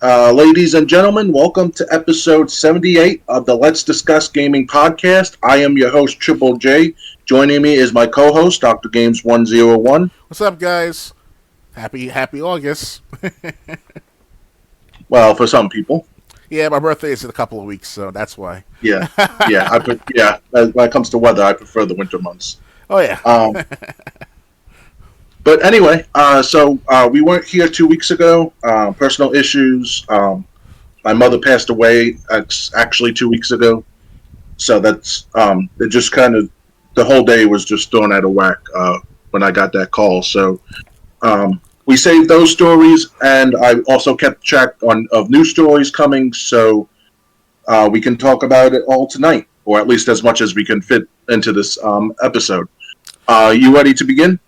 Ladies and gentlemen, welcome to episode 78 of the Let's Discuss Gaming podcast. I am your host, Triple J. Joining me is my co-host, Dr. Games 101. What's up, guys? Happy August. Well, for some people. Yeah, my birthday is in a couple of weeks, so that's why. Yeah. When it comes to weather, I prefer the winter months. Oh, yeah. But anyway, we weren't here 2 weeks ago. Personal issues. My mother passed away actually 2 weeks ago. So that's it. Just kind of the whole day was just thrown out of whack when I got that call. So we saved those stories, and I also kept track of new stories coming. So we can talk about it all tonight, or at least as much as we can fit into this episode. You ready to begin?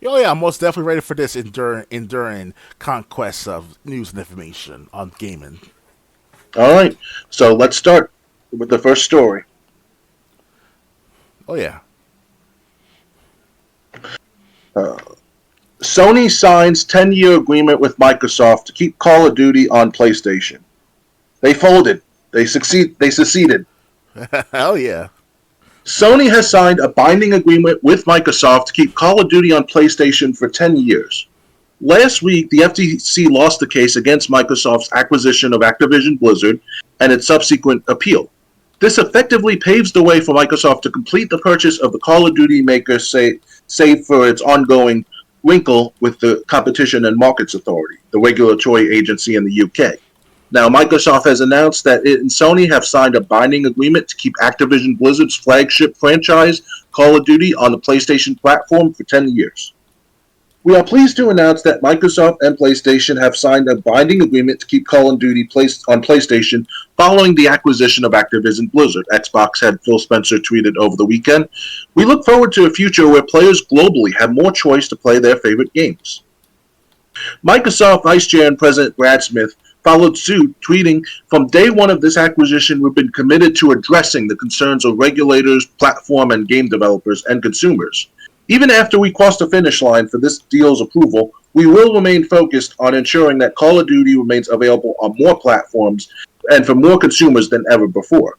Oh, yeah, I'm most definitely ready for this enduring conquest of news and information on gaming. All right. So let's start with the first story. Oh, yeah. Sony signs 10-year agreement with Microsoft to keep Call of Duty on PlayStation. They folded. They seceded. Hell yeah. Sony has signed a binding agreement with Microsoft to keep Call of Duty on PlayStation for 10 years. Last week, the FTC lost the case against Microsoft's acquisition of Activision Blizzard and its subsequent appeal. This effectively paves the way for Microsoft to complete the purchase of the Call of Duty maker, save for its ongoing wrinkle with the Competition and Markets Authority, the regulatory agency in the UK. Now, Microsoft has announced that it and Sony have signed a binding agreement to keep Activision Blizzard's flagship franchise, Call of Duty, on the PlayStation platform for 10 years. We are pleased to announce that Microsoft and PlayStation have signed a binding agreement to keep Call of Duty on PlayStation following the acquisition of Activision Blizzard, Xbox head Phil Spencer tweeted over the weekend. We look forward to a future where players globally have more choice to play their favorite games. Microsoft Vice Chair and President Brad Smith followed suit, tweeting, "From day one of this acquisition, we've been committed to addressing the concerns of regulators, platform and game developers, and consumers. Even after we cross the finish line for this deal's approval, we will remain focused on ensuring that Call of Duty remains available on more platforms and for more consumers than ever before."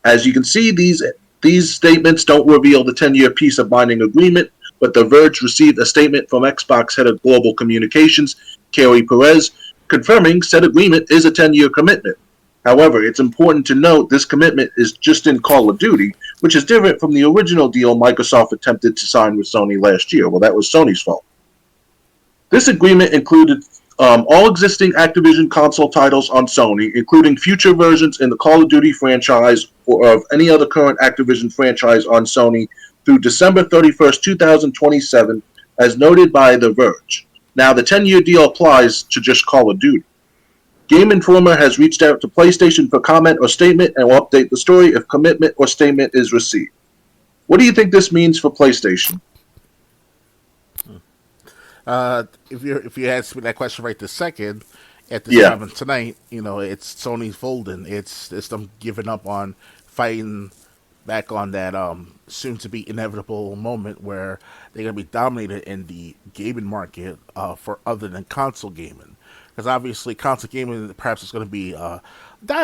As you can see, these statements don't reveal the 10-year piece of binding agreement, but The Verge received a statement from Xbox head of global communications, Carrie Perez, confirming said agreement is a 10-year commitment. However, it's important to note this commitment is just in Call of Duty, which is different from the original deal Microsoft attempted to sign with Sony last year. Well, that was Sony's fault. This agreement included all existing Activision console titles on Sony, including future versions in the Call of Duty franchise or of any other current Activision franchise on Sony through December 31st, 2027, as noted by The Verge. Now, the 10-year deal applies to just Call of Duty. Game Informer has reached out to PlayStation for comment or statement and will update the story if commitment or statement is received. What do you think this means for PlayStation? If you asked me that question right this second, at this time of tonight, it's Sony folding. It's them giving up on fighting back on that soon-to-be inevitable moment where they're going to be dominated in the gaming market for other than console gaming. Because obviously console gaming perhaps is going to be not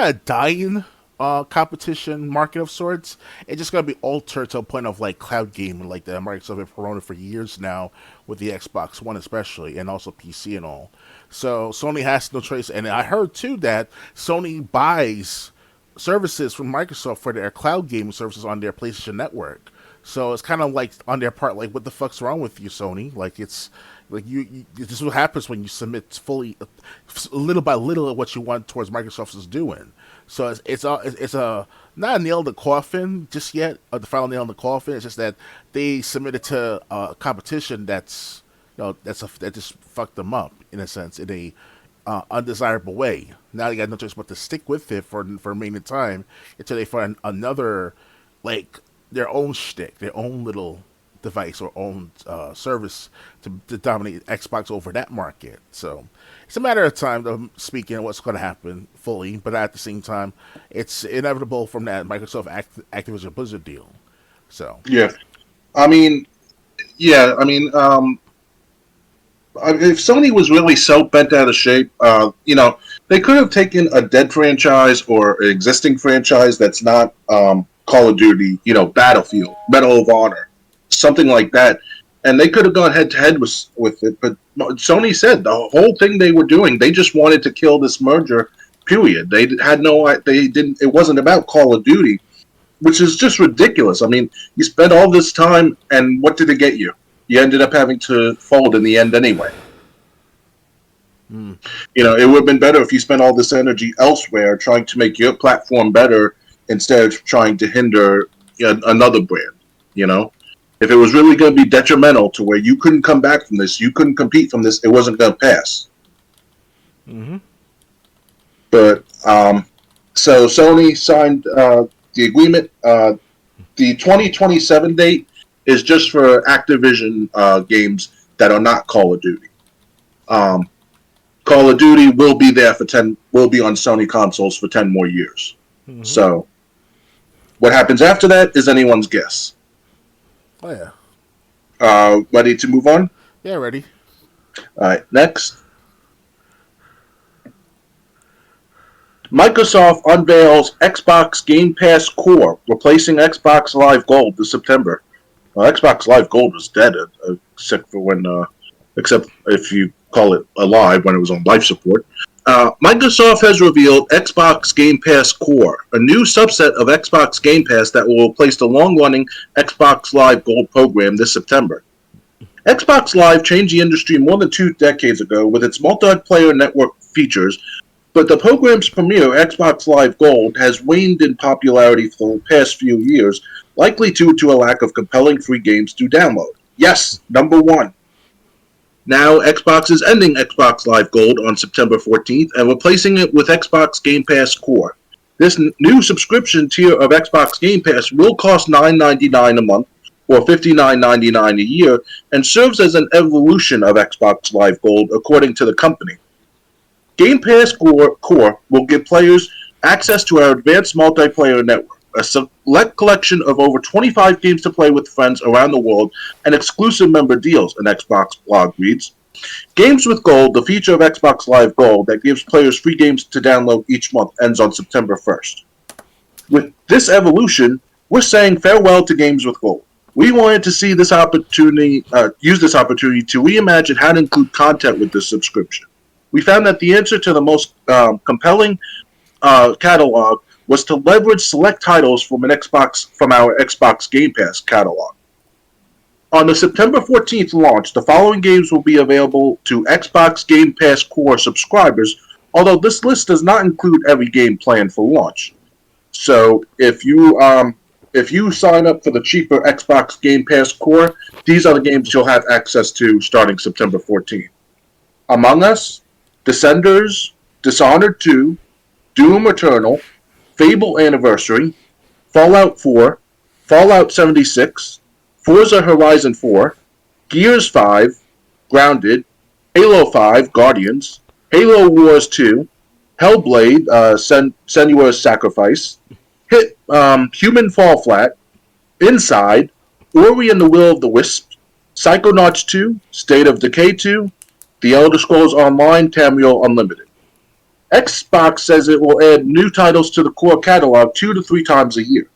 a dying competition market of sorts. It's just going to be altered to a point of like cloud gaming, like the Microsoft have promoted for years now with the Xbox One especially, and also PC and all. So Sony has no choice. And I heard too that Sony buys services from Microsoft for their cloud gaming services on their PlayStation Network. So it's kind of like on their part, like, what the fuck's wrong with you, Sony? Like, it's like you this is what happens when you submit fully, little by little, what you want towards Microsoft is doing. So it's a not a nail in the coffin just yet, the final nail in the coffin. It's just that they submitted to a competition that just fucked them up in a sense, in a undesirable way. Now they got no choice but to stick with it for remaining time until they find another, like, their own shtick, their own little device or own service to dominate Xbox over that market. So it's a matter of time, though, speaking of what's going to happen fully, but at the same time, it's inevitable from that Microsoft Activision Blizzard deal. So if Sony was really so bent out of shape, They could have taken a dead franchise or an existing franchise that's not Call of Duty, Battlefield, Medal of Honor, something like that, and they could have gone head to head with it. But Sony said the whole thing they were doing, they just wanted to kill this merger. Period. They had no. They didn't. It wasn't about Call of Duty, which is just ridiculous. I mean, you spent all this time, and what did it get you? You ended up having to fold in the end anyway. It would have been better if you spent all this energy elsewhere trying to make your platform better instead of trying to hinder another brand. If it was really going to be detrimental to where you couldn't come back from this, you couldn't compete from this, it wasn't going to pass. Mm-hmm. But so Sony signed the agreement. The 2027 date is just for Activision games that are not Call of Duty. Call of Duty will be there will be on Sony consoles for 10 more years. Mm-hmm. So what happens after that is anyone's guess. Oh, yeah. Ready to move on? Yeah, ready. All right, next. Microsoft unveils Xbox Game Pass Core, replacing Xbox Live Gold this September. Well, Xbox Live Gold was dead, except if you call it alive when it was on life support. Microsoft has revealed Xbox Game Pass Core, a new subset of Xbox Game Pass that will replace the long-running Xbox Live Gold program this September. Xbox Live changed the industry more than 2 decades ago with its multiplayer network features, but the program's premiere, Xbox Live Gold, has waned in popularity for the past few years, likely due to a lack of compelling free games to download. Yes, number one. Now, Xbox is ending Xbox Live Gold on September 14th and replacing it with Xbox Game Pass Core. This new subscription tier of Xbox Game Pass will cost $9.99 a month or $59.99 a year and serves as an evolution of Xbox Live Gold, according to the company. Game Pass Core will give players access to our advanced multiplayer network, a select collection of over 25 games to play with friends around the world, and exclusive member deals, an Xbox blog reads. Games with Gold, the feature of Xbox Live Gold that gives players free games to download each month, ends on September 1st. With this evolution, we're saying farewell to Games with Gold. We wanted to see this opportunity, use this opportunity to reimagine how to include content with this subscription. We found that the answer to the most compelling catalog was to leverage select titles from our Xbox Game Pass catalog. On the September 14th launch, the following games will be available to Xbox Game Pass Core subscribers, although this list does not include every game planned for launch. So if you sign up for the cheaper Xbox Game Pass Core, these are the games you'll have access to starting September 14th. Among Us, Descenders, Dishonored 2, Doom Eternal, Fable Anniversary, Fallout 4, Fallout 76, Forza Horizon 4, Gears 5, Grounded, Halo 5 Guardians, Halo Wars 2, Hellblade Senua's Sacrifice, Human Fall Flat, Inside, Ori and the Will of the Wisps, Psychonauts 2, State of Decay 2, The Elder Scrolls Online Tamriel Unlimited. Xbox says it will add new titles to the core catalog 2 to 3 times a year.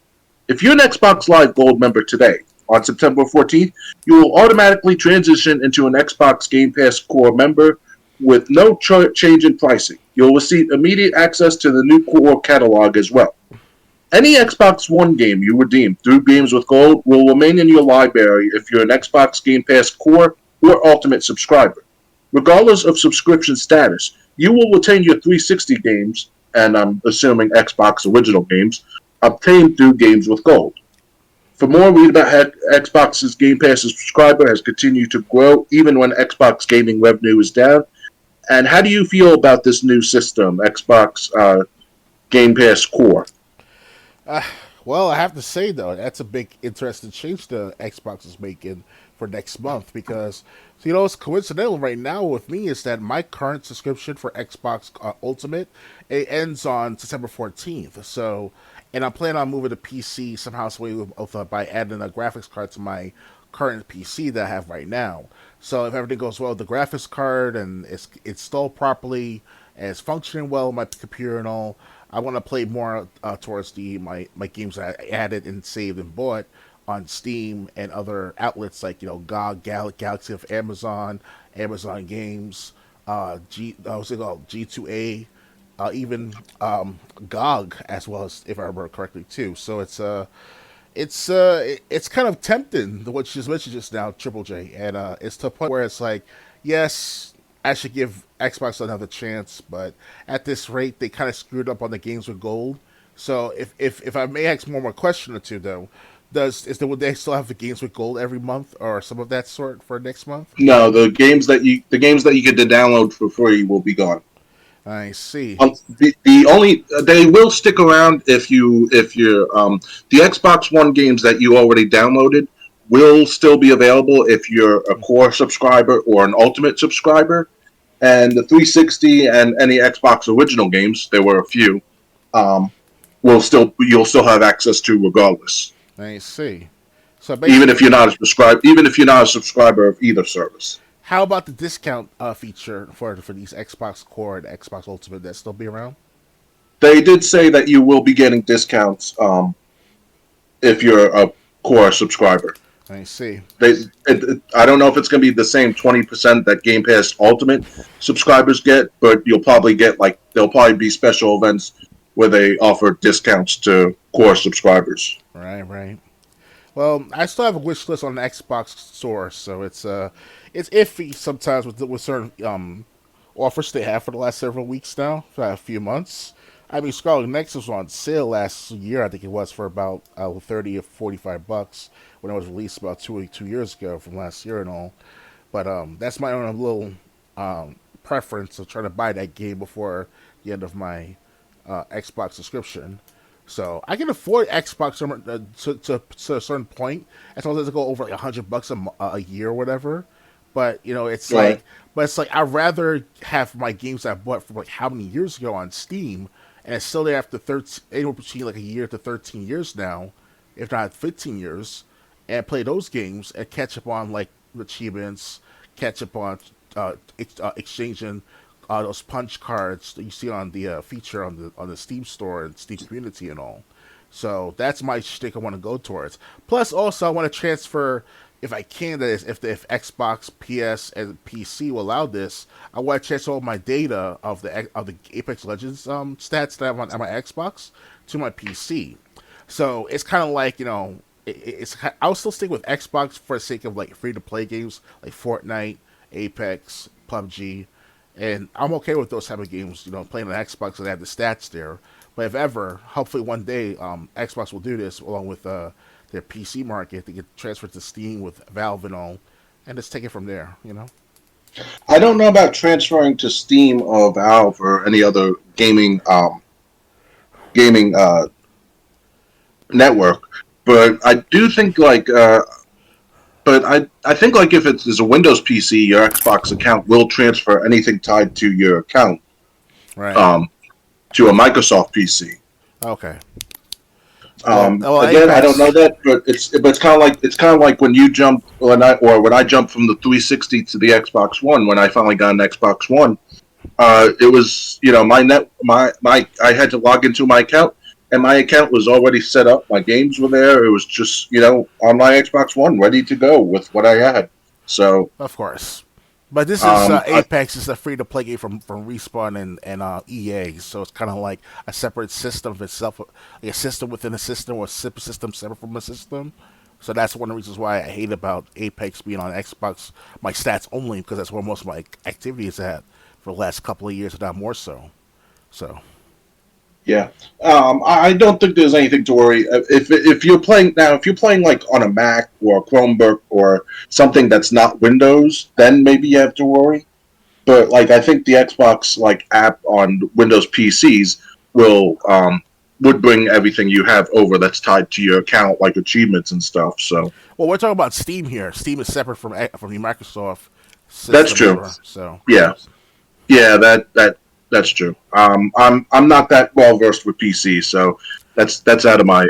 If you're an Xbox Live Gold member today, on September 14th, you will automatically transition into an Xbox Game Pass Core member with no change in pricing. You'll receive immediate access to the new core catalog as well. Any Xbox One game you redeem through Games with Gold will remain in your library if you're an Xbox Game Pass Core or Ultimate subscriber. Regardless of subscription status, you will retain your 360 games, and I'm assuming Xbox original games, obtained through Games with Gold. For more, read about how Xbox's Game Pass subscriber has continued to grow even when Xbox gaming revenue is down. And how do you feel about this new system, Xbox Game Pass Core? Well, I have to say, though, that's a big, interesting change that Xbox is making for next month because, it's coincidental right now with me is that my current subscription for Xbox Ultimate, it ends on September 14th. So, and I'm planning on moving to PC somehow by adding a graphics card to my current PC that I have right now. So if everything goes well with the graphics card and it's installed properly, and it's functioning well on my computer and all. I want to play more towards my games that I added and saved and bought on Steam and other outlets like GOG, Galaxy of Amazon, Amazon Games, what's it called, G2A, even GOG as well, as if I remember correctly too. So it's kind of tempting what you just mentioned just now, Triple J, and it's to a point where it's like, yes, I should give Xbox another chance, but at this rate, they kind of screwed up on the games with gold. So if I may ask one more question or two though, would they still have the games with gold every month or some of that sort for next month? No, the games that you get to download for free will be gone. I see. The only they will stick around if you're the Xbox One games that you already downloaded will still be available if you're a core subscriber or an ultimate subscriber, and the 360 and any Xbox original games, there were a few, you'll still have access to regardless. I see. So even if you're not a subscriber of either service. How about the discount feature for these Xbox Core and Xbox Ultimate? That still be around? They did say that you will be getting discounts if you're a core subscriber. I see. I don't know if it's going to be the same 20% that Game Pass Ultimate subscribers get, but you'll probably get there'll probably be special events where they offer discounts to core subscribers. Right. Well, I still have a wish list on the Xbox store, so it's iffy sometimes with certain offers they have for the last several weeks now, for a few months. I mean, Scarlet Nexus was on sale last year, I think it was, for about $30 or $45 when it was released about two years ago from last year and all. But that's my own little preference of trying to buy that game before the end of my Xbox subscription. So I can afford Xbox to a certain point, as long as it go over like $100 a year or whatever. But it's right. I'd rather have my games I bought from like how many years ago on Steam, and it's still there after 13, anywhere between like a year to 13 years now, if not 15 years, and play those games and catch up on like achievements, catch up on exchanging those punch cards that you see on the feature on the Steam store and Steam community and all. So that's my shtick I want to go towards. Plus, also I want to transfer, if I can, that is, if Xbox, PS, and PC will allow this, I want to transfer all my data of the Apex Legends stats that I have on my Xbox to my PC. So it's kind of like I'll still stick with Xbox for the sake of like free to play games like Fortnite, Apex, PUBG. And I'm okay with those type of games, playing on Xbox and have the stats there. But if ever, hopefully one day, Xbox will do this along with their PC market to get transferred to Steam with Valve and all, and just take it from there, I don't know about transferring to Steam or Valve or any other gaming network, but I do think I think if it's a Windows PC, your Xbox account will transfer anything tied to your account, right? To a Microsoft PC. Okay. Again, I don't know that, but it's kind of like when I jumped from the 360 to the Xbox One. When I finally got an Xbox One, it was I had to log into my account. And my account was already set up. My games were there. It was just, on my Xbox One, ready to go with what I had. So, of course, but this is Apex is a free-to-play game from Respawn and EA. So it's kind of like a separate system of itself, like a system within a system, or a system separate from a system. So that's one of the reasons why I hate about Apex being on Xbox, my stats only, because that's where most of my activity is at for the last couple of years, if not more so. So. Yeah, I don't think there's anything to worry. If you're playing like on a Mac or a Chromebook or something that's not Windows, then maybe you have to worry. But I think the Xbox app on Windows PCs would bring everything you have over that's tied to your account, like achievements and stuff. So, well, we're talking about Steam here. Steam is separate from the Microsoft system. That's true. So yeah, that's true. I'm not that well versed with PC, so that's out of my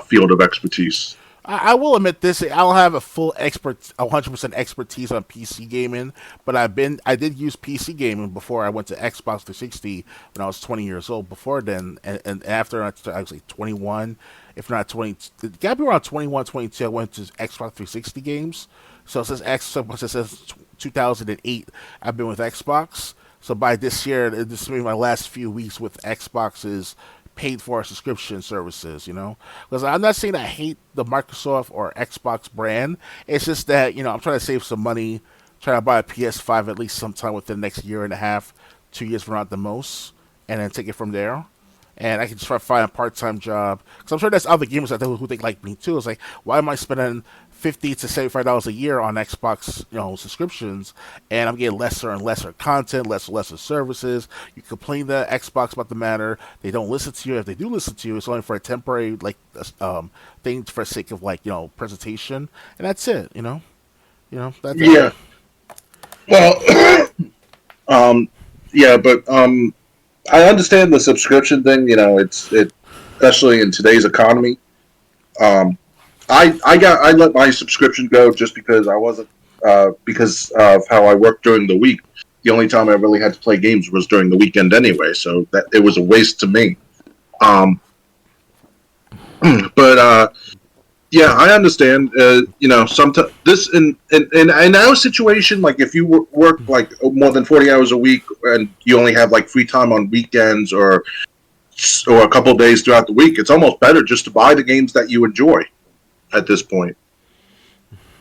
field of expertise. I will admit this. I don't have a 100% expertise on PC gaming, but I did use PC gaming before I went to Xbox 360 when I was 20 years old. Before then, and after I was like 21, if not 20, it got to be around 21, 22. I went to Xbox 360 games. So since 2008, I've been with Xbox. So by this year, this will be my last few weeks with Xbox's paid for subscription services, because I'm not saying I hate the Microsoft or Xbox brand. It's just that I'm trying to save some money, trying to buy a PS5 at least sometime within the next year and a half, 2 years from now at the most, and then take it from there. And I can try to find a part-time job, because I'm sure there's other gamers out there who think like me too. It's like, why am I spending $50 to $75 a year on Xbox, subscriptions, and I'm getting lesser and lesser content, lesser and lesser services. You complain to Xbox about the matter, they don't listen to you. If they do listen to you, it's only for a temporary thing for the sake of presentation, and that's it. That's yeah. Well, yeah, but I understand the subscription thing. It's especially in today's economy. I let my subscription go just because I wasn't because of how I worked during the week. The only time I really had to play games was during the weekend anyway, so that it was a waste to me. But yeah, I understand. Sometimes this in our situation, like if you work like more than 40 hours a week and you only have like free time on weekends or a couple of days throughout the week, it's almost better just to buy the games that you enjoy at this point.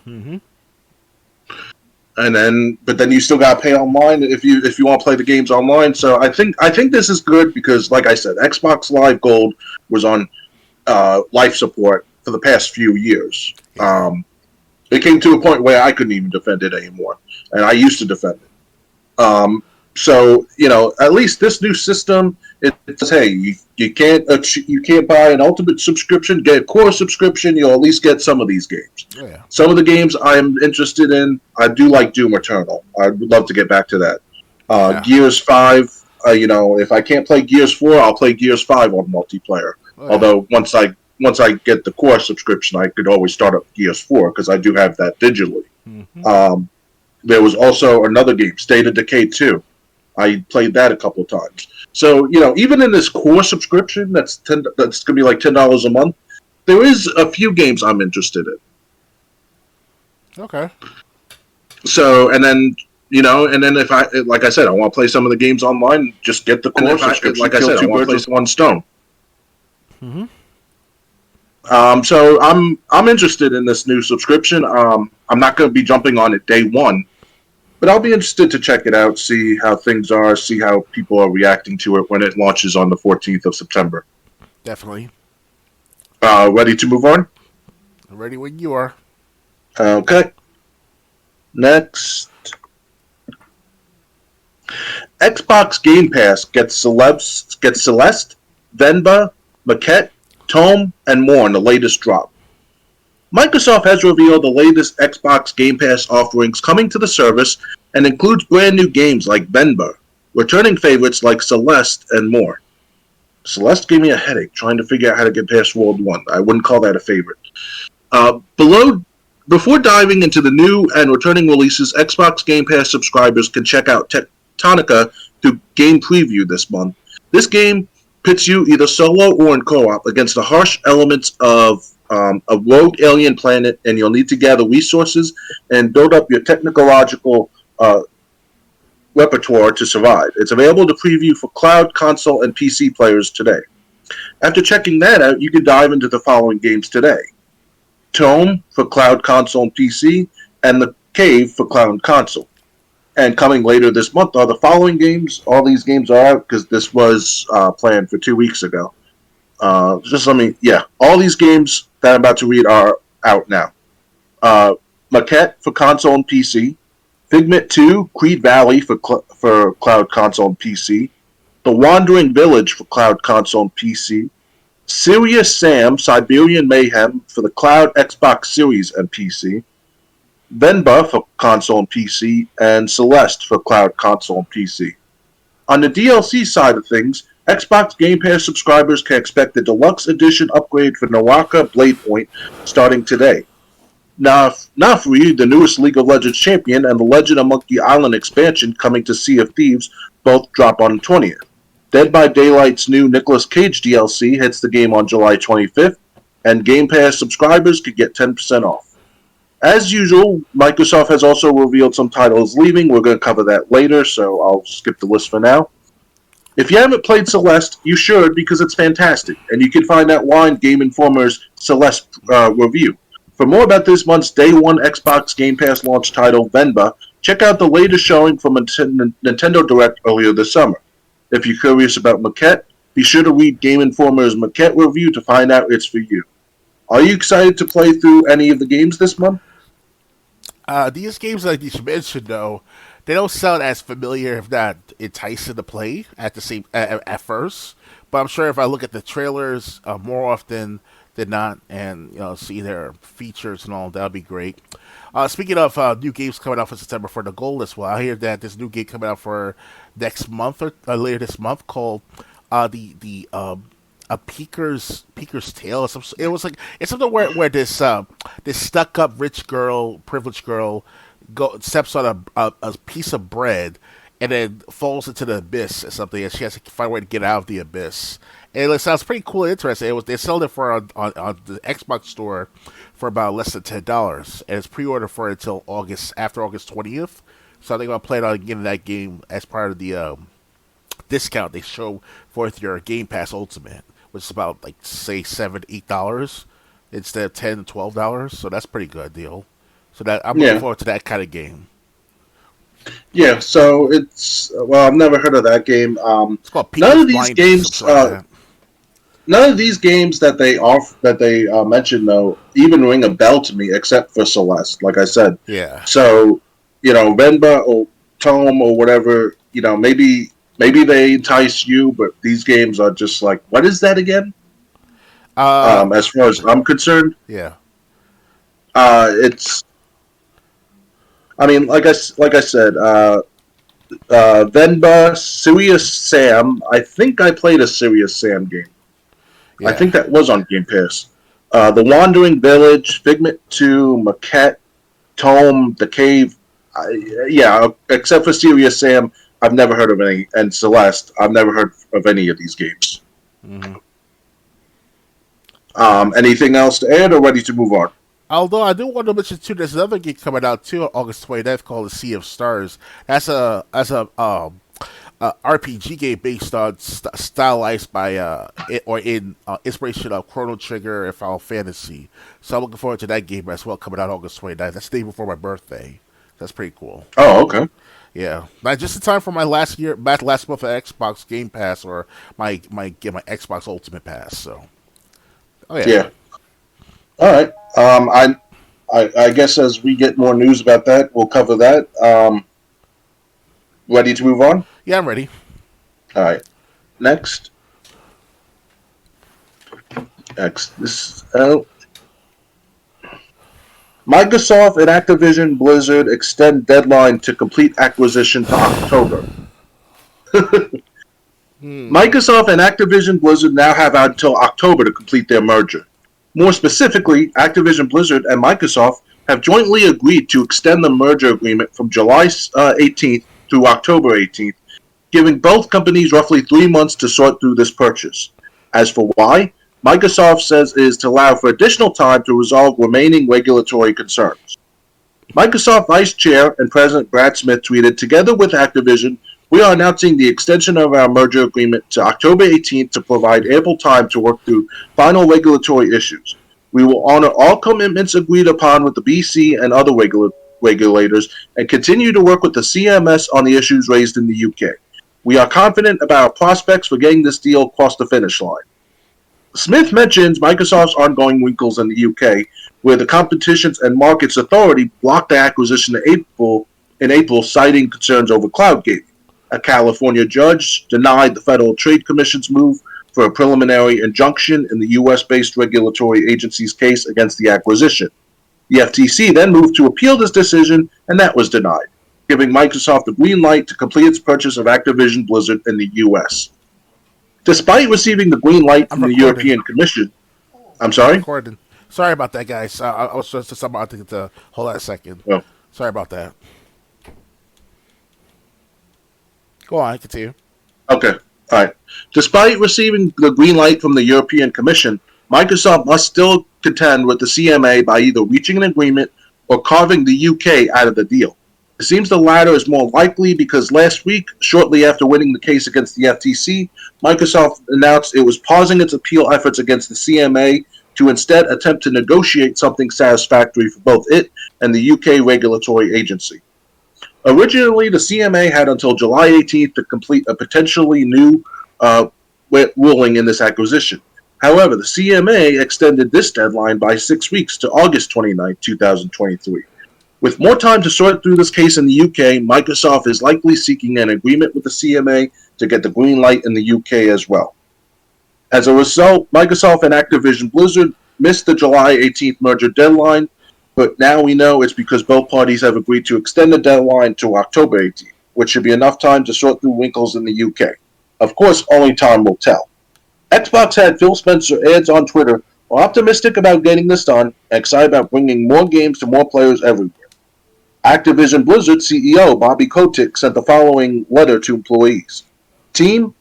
Mm-hmm. But then you still gotta pay online if you want to play the games online. So I think this is good because, like I said, Xbox Live Gold was on life support for the past few years. It came to a point where I couldn't even defend it anymore, and I used to defend it. So at least this new system, it says, hey, you can't buy an ultimate subscription, get a core subscription. You'll at least get some of these games. Oh, yeah. Some of the games I'm interested in. I do like Doom Eternal. I would love to get back to that. Gears 5. If I can't play Gears 4, I'll play Gears 5 on multiplayer. Oh, yeah. Although once I get the core subscription, I could always start up Gears 4 because I do have that digitally. Mm-hmm. There was also another game, State of Decay 2. I played that a couple of times. So, even in this core subscription, that's going to be like $10 a month, there is a few games I'm interested in. Okay. So, and then if I, like I said, I want to play some of the games online, just get the core subscription. Like I said, I want to play one stone. Mm-hmm. So I'm interested in this new subscription. I'm not going to be jumping on it day one, but I'll be interested to check it out, see how things are, see how people are reacting to it when it launches on the 14th of September. Definitely. Ready to move on? Ready when you are. Okay. Next. Xbox Game Pass gets Celeste, Venba, Maquette, Tome, and more in the latest drop. Microsoft has revealed the latest Xbox Game Pass offerings coming to the service and includes brand new games like Venba, returning favorites like Celeste, and more. Celeste gave me a headache trying to figure out how to get past World 1. I wouldn't call that a favorite. Before diving into the new and returning releases, Xbox Game Pass subscribers can check out Tectonica through Game Preview this month. This game pits you either solo or in co-op against the harsh elements of a rogue alien planet, and you'll need to gather resources and build up your technological repertoire to survive. It's available to preview for cloud, console, and PC players today. After checking that out, you can dive into the following games today. Tome for cloud, console, and PC, and The Cave for cloud and console. And coming later this month are the following games. All these games are out because this was planned for 2 weeks ago. All these games that I'm about to read are out now. Maquette for console and PC. Figment 2, Creed Valley for cloud, console, and PC. The Wandering Village for cloud, console, and PC. Serious Sam, Siberian Mayhem for the cloud, Xbox Series, and PC. Venba for console and PC, and Celeste for cloud, console, and PC. On the DLC side of things, Xbox Game Pass subscribers can expect the deluxe edition upgrade for Naraka Bladepoint starting today. Nafri, the newest League of Legends champion, and the Legend of Monkey Island expansion coming to Sea of Thieves both drop on the 20th. Dead by Daylight's new Nicolas Cage DLC hits the game on July 25th, and Game Pass subscribers could get 10% off. As usual, Microsoft has also revealed some titles leaving. We're going to cover that later, so I'll skip the list for now. If you haven't played Celeste, you should because it's fantastic, and you can find that why in Game Informer's Celeste review. For more about this month's Day 1 Xbox Game Pass launch title, Venba, check out the latest showing from a Nintendo Direct earlier this summer. If you're curious about Maquette, be sure to read Game Informer's Maquette review to find out it's for you. Are you excited to play through any of the games this month? These games like you mentioned, though, they don't sound as familiar, if not enticing to play at first. But I'm sure if I look at the trailers more often than not, and see their features and all, that'll be great. Speaking of new games coming out for September for the goal as well, I hear that this new game coming out for next month or later this month called a Peeker's Tale. It's something where this stuck up rich girl, privileged girl, steps on a piece of bread and then falls into the abyss or something, and she has to find a way to get out of the abyss. And it sounds pretty cool and interesting. They sold it for on the Xbox store for about less than $10, and it's pre-ordered for until after August 20th. So I think I'll plan on getting that game as part of the discount they show for your Game Pass Ultimate, which is about say $7-8 instead of $10-12. So that's a pretty good deal. So that I'm looking forward to that kind of game. Yeah, so I've never heard of that game. It's called none of these games. None of these games that they mentioned though even ring a bell to me, except for Celeste. Like I said, yeah. So Venba or Tome or whatever, maybe they entice you, but these games are just like, what is that again? As far as I'm concerned, yeah. It's. I mean, like I said, Venba, Serious Sam. I think I played a Serious Sam game. Yeah. I think that was on Game Pass. The Wandering Village, Figment 2, Maquette, Tome, The Cave. Except for Serious Sam, I've never heard of any. And Celeste, I've never heard of any of these games. Mm-hmm. Anything else to add, or ready to move on? Although I do want to mention too, there's another game coming out too on August 29th called The Sea of Stars. That's a RPG game based on stylized by inspiration of Chrono Trigger and Final Fantasy. So I'm looking forward to that game as well, coming out August 29th. That's the day before my birthday. That's pretty cool. Oh, okay. Yeah, just in time for my last month of Xbox Game Pass or my Xbox Ultimate Pass. So, yeah. All right. I guess as we get more news about that, we'll cover that. Ready to move on? Yeah, I'm ready. All right. Next. Microsoft and Activision Blizzard extend deadline to complete acquisition to October. Microsoft and Activision Blizzard now have until October to complete their merger. More specifically, Activision Blizzard and Microsoft have jointly agreed to extend the merger agreement from July 18th through October 18th, giving both companies roughly 3 months to sort through this purchase. As for why, Microsoft says it is to allow for additional time to resolve remaining regulatory concerns. Microsoft Vice Chair and President Brad Smith tweeted, "Together with Activision, we are announcing the extension of our merger agreement to October 18th to provide ample time to work through final regulatory issues. We will honor all commitments agreed upon with the BC and other regulators and continue to work with the CMS on the issues raised in the UK. We are confident about our prospects for getting this deal across the finish line." Smith mentions Microsoft's ongoing wrinkles in the UK, where the Competitions and Markets Authority blocked the acquisition in April, citing concerns over cloud gaming. A California judge denied the Federal Trade Commission's move for a preliminary injunction in the U.S.-based regulatory agency's case against the acquisition. The FTC then moved to appeal this decision, and that was denied, giving Microsoft the green light to complete its purchase of Activision Blizzard in the U.S. Despite receiving the green light I'm from the recording. European Commission, I'm I'm sorry? recording. Sorry about that, guys. I was just about to hold on a second. Oh, Sorry about that. Go on, continue. okay. All right. Despite receiving the green light from the European Commission, Microsoft must still contend with the CMA by either reaching an agreement or carving the UK out of the deal. It seems the latter is more likely because last week, shortly after winning the case against the FTC, Microsoft announced it was pausing its appeal efforts against the CMA to instead attempt to negotiate something satisfactory for both it and the UK regulatory agency. Originally, the CMA had until July 18th to complete a potentially new uh, ruling in this acquisition. However, the CMA extended this deadline by 6 weeks to August 29, 2023. With more time to sort through this case in the UK, Microsoft is likely seeking an agreement with the CMA to get the green light in the UK as well. As a result, Microsoft and Activision Blizzard missed the July 18th merger deadline, but now we know it's because both parties have agreed to extend the deadline to October 18th, which should be enough time to sort through wrinkles in the UK. Of course, only time will tell. Xbox head Phil Spencer adds on Twitter, "We're optimistic about getting this done and excited about bringing more games to more players everywhere." Activision Blizzard CEO Bobby Kotick sent the following letter to employees. Team,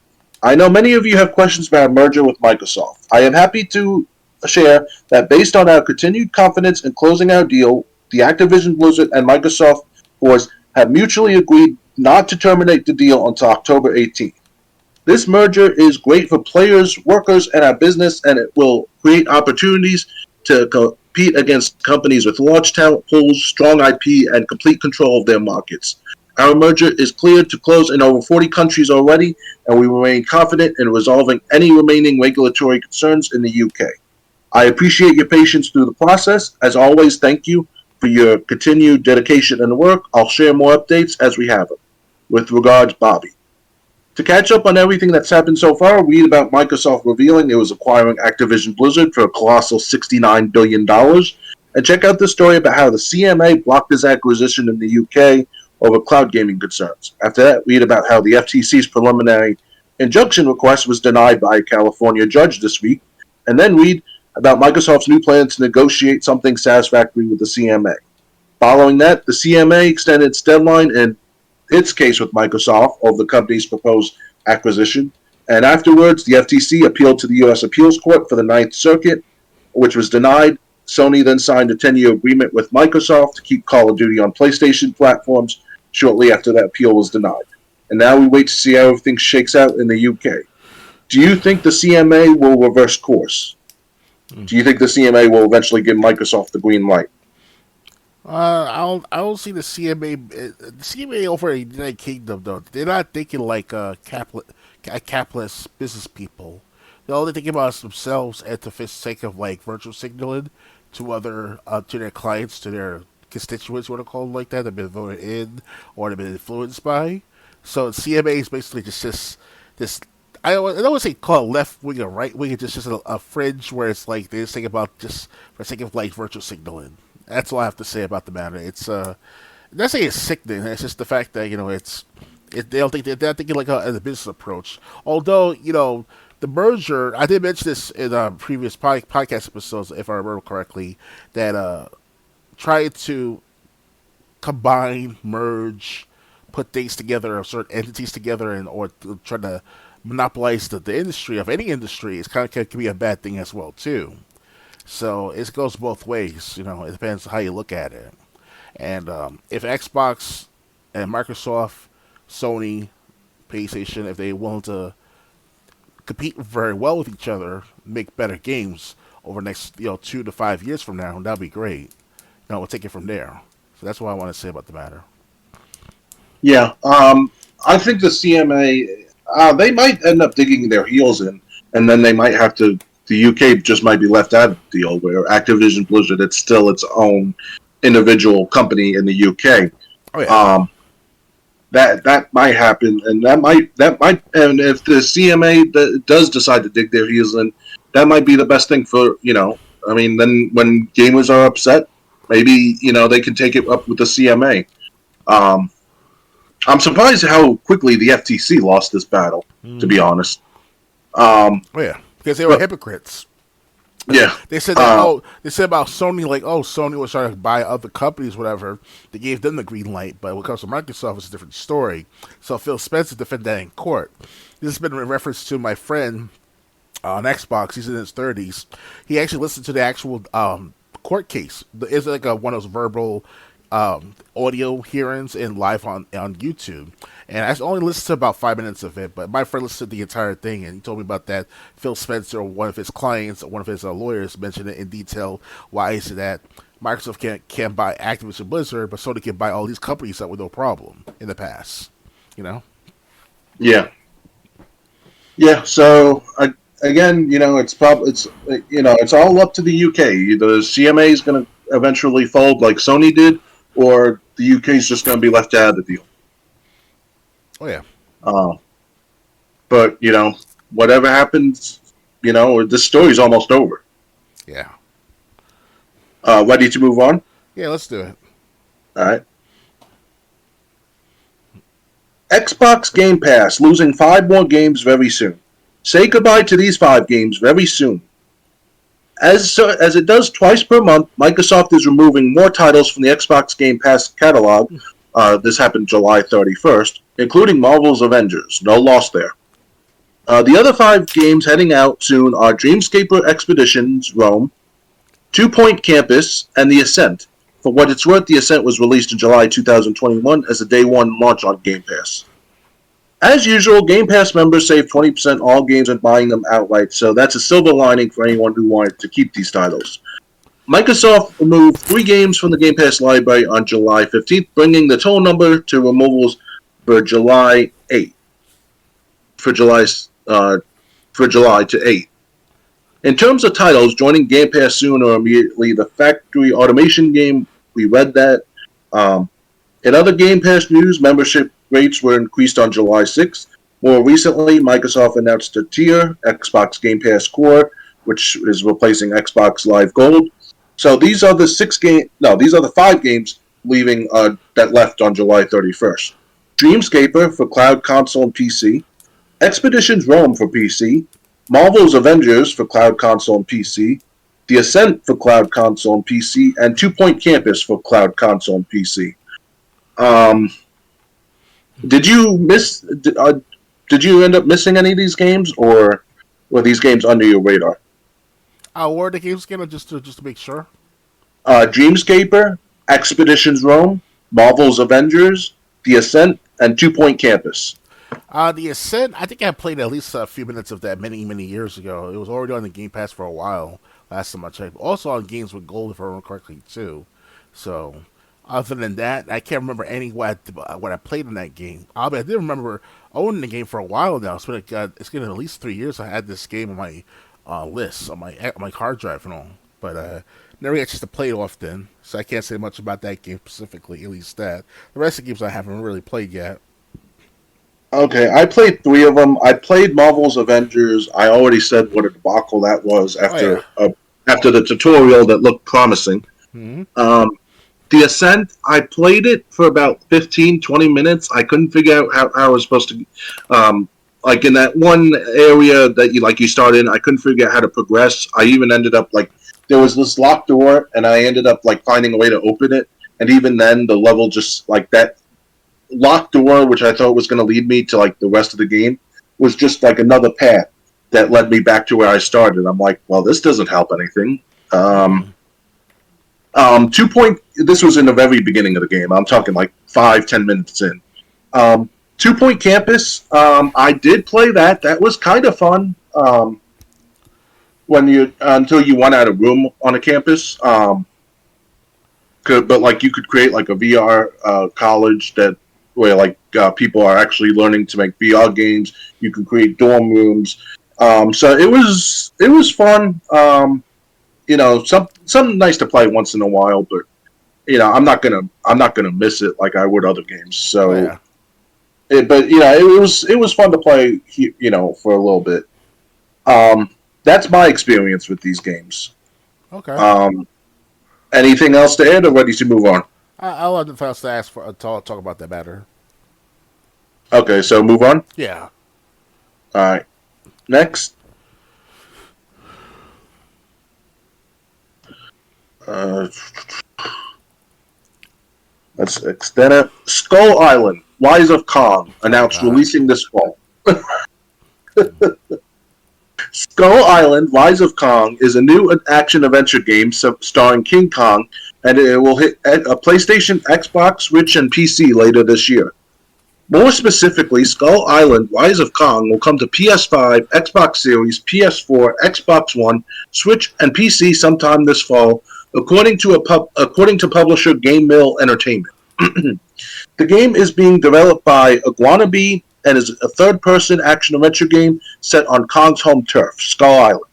I know many of you have questions about a merger with Microsoft. I am happy to share that based on our continued confidence in closing our deal, the Activision Blizzard and Microsoft boards have mutually agreed not to terminate the deal until October 18th. This merger is great for players, workers, and our business, and it will create opportunities to compete against companies with large talent pools, strong IP, and complete control of their markets. Our merger is cleared to close in over 40 countries already, and we remain confident in resolving any remaining regulatory concerns in the UK. I appreciate your patience through the process. As always, thank you for your continued dedication and work. I'll share more updates as we have them. With regards, Bobby. To catch up on everything that's happened so far, read about Microsoft revealing it was acquiring Activision Blizzard for a colossal $69 billion, and check out the story about how the CMA blocked this acquisition in the UK over cloud gaming concerns. After that, read about how the FTC's preliminary injunction request was denied by a California judge this week, and then read about Microsoft's new plan to negotiate something satisfactory with the CMA. Following that, the CMA extended its deadline in its case with Microsoft over the company's proposed acquisition, and afterwards, the FTC appealed to the U.S. Appeals Court for the Ninth Circuit, which was denied. Sony then signed a 10-year agreement with Microsoft to keep Call of Duty on PlayStation platforms shortly after that appeal was denied. And now we wait to see how everything shakes out in the UK. Do you think the CMA will reverse course? Do you think the CMA will eventually give Microsoft the green light? I'll see the CMA over in the United Kingdom though. They're not thinking like capitalist business people. They're only thinking about themselves and to the sake of like virtual signaling to other to their clients, to their constituents, what to call them like that. They've been voted in or they've been influenced by. So CMA is basically just this. I don't want to say call it left wing or right wing. It's just a fringe where it's like they just think about just for the sake of like virtual signaling. That's all I have to say about the matter. It's not saying it's sickening. It's just the fact that they don't think they're not thinking like a business approach. Although the merger, I did mention this in previous podcast episodes, if I remember correctly, that trying to combine, merge, put things together, or certain entities together, or trying to monopolize the industry of any industry is can be a bad thing as well too. So it goes both ways. It depends how you look at it. And if Xbox and Microsoft, Sony, PlayStation, if they willing to compete very well with each other, make better games over the next 2 to 5 years from now, that'd be great. We'll take it from there. So that's what I want to say about the matter. Yeah, I think the CMA they might end up digging their heels in, and then they might have to. The UK just might be left out of the deal, where Activision Blizzard, it's still its own individual company in the UK. Oh yeah. That might happen, and that might, and if the CMA does decide to dig their heels in, that might be the best thing for I mean, then when gamers are upset, maybe they can take it up with the CMA. I'm surprised how quickly the FTC lost this battle, to be honest. Oh yeah, because they were But hypocrites. yeah, They said that they said about Sony, like, Sony was trying to buy other companies, whatever. They gave them the green light, but when it comes to Microsoft, it's a different story. So Phil Spencer defended that in court. This has been in reference to my friend on Xbox. He's in his 30s. He actually listened to the actual court case. It's like one of those verbal audio hearings and live on YouTube. And I only listened to about 5 minutes of it, but my friend listened to the entire thing, and he told me about that. Phil Spencer, one of his clients, one of his lawyers, mentioned it in detail. Why is it that Microsoft can't buy Activision Blizzard, but Sony can buy all these companies that were no problem in the past? You know? yeah, yeah. So again, it's all up to the UK. Either CMA is going to eventually fold like Sony did, or the UK is just going to be left out of the deal. Oh yeah. Uh, but whatever happens, this story's almost over. Yeah. Ready to move on? Yeah, let's do it. All right. Xbox Game Pass losing 5 more games very soon. Say goodbye to these 5 games very soon. As it does twice per month, Microsoft is removing more titles from the Xbox Game Pass catalog. This happened July 31st, including Marvel's Avengers. No loss there. The other 5 games heading out soon are Dreamscaper Expeditions Rome, 2 Point Campus, and The Ascent. For what it's worth, The Ascent was released in July 2021 as a day one launch on Game Pass. As usual, Game Pass members save 20% all games and buying them outright, so that's a silver lining for anyone who wanted to keep these titles. Microsoft removed 3 games from the Game Pass library on July 15th, bringing the total number to removals for July 8th. For July to 8. In terms of titles, joining Game Pass soon or immediately, the factory automation game, we read that. In other Game Pass news, membership rates were increased on July 6th. More recently, Microsoft announced a tier, Xbox Game Pass Core, which is replacing Xbox Live Gold. So these are the 5 games leaving that left on July 31st. Dreamscaper for Cloud Console and PC, Expeditions Rome for PC, Marvel's Avengers for Cloud Console and PC, The Ascent for Cloud Console and PC, and 2 Point Campus for Cloud Console and PC. Did you end up missing any of these games, or were these games under your radar? Where are the games again, just to make sure? Dreamscaper, Expeditions Rome, Marvel's Avengers, The Ascent, and 2 Point Campus. The Ascent, I think I played at least a few minutes of that many, many years ago. It was already on the Game Pass for a while, last time I checked. Also on Games with Gold, if I remember correctly, too. So, other than that, I can't remember what I played in that game. I did remember owning the game for a while now. It's getting at least 3 years I had this game on my list, on my hard drive and all. But never get to play it often, so I can't say much about that game specifically, at least that. The rest of the games I haven't really played yet. Okay, I played 3 of them. I played Marvel's Avengers. I already said what a debacle that was after the tutorial that looked promising. Mm-hmm. The Ascent, I played it for about 15, 20 minutes. I couldn't figure out how I was supposed to, like in that one area that you start in, I couldn't figure out how to progress. I even ended up there was this locked door, and I ended up finding a way to open it. And even then, the level just that locked door, which I thought was going to lead me to the rest of the game, was just another path that led me back to where I started. I'm like, well, this doesn't help anything. 2 Point. This was in the very beginning of the game. I'm talking 5-10 minutes in. 2 Point Campus. I did play that. That was kind of fun. Until you went out of room on a campus. But you could create a VR college where people are actually learning to make VR games. You can create dorm rooms. So it was fun. Something nice to play once in a while, but I'm not gonna miss it like I would other games. So, it was fun to play. For a little bit. That's my experience with these games. Okay. Anything else to add, or ready to move on? I'll have to ask for talk about that matter. Okay, so move on. Yeah. All right. Next. Uh, let's extend it. Skull Island, Rise of Kong, announced releasing this fall. Skull Island, Rise of Kong is a new action-adventure game starring King Kong, and it will hit a PlayStation, Xbox, Switch, and PC later this year. More specifically, Skull Island, Rise of Kong will come to PS5, Xbox Series, PS4, Xbox One, Switch, and PC sometime this fall, according to publisher Game Mill Entertainment. The game is being developed by Iguana Bee and is a third-person action-adventure game set on Kong's home turf, Skull Island.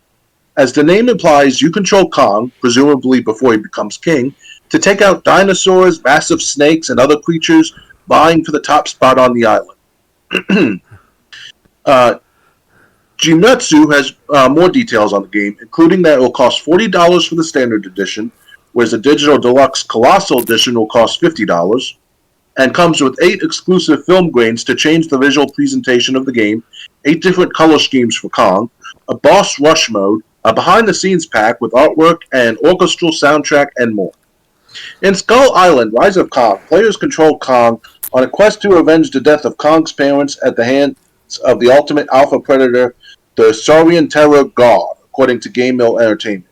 As the name implies, you control Kong, presumably before he becomes king, to take out dinosaurs, massive snakes, and other creatures vying for the top spot on the island. Jimitsu has more details on the game, including that it will cost $40 for the standard edition, whereas the digital deluxe colossal edition will cost $50, and comes with 8 exclusive film grains to change the visual presentation of the game, 8 different color schemes for Kong, a boss rush mode, a behind-the-scenes pack with artwork and orchestral soundtrack, and more. In Skull Island, Rise of Kong, players control Kong on a quest to avenge the death of Kong's parents at the hands of the ultimate alpha predator, the Saurian Terror God, according to Game Mill Entertainment.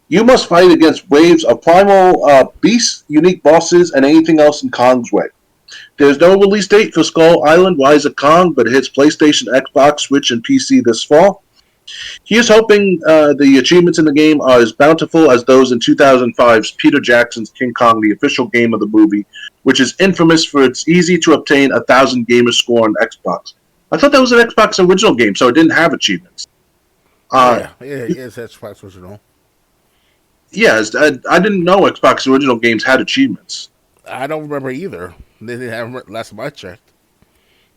You must fight against waves of primal beasts, unique bosses, and anything else in Kong's way. There's no release date for Skull Island Rise of Kong, but it hits PlayStation, Xbox, Switch, and PC this fall. He is hoping the achievements in the game are as bountiful as those in 2005's Peter Jackson's King Kong, the official game of the movie, which is infamous for its easy-to-obtain 1,000 gamer score on Xbox. I thought that was an Xbox original game, so it didn't have achievements. It's Xbox original. Yes, I didn't know Xbox original games had achievements. I don't remember either. They didn't have last time I checked.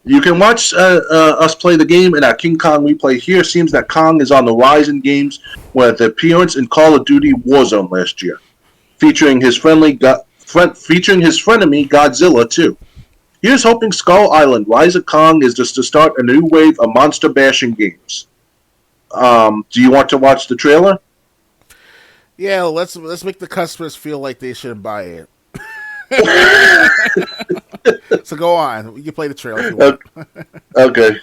You can watch us play the game in our King Kong replay here. Seems that Kong is on the rise in games with the appearance in Call of Duty Warzone last year, featuring his frenemy Godzilla too. Here's hoping Skull Island Rise of Kong is just to start a new wave of monster bashing games. Do you want to watch the trailer? Yeah, let's make the customers feel like they shouldn't buy it. So go on. You can play the trailer if you want. Okay.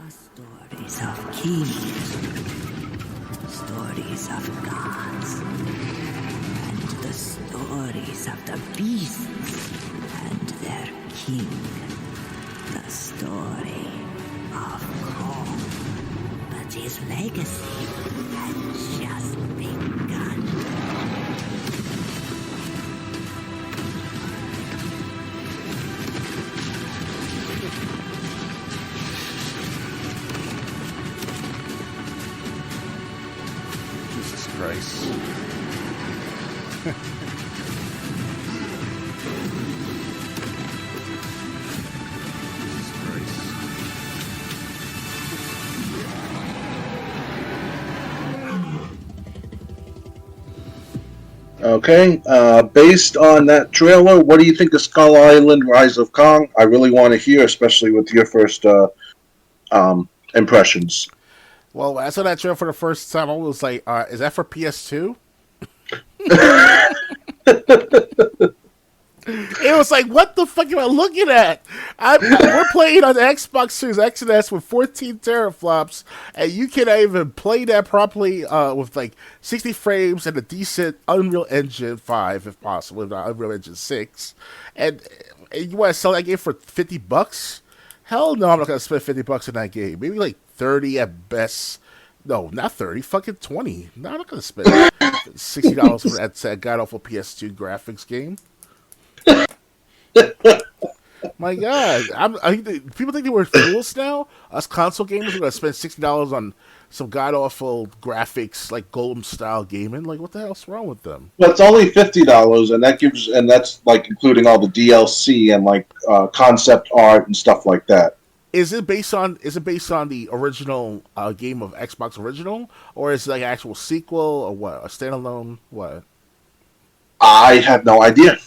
Stories of kings, stories of gods, and the stories of the beasts and their king. The story of Kong. But his legacy had just begun. Jesus Christ. Okay, based on that trailer, what do you think of Skull Island Rise of Kong? I really want to hear, especially with your first impressions. Well, when I saw that trailer for the first time, I was like, is that for PS2? It was like, what the fuck am I looking at? We're playing on the Xbox Series X and S with 14 teraflops, and you cannot even play that properly with like 60 frames and a decent Unreal Engine 5, if possible, if not Unreal Engine 6. And you want to sell that game for $50? Hell no, I'm not going to spend $50 in that game. Maybe like 30 at best. No, not 30, fucking 20. No, I'm not going to spend $60 for that god-awful PS2 graphics game. My God, people think they were fools now. Us console gamers are gonna spend $60 on some god awful graphics like Golem style gaming. Like, what the hell's wrong with them? Well, it's only $50, and that's like including all the DLC and like concept art and stuff like that. Is it based on the original game of Xbox original, or is it like an actual sequel, or what? A standalone? What? I have no idea.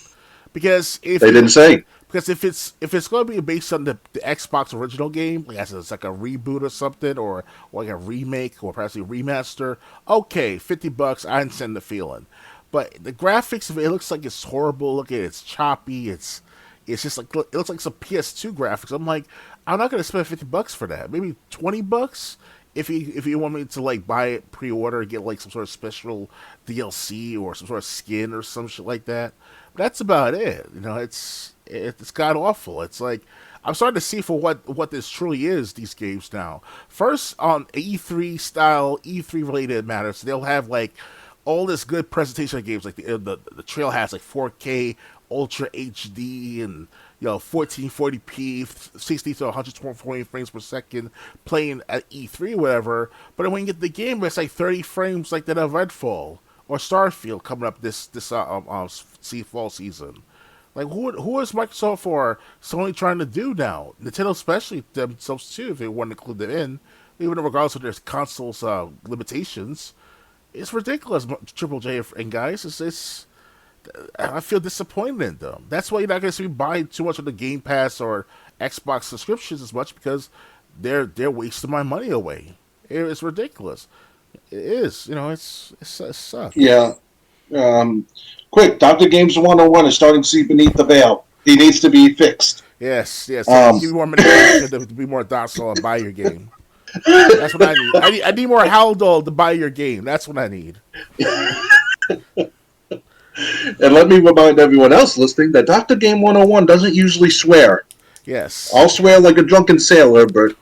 Because if They didn't say. Because if it's going to be based on the Xbox original game, like as it's like a reboot or something, or like a remake or perhaps a remaster, okay, $50, I understand the feeling. But the graphics of it looks like it's horrible. Look at it, it's choppy. It's just like it looks like some PS2 graphics. I'm like, I'm not going to spend $50 for that. Maybe $20 if you want me to like buy it pre-order and get like some sort of special DLC or some sort of skin or some shit like that. But that's about it. You know, it's god awful. It's like I'm starting to see for what this truly is. These games now. First on E3 style, E3 related matters, they'll have like all this good presentation of games. Like the trail has like 4K, Ultra HD, and 1440p, 60 to 120 frames per second, playing at E3 or whatever. But when you get the game, it's like 30 frames, like that of Redfall or Starfield coming up this fall season. Like who is Microsoft or Sony trying to do now? Nintendo, especially themselves too, if they want to include them in, even regardless of their consoles limitations. It's ridiculous, Triple J and guys. It's I feel disappointed in them. That's why you're not going to see me buying too much of the Game Pass or Xbox subscriptions as much, because they're wasting my money away. It's ridiculous. It is. It sucks. Yeah. Quick, Dr. Games 101 is starting to see beneath the veil. He needs to be fixed. Yes. Give me more medication to be more docile and buy your game. That's what I need. I need more Haldol to buy your game. That's what I need. And let me remind everyone else listening that Dr. Game 101 doesn't usually swear. Yes. I'll swear like a drunken sailor, but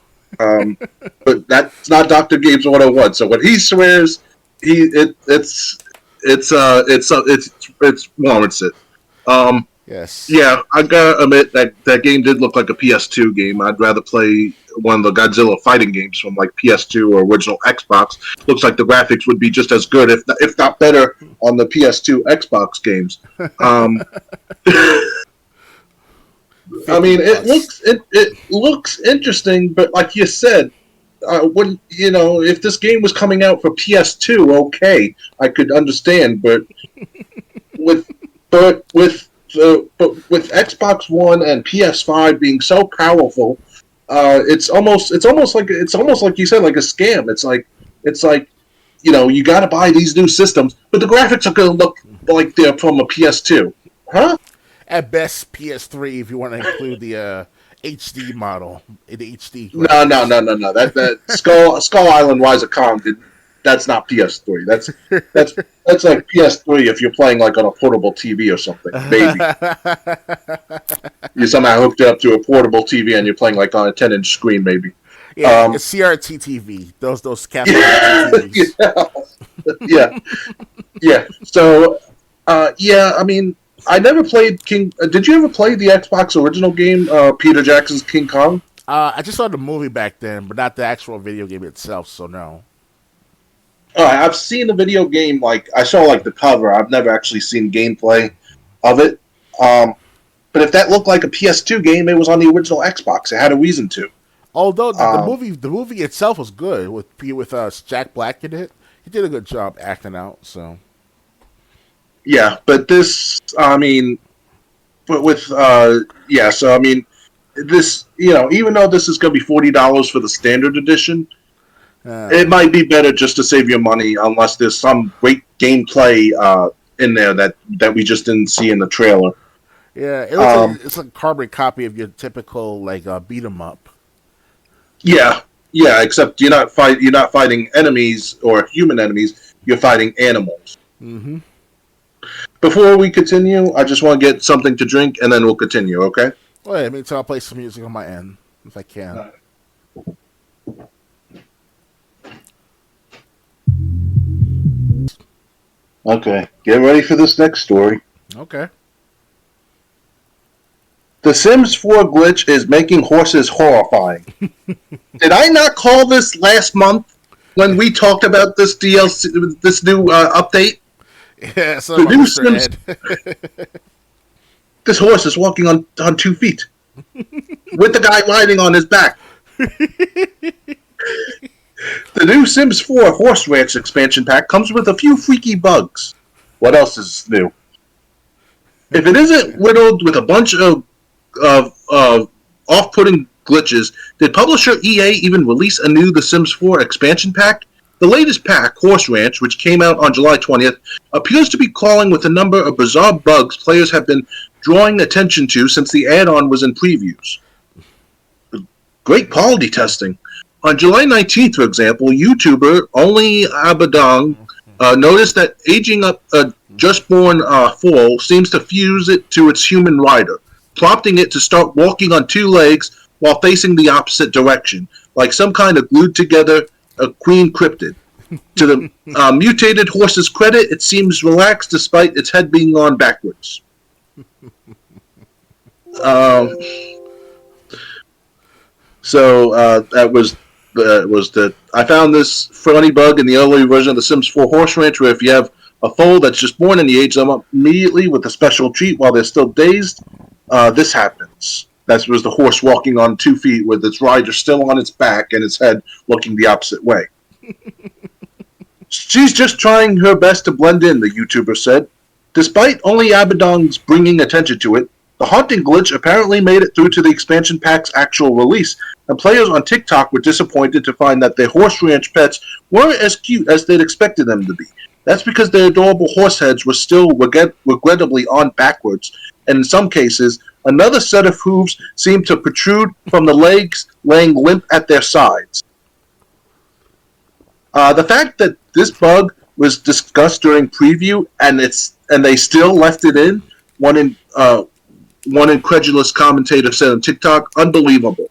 that's not Dr. Games 101. So when he swears, it's warrants it. Yes. Yeah, I gotta admit that game did look like a PS2 game. I'd rather play one of the Godzilla fighting games from like PS2 or original Xbox. Looks like the graphics would be just as good, if not better, on the PS2 Xbox games. I mean, it looks interesting, but like you said, if this game was coming out for PS2, okay, I could understand, but with Xbox One and PS5 being so powerful, it's almost like you said, like a scam. It's like you got to buy these new systems, but the graphics are going to look like they're from a PS2, huh? At best, PS3 if you want to include the HD model, the HD. No. That Skull Island Rise of Kong that's not PS3. That's like PS3 if you're playing like on a portable TV or something. Maybe you somehow hooked it up to a portable TV and you're playing like on a 10-inch screen. Maybe. Yeah, it's CRT TV. Those capital TVs. Yeah. So, I mean, I never played King. Did you ever play the Xbox original game, Peter Jackson's King Kong? I just saw the movie back then, but not the actual video game itself. So no. I've seen the video game. Like I saw like the cover. I've never actually seen gameplay of it. But if that looked like a PS2 game, it was on the original Xbox. It had a reason to. Although the movie itself was good with Jack Black in it, he did a good job acting out. So. Yeah, but this, I mean, So I mean, this, even though this is going to be $40 for the standard edition, it might be better just to save your money unless there's some great gameplay in there that we just didn't see in the trailer. Yeah, it's a carbon copy of your typical beat 'em up. Yeah, except you're not fighting enemies or human enemies. You're fighting animals. Mm-hmm. Before we continue, I just want to get something to drink, and then we'll continue, okay? Well, yeah, I'll play some music on my end, if I can. Okay, get ready for this next story. Okay. The Sims 4 glitch is making horses horrifying. Did I not call this last month when we talked about this DLC, this new update? Yeah, so the new Sims. This horse is walking on 2 feet with the guy riding on his back. The new Sims 4 Horse Ranch expansion pack comes with a few freaky bugs. What else is new? If it isn't riddled with a bunch of off-putting glitches, did publisher EA even release a new The Sims 4 expansion pack? The latest pack, Horse Ranch, which came out on July 20th, appears to be crawling with a number of bizarre bugs players have been drawing attention to since the add-on was in previews. Great quality testing. On July 19th, for example, YouTuber Only Abadong noticed that aging up a just-born foal seems to fuse it to its human rider, prompting it to start walking on two legs while facing the opposite direction, like some kind of glued-together queen cryptid. To the mutated horse's credit, it seems relaxed despite its head being on backwards. That was the. I found this funny bug in the early version of The Sims 4 Horse Ranch, where if you have a foal that's just born and you age them up immediately with a special treat while they're still dazed, this happens. That was the horse walking on 2 feet with its rider still on its back and its head looking the opposite way. She's just trying her best to blend in, the YouTuber said. Despite only Abadong's bringing attention to it, the haunting glitch apparently made it through to the expansion pack's actual release, and players on TikTok were disappointed to find that their horse ranch pets weren't as cute as they'd expected them to be. That's because their adorable horse heads were still regrettably on backwards, and in some cases, another set of hooves seemed to protrude from the legs laying limp at their sides. The fact that this bug was discussed during preview and they still left it in, one incredulous commentator said on TikTok, unbelievable.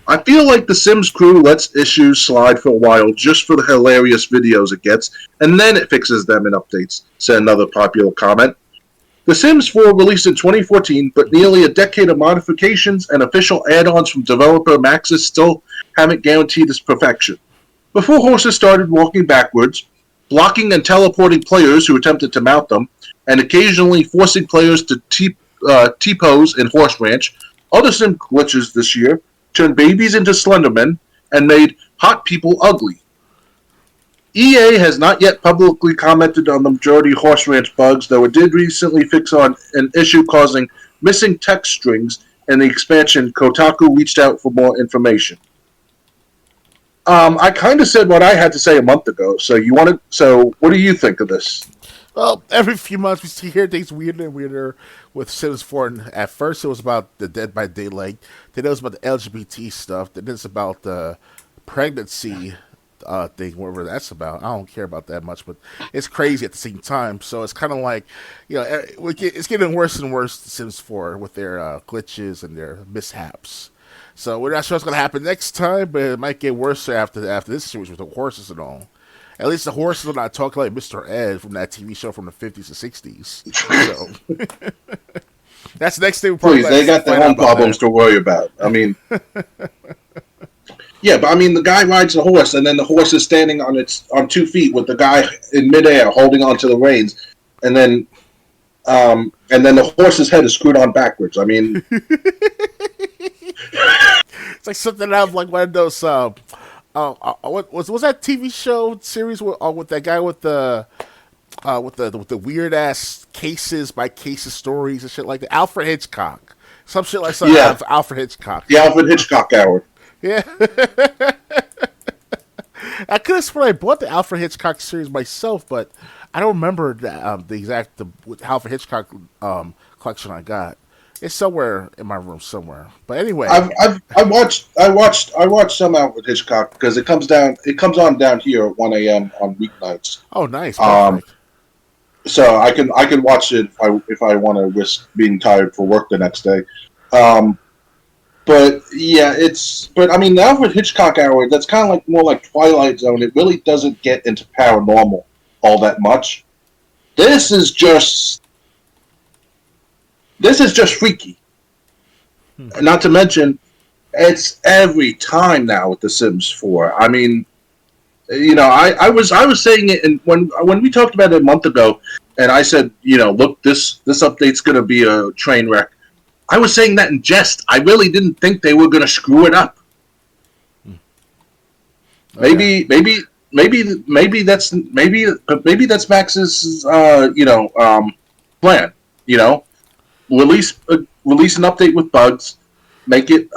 I feel like the Sims crew lets issues slide for a while just for the hilarious videos it gets, and then it fixes them in updates, said another popular comment. The Sims 4 released in 2014, but nearly a decade of modifications and official add-ons from developer Maxis still haven't guaranteed its perfection. Before horses started walking backwards, blocking and teleporting players who attempted to mount them, and occasionally forcing players to T-pose in Horse Ranch, other Sim glitches this year turned babies into Slendermen and made hot people ugly. EA has not yet publicly commented on the majority of Horse Ranch bugs, though it did recently fix on an issue causing missing text strings in the expansion. Kotaku reached out for more information. I kind of said what I had to say a month ago, so what do you think of this? Well, every few months we hear things weirder and weirder with Sims 4. And at first it was about the Dead by Daylight, then it was about the LGBT stuff, then it's about the pregnancy thing, whatever that's about. I don't care about that much, but it's crazy at the same time. So it's kind of like, it's getting worse and worse, Sims 4, with their glitches and their mishaps. So we're not sure what's going to happen next time, but it might get worse after this series with the horses and all. At least the horses are not talking like Mr. Ed from that TV show from the 50s and 60s. So that's the next thing. Please, they got their own problems to worry about. I mean, yeah, but I mean, the guy rides the horse, and then the horse is standing on 2 feet with the guy in midair holding onto the reins, and then the horse's head is screwed on backwards. I mean, it's like something out of like one of those. What was that TV show series with that guy with the weird ass cases by cases stories and shit like that? Alfred Hitchcock, some shit like something out of Alfred Hitchcock. The Alfred Hitchcock Hour. Yeah. I could have sworn I bought the Alfred Hitchcock series myself, but I don't remember the exact Alfred Hitchcock collection I got. It's somewhere in my room somewhere. But anyway, I watched some Alfred Hitchcock because it comes on down here at 1 a.m. on weeknights. Oh, nice. So I can watch it if I want to risk being tired for work the next day. But yeah, I mean, the Alfred Hitchcock Hour, that's kind of like more like Twilight Zone. It really doesn't get into paranormal all that much. This is just freaky. Not to mention, it's every time now with The Sims 4. I mean, I was saying it, and when we talked about it a month ago, and I said, look, this update's going to be a train wreck. I was saying that in jest. I really didn't think they were going to screw it up. Oh yeah. Maybe that's Max's plan. You know, release an update with bugs, make it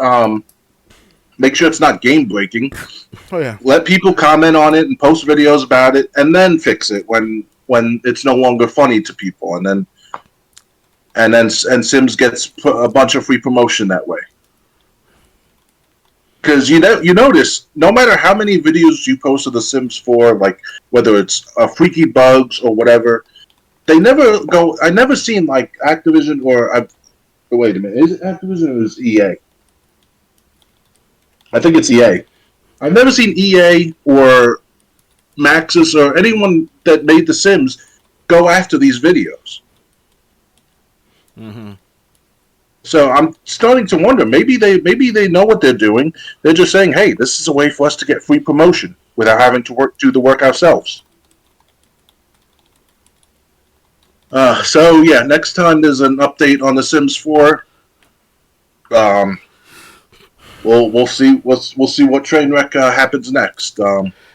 make sure it's not game breaking. Oh yeah. Let people comment on it and post videos about it, and then fix it when it's no longer funny to people, and Sims gets a bunch of free promotion that way. Because you notice no matter how many videos you post of The Sims 4, like whether it's freaky bugs or whatever, they never go. I never seen like Activision wait a minute, is it Activision or is it EA? I think it's EA. I've never seen EA or Maxis or anyone that made The Sims go after these videos. Mm-hmm. So I'm starting to wonder. Maybe they know what they're doing. They're just saying, "Hey, this is a way for us to get free promotion without having to do the work ourselves." So yeah, next time there's an update on The Sims 4, we'll see what train wreck happens next.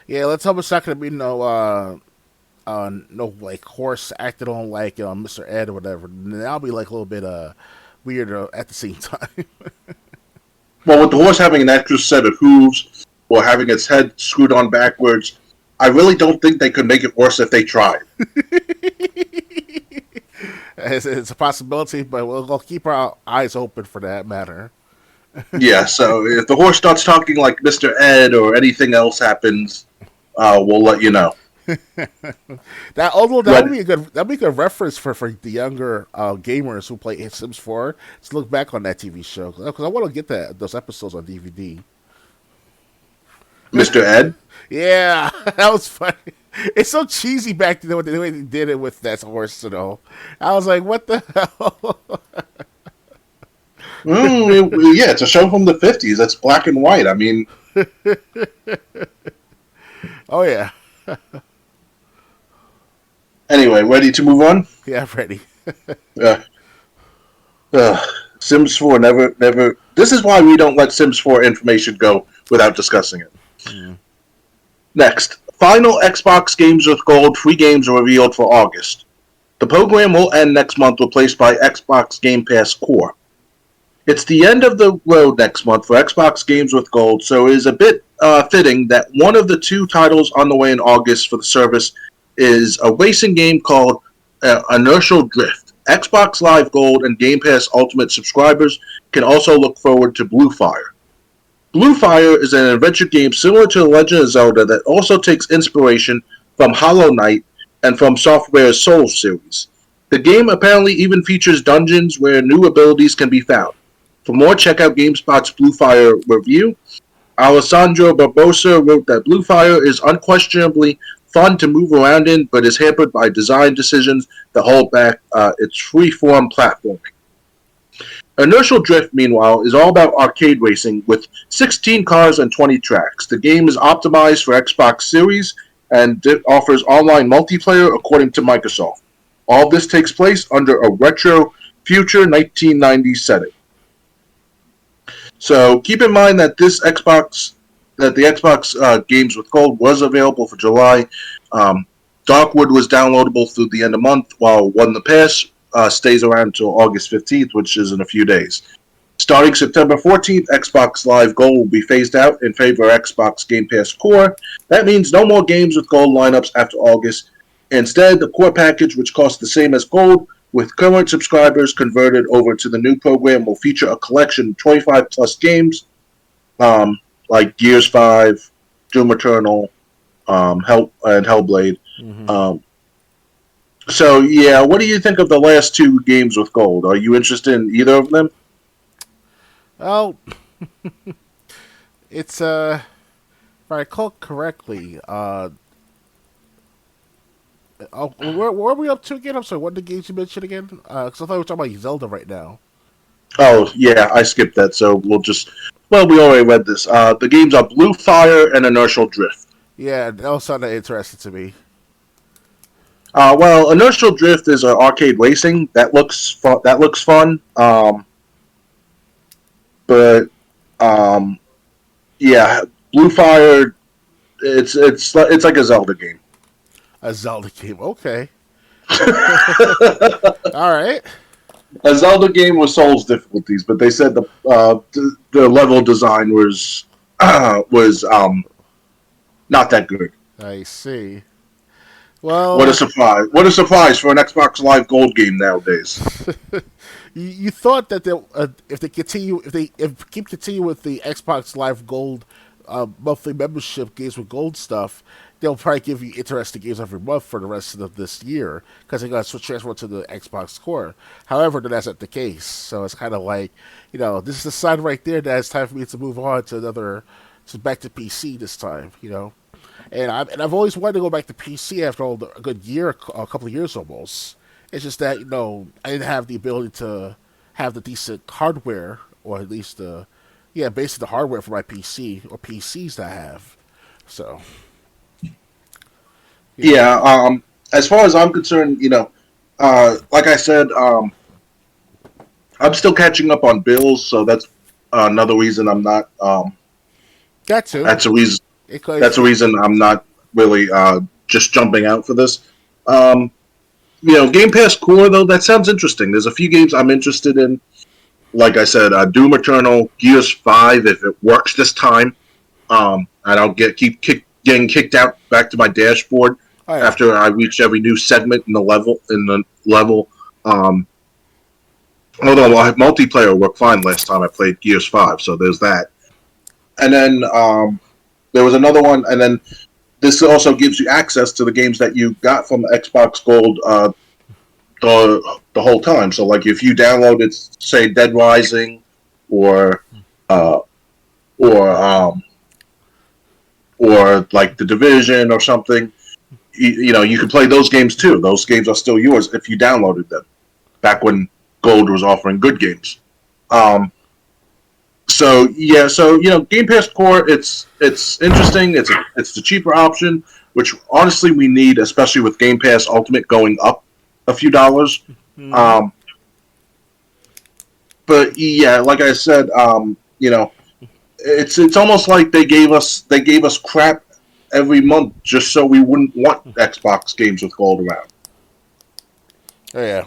Yeah, let's hope it's not going to be no like horse acted on like Mr. Ed or whatever. That'll be like a little bit weird at the same time. Well, with the horse having an extra set of hooves or having its head screwed on backwards, I really don't think they could make it worse if they tried. It's a possibility, but we'll keep our eyes open for that matter. Yeah, so if the horse starts talking like Mr. Ed or anything else happens, we'll let you know. That'd be a good reference for the younger gamers who play Sims 4 to look back on that TV show, because I want to get those episodes on DVD. Mr. Ed? Yeah, that was funny. It's so cheesy back then the way they did it with that horse and all. I was like, what the hell? Yeah, it's a show from the 50s. That's black and white. I mean... Oh, yeah. Anyway, ready to move on? Yeah, I'm ready. Sims 4 never... This is why we don't let Sims 4 information go without discussing it. Mm. Next, final Xbox Games with Gold free games are revealed for August. The program will end next month, replaced by Xbox Game Pass Core. It's the end of the road next month for Xbox Games with Gold, so it is a bit fitting that one of the two titles on the way in August for the service is a racing game called Inertial Drift. Xbox Live Gold and Game Pass Ultimate subscribers can also look forward to Blue Fire. Blue Fire is an adventure game similar to The Legend of Zelda that also takes inspiration from Hollow Knight and from Software's Soul series. The game apparently even features dungeons where new abilities can be found. For more, check out GameSpot's Blue Fire review. Alessandro Barbosa wrote that Blue Fire is unquestionably fun to move around in, but is hampered by design decisions that hold back its free-form platforming. Inertial Drift, meanwhile, is all about arcade racing with 16 cars and 20 tracks. The game is optimized for Xbox Series and it offers online multiplayer according to Microsoft. All this takes place under a retro future 1990s setting. So keep in mind that the Xbox Games with Gold was available for July. Darkwood was downloadable through the end of the month, while One the Pass stays around until August 15th, which is in a few days. Starting September 14th, Xbox Live Gold will be phased out in favor of Xbox Game Pass Core. That means no more games with Gold lineups after August. Instead, the Core package, which costs the same as Gold, with current subscribers converted over to the new program, will feature a collection of 25-plus games, like Gears 5, Doom Eternal, and Hellblade. Mm-hmm. So, yeah, what do you think of the last two games with Gold? Are you interested in either of them? Oh, it's, if I recall correctly, where are we up to again? I'm sorry, what the games you mentioned again? Because I thought we were talking about Zelda right now. Oh, yeah, I skipped that, so we already read this. The games are Blue Fire and Inertial Drift. Yeah, that was sounded interesting to me. Well, Inertial Drift is an arcade racing. That looks fun. Yeah, Blue Fire it's like a Zelda game. A Zelda game. Okay. All right. A Zelda game with Souls difficulties, but they said the level design was not that good. I see. What a Well, surprise! What a surprise for an Xbox Live Gold game nowadays. you thought that if they continue, if keep continue with the Xbox Live Gold monthly membership games with gold stuff, they'll probably give you interesting games every month for the rest of this year because they're going to transfer to the Xbox Core. However, that's not the case. So it's kind of like, this is the sign right there that it's time for me to move on to back to PC this time. And I've always wanted to go back to PC after a good year, a couple of years almost. It's just that I didn't have the ability to have the decent hardware, or at least basically the hardware for my PC or PCs that I have. So Yeah. As far as I'm concerned, like I said, I'm still catching up on bills, so that's another reason I'm not. that too. That's a reason. That's a reason I'm not really just jumping out for this. Game Pass Core though, that sounds interesting. There's a few games I'm interested in. Like I said, Doom Eternal, Gears 5, if it works this time. I don't keep getting kicked out back to my dashboard after I reach every new segment in the level. Although multiplayer worked fine last time I played Gears 5, so there's that. And then there was another one, and then this also gives you access to the games that you got from Xbox Gold the whole time. So, like, if you downloaded, say, Dead Rising, or like The Division or something, you can play those games too. Those games are still yours if you downloaded them back when Gold was offering good games. So Game Pass Core, it's interesting. It's the cheaper option, which honestly we need, especially with Game Pass Ultimate going up a few dollars. Mm-hmm. But yeah, like I said, it's almost like they gave us crap every month just so we wouldn't want Xbox games with gold around. Oh yeah.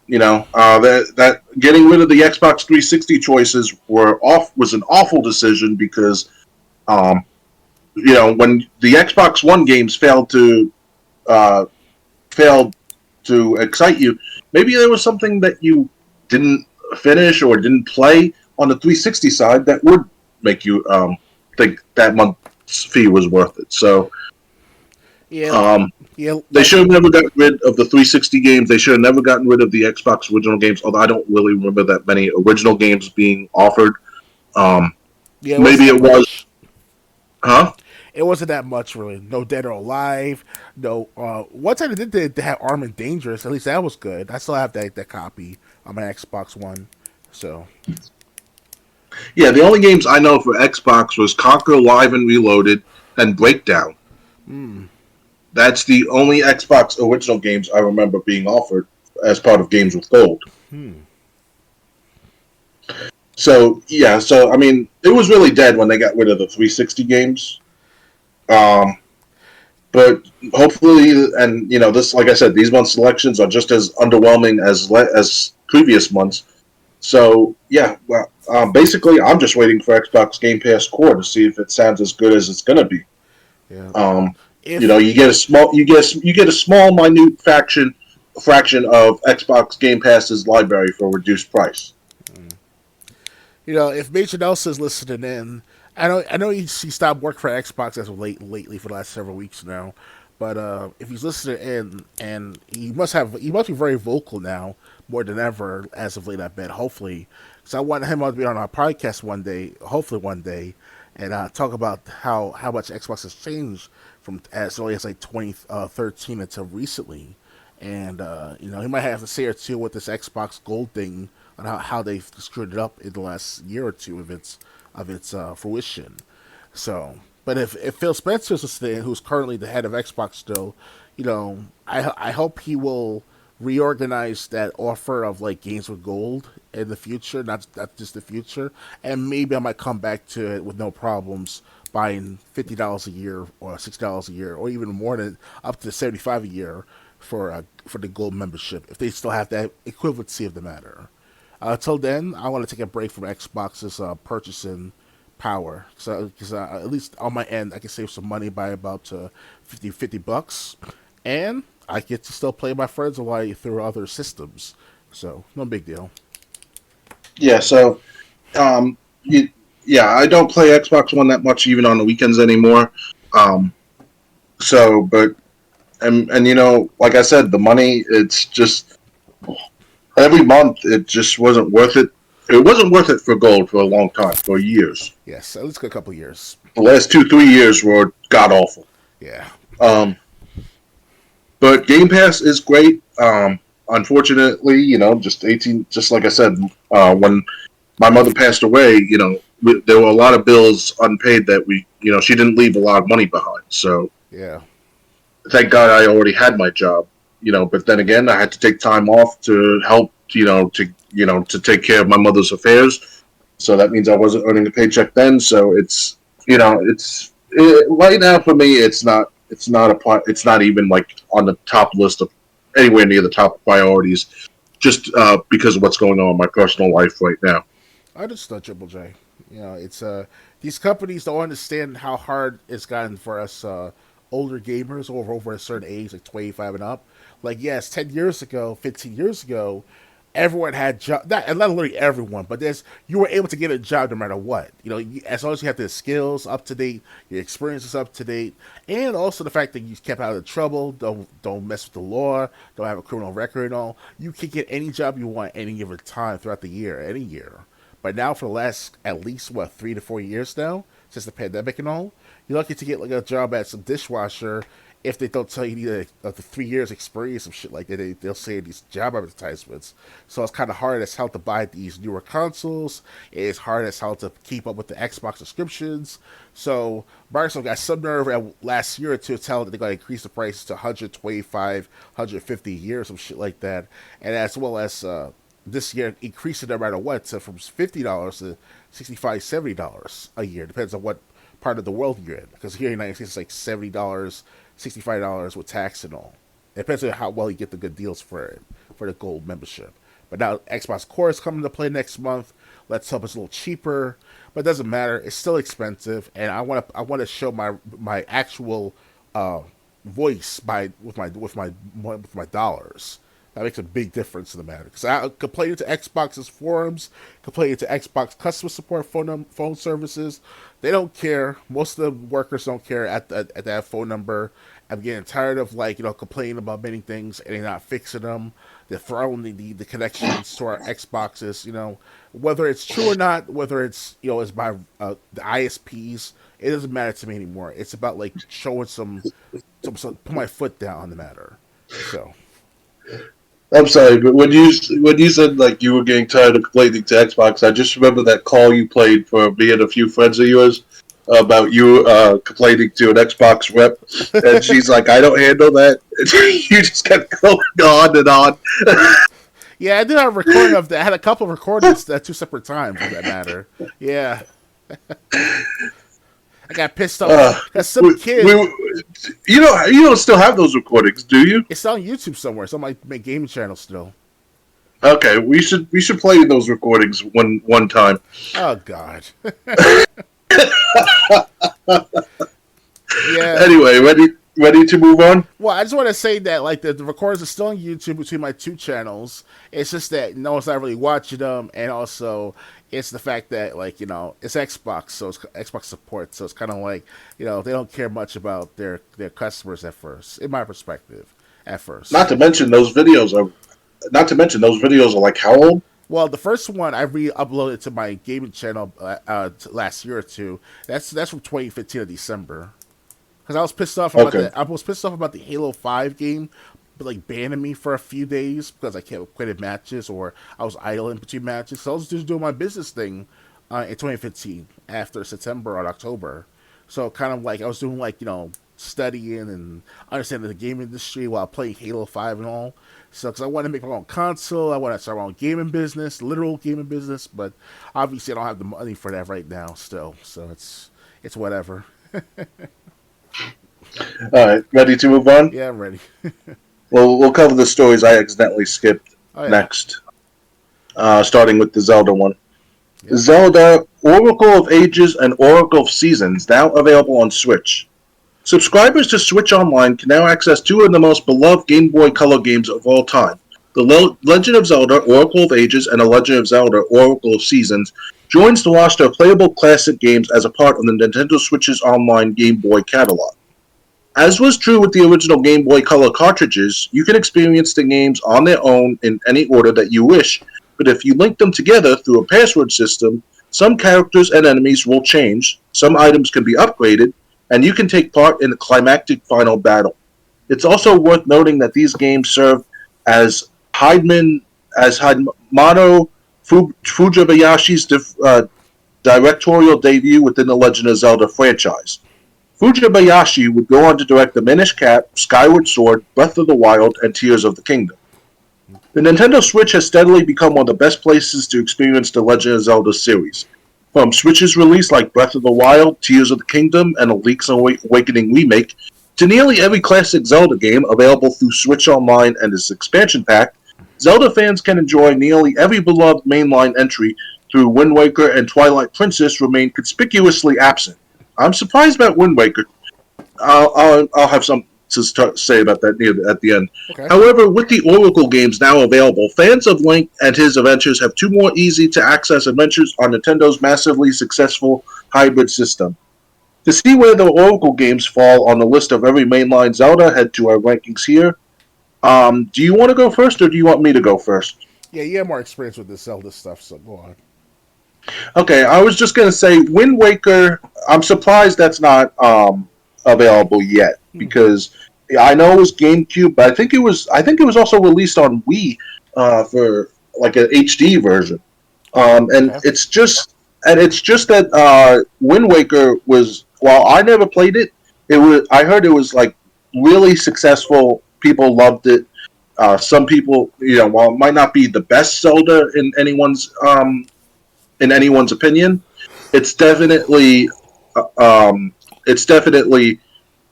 That getting rid of the Xbox 360 choices was an awful decision because, when the Xbox One games failed to excite you, maybe there was something that you didn't finish or didn't play on the 360 side that would make you think that month's fee was worth it. So. They should have never gotten rid of the 360 games. They should have never gotten rid of the Xbox original games, although I don't really remember that many original games being offered. Maybe it was. Huh? It wasn't that much, really. No Dead or Alive. No. One time they had Armed and Dangerous. At least that was good. I still have that copy on my Xbox One. So. Yeah, the only games I know for Xbox was Conquer Live and Reloaded and Breakdown. That's the only Xbox original games I remember being offered as part of Games with Gold. So I mean, it was really dead when they got rid of the 360 games. But hopefully, and this, like I said, these month's selections are just as underwhelming as previous months. So basically, I'm just waiting for Xbox Game Pass Core to see if it sounds as good as it's going to be. Yeah. You get a small minute fraction of Xbox Game Pass's library for a reduced price. If Major Nelson's listening in, I know he stopped work for Xbox as of lately for the last several weeks now, but if he's listening in, and he must be very vocal now more than ever as of late, I bet. Hopefully, because I want him to be on our podcast one day, hopefully one day, and talk about how much Xbox has changed from as early as like 2013 until recently, and he might have to say or two with this Xbox Gold thing on how they've screwed it up in the last year or two of its fruition. So, but if Phil Spencer's listening, who's currently the head of Xbox still, I hope he will reorganize that offer of like games with gold in the future, not just the future, and maybe I might come back to it with no problems buying $50 a year or $60 a year, or even more than up to $75 a year for the gold membership if they still have that equivalency of the matter. Until then, I want to take a break from Xbox's purchasing power. So, because at least on my end, I can save some money by about $50, and I get to still play my friends while through other systems. So, no big deal. Yeah. So, um, yeah, I don't play Xbox One that much even on the weekends anymore. Um, so, but and like I said, the money, it's just every month it just wasn't worth it. It wasn't worth it for gold for a long time, for years. Yes, at least a couple years. The last 2-3 years were god awful. Yeah. Um, but Game Pass is great. Unfortunately, just like I said, when my mother passed away, there were a lot of bills unpaid that she didn't leave a lot of money behind. So yeah, thank God I already had my job, but then again, I had to take time off to help, to take care of my mother's affairs. So that means I wasn't earning a paycheck then. So right now for me, it's not even like on the top list of anywhere near the top priorities, just because of what's going on in my personal life right now. I understand, Triple J. It's these companies don't understand how hard it's gotten for us older gamers over a certain age, like 25 and up. Like, yes, 10 years ago, 15 years ago, everyone had job. Not literally everyone, but you were able to get a job no matter what. As long as you have the skills up to date, your experience is up to date, and also the fact that you kept out of trouble, don't mess with the law, don't have a criminal record and all. You can get any job you want any given time throughout the year, any year. But now for the last at least 3 to 4 years now, since the pandemic and all, you're lucky to get like a job at some dishwasher. If they don't tell you you need the 3 years experience of shit like that, they'll say these job advertisements. So it's kind of hard as hell to buy these newer consoles. It's hard as hell to keep up with the Xbox subscriptions. So Microsoft got some nerve last year or two to tell that they're going to increase the prices to $125, $150 a year, some shit like that. And as well as this year, increase it no matter what, so from $50 to $65, $70 a year. Depends on what part of the world you're in. Because here in the United States, it's like $70, $65 with tax and all. It depends on how well you get the good deals for it, for the gold membership. But now Xbox Core is coming to play next month. Let's hope it's a little cheaper, but it doesn't matter. It's still expensive, and I want to show my actual voice with my dollars. That makes a big difference in the matter. Because I complained to Xbox's forums, complained to Xbox customer support phone services. They don't care. Most of the workers don't care at that phone number. I'm getting tired of complaining about many things and they're not fixing them. They're throwing the connections to our Xboxes. Whether it's true or not, whether it's it's by the ISPs, it doesn't matter to me anymore. It's about showing some put my foot down on the matter. So. I'm sorry, but when you said you were getting tired of complaining to Xbox, I just remember that call you played for me and a few friends of yours about you complaining to an Xbox rep, and she's like, "I don't handle that." You just kept going on and on. Yeah, I did have a recording of that. I had a couple of recordings at 2 separate times, for that matter. Yeah. I got pissed off because some kid. You don't still have those recordings, do you? It's on YouTube somewhere. It's on my gaming channel still. Okay, we should play those recordings one time. Oh God. Yeah. Anyway, ready to move on? Well, I just want to say that the recordings are still on YouTube between my two channels. It's just that no one's not really watching them, and also it's the fact that it's Xbox, so it's Xbox support, so it's kind of they don't care much about their customers at first, in my perspective, at first. Not to mention those videos are like how old? Well, the first one I re-uploaded to my gaming channel last year or two. That's from 2015 of December. Because I was pissed off about that. I was pissed off about the Halo 5 game, but banning me for a few days because I kept quitting matches or I was idle in between matches. So I was just doing my business thing in 2015 after September or October. So kind of I was doing studying and understanding the game industry while playing Halo 5 and all. So because I want to make my own console, I want to start my own gaming business, literal gaming business, but obviously I don't have the money for that right now still. So it's whatever. All right, ready to move on? Yeah, I'm ready. We'll cover the stories I accidentally skipped Oh yeah. next, starting with the Zelda one. Yep. Zelda Oracle of Ages and Oracle of Seasons now available on Switch. Subscribers to Switch Online can now access two of the most beloved Game Boy Color games of all time. The Legend of Zelda Oracle of Ages and The Legend of Zelda Oracle of Seasons joins the roster of playable classic games as a part of the Nintendo Switch's online Game Boy catalog. As was true with the original Game Boy Color cartridges, you can experience the games on their own in any order that you wish, but if you link them together through a password system, some characters and enemies will change, some items can be upgraded, and you can take part in the climactic final battle. It's also worth noting that these games serve as Hidemano Fujibayashi's directorial debut within the Legend of Zelda franchise. Fujibayashi would go on to direct The Minish Cap, Skyward Sword, Breath of the Wild, and Tears of the Kingdom. The Nintendo Switch has steadily become one of the best places to experience the Legend of Zelda series. From Switch's release like Breath of the Wild, Tears of the Kingdom, and a Link's Awakening remake, to nearly every classic Zelda game available through Switch Online and its expansion pack, Zelda fans can enjoy nearly every beloved mainline entry through Wind Waker and Twilight Princess remain conspicuously absent. I'm surprised about Wind Waker. I'll have some to say about that at the end. Okay. However, with the Oracle games now available, fans of Link and his adventures have two more easy-to-access adventures on Nintendo's massively successful hybrid system. To see where the Oracle games fall on the list of every mainline Zelda, head to our rankings here. Do you want to go first, or do you want me to go first? Yeah, you have more experience with this Zelda stuff, so go on. Okay, I was just going to say Wind Waker, I'm surprised that's not available yet, because I know it was GameCube, but I think it was also released on Wii for like an HD version. And Okay. it's just that Wind Waker was, while I never played it, I heard it was like really successful. People loved it. Some people, while it might not be the best Zelda in anyone's opinion, it's definitely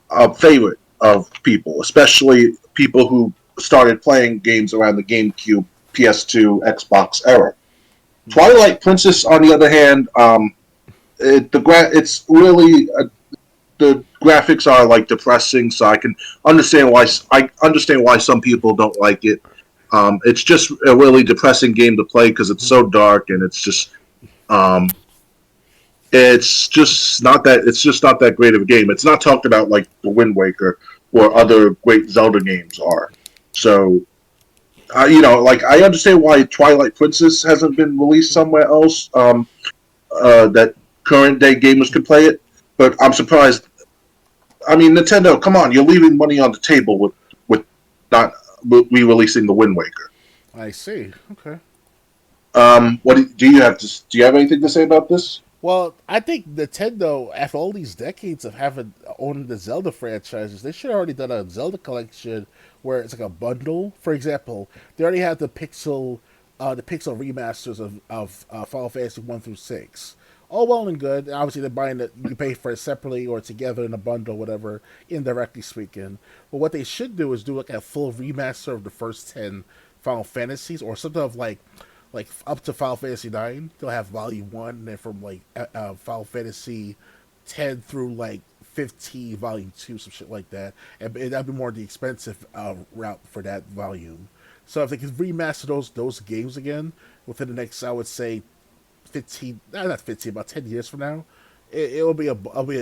a favorite of people, especially people who started playing games around the GameCube, PS2, Xbox era. Twilight Princess, on the other hand, it's really the graphics are like depressing, so I can understand why some people don't like it. It's just a really depressing game to play because it's so dark and um, it's just not that great of a game. It's not talked about like the Wind Waker or other great Zelda games are. So, like I understand why Twilight Princess hasn't been released somewhere else. That current day gamers could play it, but I'm surprised. I mean, Nintendo, come on, you're leaving money on the table with not re-releasing the Wind Waker. I see. Okay. What do you have to? Do you have anything to say about this? Well, I think Nintendo, after all these decades of having owned the Zelda franchises, they should have already done a Zelda collection where it's like a bundle. For example, they already have the pixel remasters of Final Fantasy 1 through 6. All well and good. Obviously, they're buying it. You can pay for it separately or together in a bundle, whatever. Indirectly speaking, but what they should do is do like a full remaster of the first 10 Final Fantasies, or something of like up to Final Fantasy 9. They'll have Volume 1, and then from like Final Fantasy 10 through like 15, Volume 2, some shit like that. And that'd be more the expensive route for that volume. So if they could remaster those games again within the next, I would say, 15, not 15, about 10 years from now, it'll be a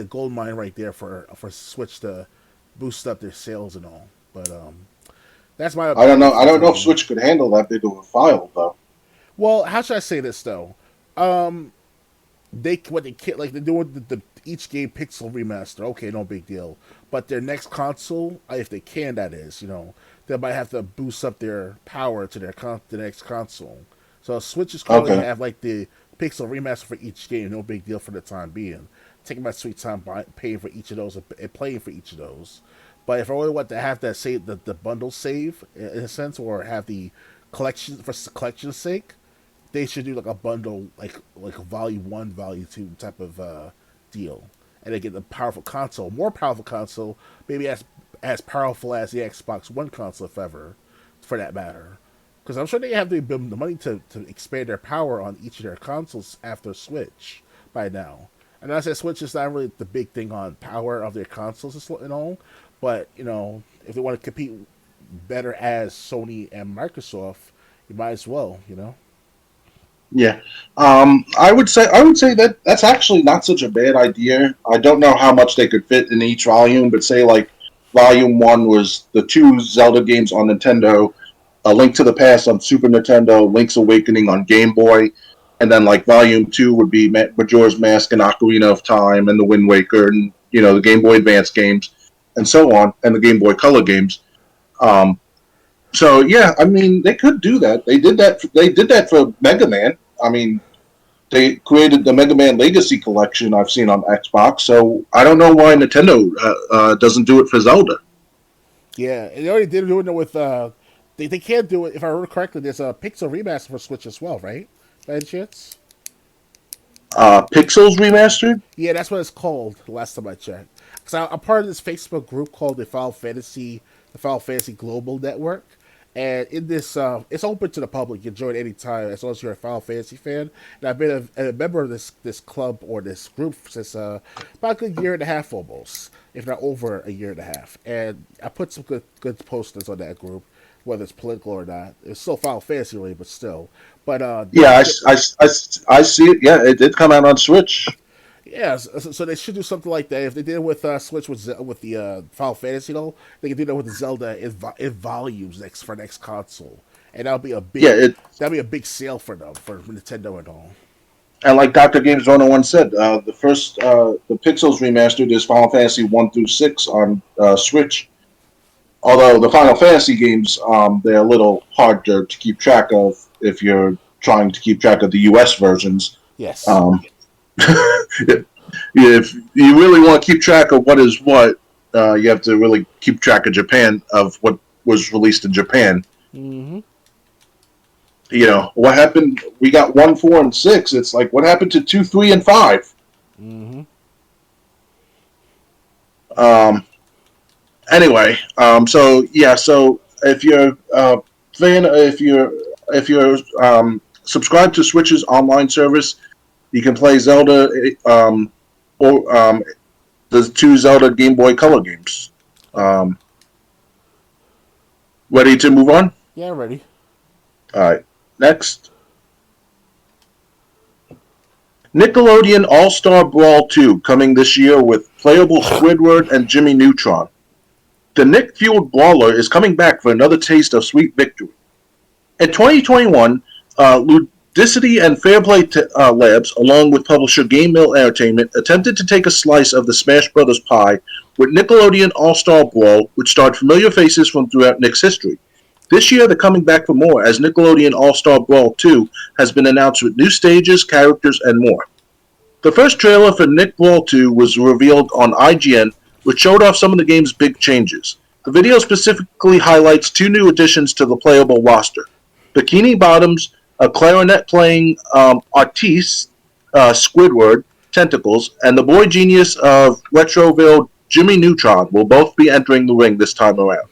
gold mine right there for Switch to boost up their sales and all. But that's my I don't opinion. know. I don't know if Switch could handle that big of a file, though. Well, how should I say this though? They're doing each game pixel remaster. Okay, no big deal. But their next console, if they can, that is, they might have to boost up their power to the next console. So Switch is currently have like the pixel remaster for each game. No big deal for the time being. Taking my sweet time paying for each of those and playing for each of those. But if I really want to have that save the bundle save in a sense, or have the collection for collection's sake, they should do like a bundle, like a Volume 1, Volume 2 type of deal. and they get a powerful console, more powerful console, maybe as powerful as the Xbox One console, if ever, for that matter. Because I'm sure they have the money to expand their power on each of their consoles after Switch by now. And I said Switch is not really the big thing on power of their consoles and all, but if they want to compete better as Sony and Microsoft, you might as well, Yeah, I would say that that's actually not such a bad idea. I don't know how much they could fit in each volume, but say like Volume 1 was the 2 Zelda games on Nintendo, A Link to the Past on Super Nintendo, Link's Awakening on Game Boy, and then like Volume 2 would be Majora's Mask and Ocarina of Time and the Wind Waker and the Game Boy Advance games and so on, and the Game Boy Color games. So yeah, I mean they could do that. They did that. They did that for Mega Man. I mean, they created the Mega Man Legacy Collection I've seen on Xbox. So I don't know why Nintendo doesn't do it for Zelda. Yeah, and they already did do it with. They can't do it if I remember correctly. There's a Pixel remaster for Switch as well, right? By any chance? Pixels Remastered? Yeah, that's what it's called. The last time I checked, because I'm part of this Facebook group called the Final Fantasy Global Network. And in this, it's open to the public. You can join anytime as long as you're a Final Fantasy fan. And I've been a member of this club or this group since about a good year and a half almost, if not over a year and a half. And I put some good posters on that group, whether it's political or not. It's still Final Fantasy related, but still. But yeah, I see it. Yeah, it did come out on Switch. yeah, so they should do something like that. If they did it with Switch with the Final Fantasy, they could do that with the Zelda in volumes next console, and that'll be a big sale for them for Nintendo and all. And like Dr. Games 101 said, the Pixels Remastered is Final Fantasy 1 through 6 on Switch. Although the Final Fantasy games, they're a little harder to keep track of if you're trying to keep track of the US versions. Yes. If you really want to keep track of what is what, you have to really keep track of Japan, of what was released in Japan. Mm-hmm. What happened? We got 1, 4, and 6. It's like, what happened to 2, 3, and 5? Mm-hmm. Anyway, so if you're a fan, if you're subscribed to Switch's online service, you can play Zelda or the 2 Zelda Game Boy Color games. Ready to move on? Yeah, ready. All right. Next. Nickelodeon All-Star Brawl 2 coming this year with playable Squidward and Jimmy Neutron. The Nick-fueled brawler is coming back for another taste of sweet victory. In 2021, Ludicity and Fairplay Labs, along with publisher Game Mill Entertainment, attempted to take a slice of the Smash Brothers pie with Nickelodeon All-Star Brawl, which starred familiar faces from throughout Nick's history. This year, they're coming back for more, as Nickelodeon All-Star Brawl 2 has been announced with new stages, characters, and more. The first trailer for Nick Brawl 2 was revealed on IGN, which showed off some of the game's big changes. The video specifically highlights 2 new additions to the playable roster: Bikini Bottoms, a clarinet-playing artiste, Squidward, Tentacles, and the boy genius of Retroville, Jimmy Neutron, will both be entering the ring this time around.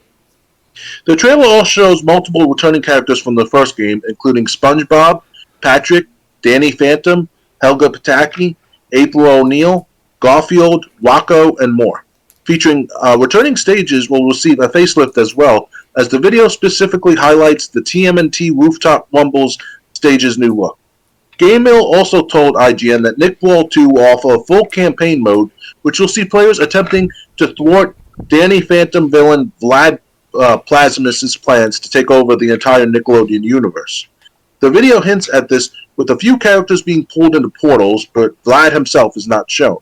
The trailer also shows multiple returning characters from the first game, including SpongeBob, Patrick, Danny Phantom, Helga Pataki, April O'Neil, Garfield, Rocco, and more. Featuring returning stages will receive a facelift as well, as the video specifically highlights the TMNT Rooftop Rumbles stage's new look. Game Mill also told IGN that Nick Brawl 2 will offer a full campaign mode, which will see players attempting to thwart Danny Phantom villain Vlad Plasmus's plans to take over the entire Nickelodeon universe. The video hints at this, with a few characters being pulled into portals, but Vlad himself is not shown.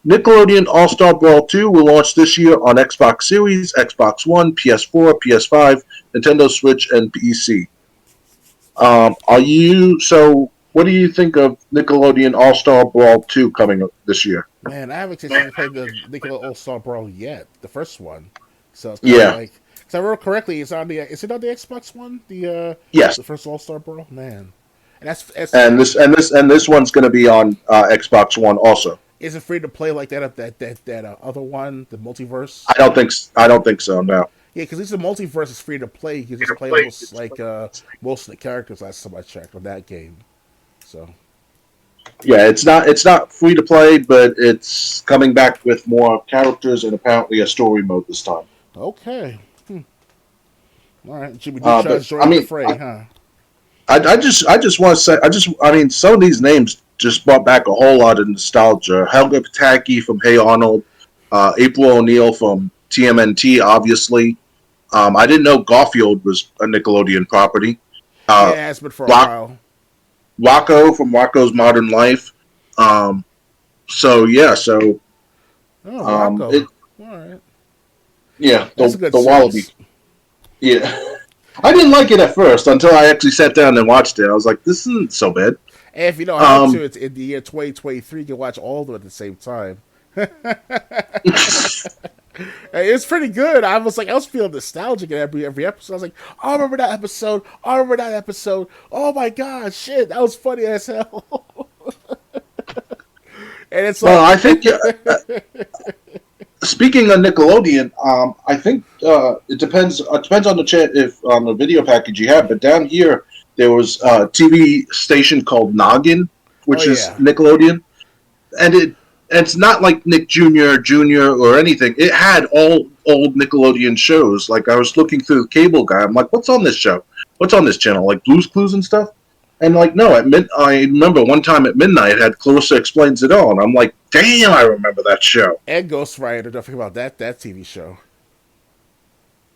Nickelodeon All-Star Brawl 2 will launch this year on Xbox Series, Xbox One, PS4, PS5, Nintendo Switch, and PC. What do you think of Nickelodeon All-Star Brawl 2 coming up this year? Man, I haven't played the Nickelodeon All-Star Brawl yet, the first one. So it's like, if I remember correctly, is it on the Xbox One? Yes. The first All-Star Brawl? Man. And this one's going to be on Xbox One also. Is it free to play like that other one, the multiverse? I don't think so. No. Yeah, because at least the multiverse is free to play. You can just play almost like most of the characters last time I checked on that game. So Yeah, it's not free to play, but it's coming back with more characters and apparently a story mode this time. okay, all right. Jimmy Neutron's joining the fray, huh? I just want to say I mean some of these names just brought back a whole lot of nostalgia. Helga Pataki from Hey Arnold, April O'Neil from TMNT, obviously. I didn't know Garfield was a Nickelodeon property. Yeah, it has been for a while. Rocco from Rocco's Modern Life. So yeah, so Rocco. all right. Yeah, That's a good the Wallaby. Yeah. I didn't like it at first until I actually sat down and watched it. I was like, this isn't so bad. And if you know how to, it's in the year 2023, you can watch all of them at the same time. It's pretty good. I was feeling nostalgic in every episode. I was like, oh, I remember that episode. I remember that episode. Oh my god, shit, that was funny as hell. And it's like, well, I think speaking of Nickelodeon, I think it depends. It depends on the chat if on the video package you have. But down here, there was a TV station called Noggin, which is Nickelodeon, and it's not like Nick Jr. or anything. It had all old Nickelodeon shows. Like I was looking through the cable guy. I'm like, what's on this show? What's on this channel? Like Blue's Clues and stuff. And like, no, I remember one time at midnight it had Clarissa Explains It All, and I'm like, damn, I remember that show. And Ghost Rider, don't forget about that TV show.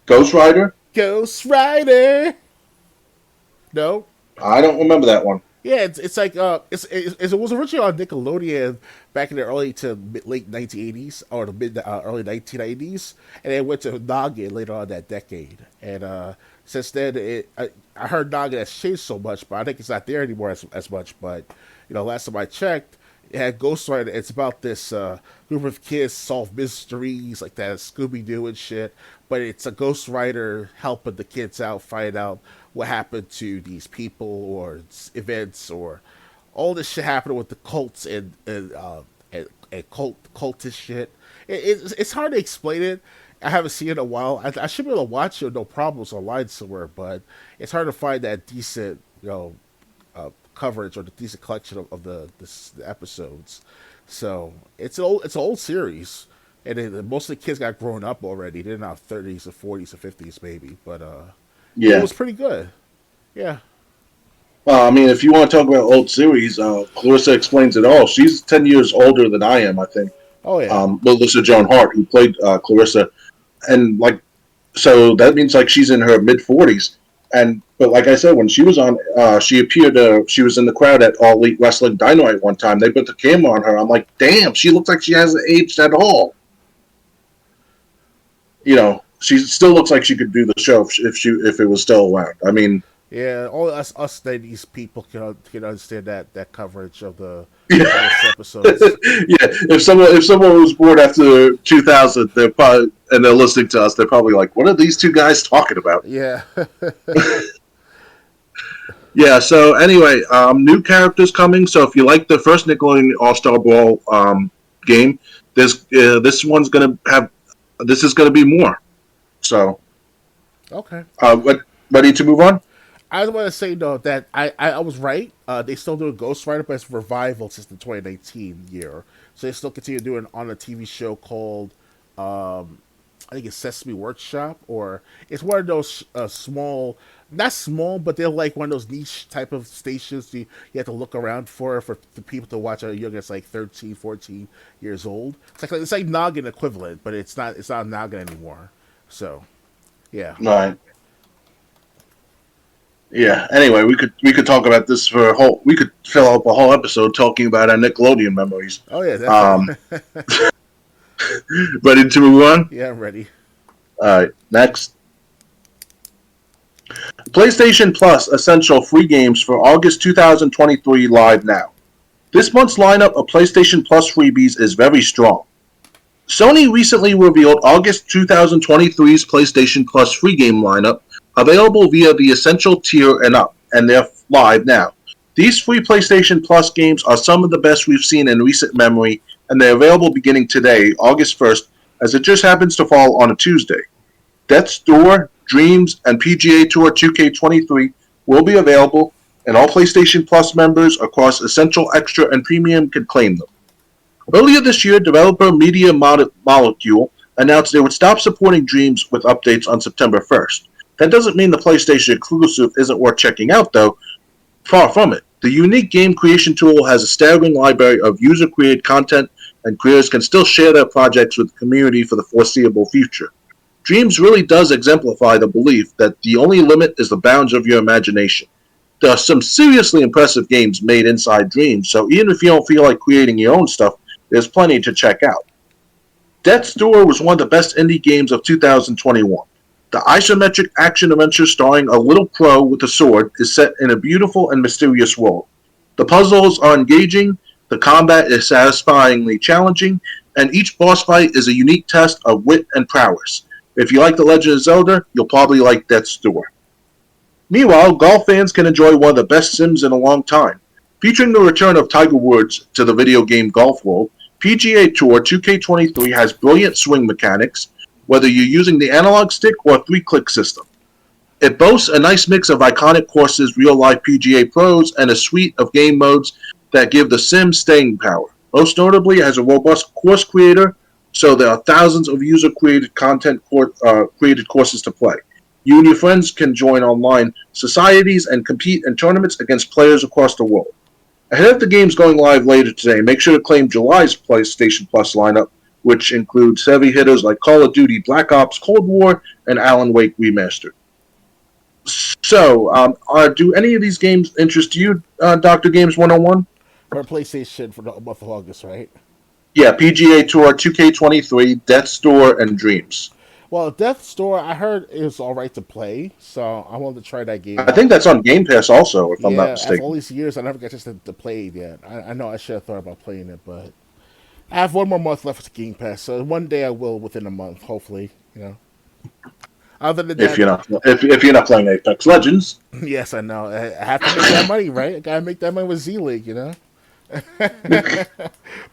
Ghost Rider? Ghost Rider. No, I don't remember that one. Yeah, it's like it was originally on Nickelodeon back in the early to late 1980s or the mid early 1990s, and it went to Noggin later on that decade. And since then, I heard Noggin has changed so much, but I think it's not there anymore as much. But last time I checked, it had Ghost Rider. It's about this group of kids solve mysteries like that, Scooby Doo and shit. But it's a Ghost Rider helping the kids out, find out what happened to these people or events or all this shit happening with the cults and cultist shit. It's hard to explain it. I haven't seen it in a while. I should be able to watch it, no problems, online somewhere, but it's hard to find that decent, coverage or the decent collection of the episodes. So it's an old series, and most of the kids got grown up already. They're now 30s or 40s or 50s maybe, but it was pretty good. Yeah. Well, I mean, if you want to talk about old series, Clarissa Explains It All. She's 10 years older than I am, I think. Oh yeah. Melissa Joan Hart, who played Clarissa, and so that means she's in her mid 40s. But like I said, when she was on, she appeared. She was in the crowd at All Elite Wrestling Dynamite one time. They put the camera on her. I'm like, damn, she looks like she hasn't aged at all. She still looks like she could do the show if it was still around. I mean, yeah, all us 90s people can understand that coverage of the episodes. Yeah, if someone was born after 2000, they're listening to us, they're probably like, "What are these two guys talking about?" Yeah. Yeah. So anyway, new characters coming. So if you like the first Nickelodeon All-Star Brawl game, this one's gonna have. This is gonna be more. So. Okay. Ready to move on? I want to say though that I was right. They still do a Ghost Rider, but it's revival since the 2019 year. So they still continue doing on a TV show called I think it's Sesame Workshop, or it's one of those small, not small, but they're like one of those niche type of stations you have to look around for people to watch. Younger, it's like 13, 14 years old. It's like Noggin equivalent, but it's not Noggin anymore. So, yeah. Right. Yeah. Anyway, we could talk about this we could fill up a whole episode talking about our Nickelodeon memories. Oh yeah. Definitely. Ready to move on? Yeah, I'm ready. All right. Next. PlayStation Plus Essential free games for August 2023 live now. This month's lineup of PlayStation Plus freebies is very strong. Sony recently revealed August 2023's PlayStation Plus free game lineup, available via the Essential tier and up, and they're live now. These free PlayStation Plus games are some of the best we've seen in recent memory, and they're available beginning today, August 1st, as it just happens to fall on a Tuesday. Death's Door, Dreams, and PGA Tour 2K23 will be available, and all PlayStation Plus members across Essential, Extra, and Premium can claim them. Earlier this year, developer Media Molecule announced they would stop supporting Dreams with updates on September 1st. That doesn't mean the PlayStation exclusive isn't worth checking out, though. Far from it. The unique game creation tool has a staggering library of user-created content, and creators can still share their projects with the community for the foreseeable future. Dreams really does exemplify the belief that the only limit is the bounds of your imagination. There are some seriously impressive games made inside Dreams, so even if you don't feel like creating your own stuff, there's plenty to check out. Death's Door was one of the best indie games of 2021. The isometric action-adventure starring a little crow with a sword is set in a beautiful and mysterious world. The puzzles are engaging, the combat is satisfyingly challenging, and each boss fight is a unique test of wit and prowess. If you like The Legend of Zelda, you'll probably like Death's Door. Meanwhile, golf fans can enjoy one of the best sims in a long time. Featuring the return of Tiger Woods to the video game golf world, PGA Tour 2K23 has brilliant swing mechanics, whether you're using the analog stick or a 3-click system. It boasts a nice mix of iconic courses, real-life PGA pros, and a suite of game modes that give the sim staying power. Most notably, it has a robust course creator, so there are thousands of user-created created courses to play. You and your friends can join online societies and compete in tournaments against players across the world. Ahead of the games going live later today, make sure to claim July's PlayStation Plus lineup, which includes heavy hitters like Call of Duty Black Ops Cold War and Alan Wake Remastered. So, do any of these games interest you, Dr. Games 101? For PlayStation for the month of August, right? Yeah, PGA Tour 2K23, Death's Door, and Dreams. Well, Death's Door, I heard it was all right to play, so I wanted to try that game. I think that's on Game Pass also, if I'm not After mistaken. all these years, I never got a chance to play it yet. I know I should have thought about playing it, but I have one more month left with Game Pass, so one day I will within a month, hopefully. Other than that, If you're not playing Apex Legends, yes, I know. I have to make that money, right? I gotta make that money with Z League.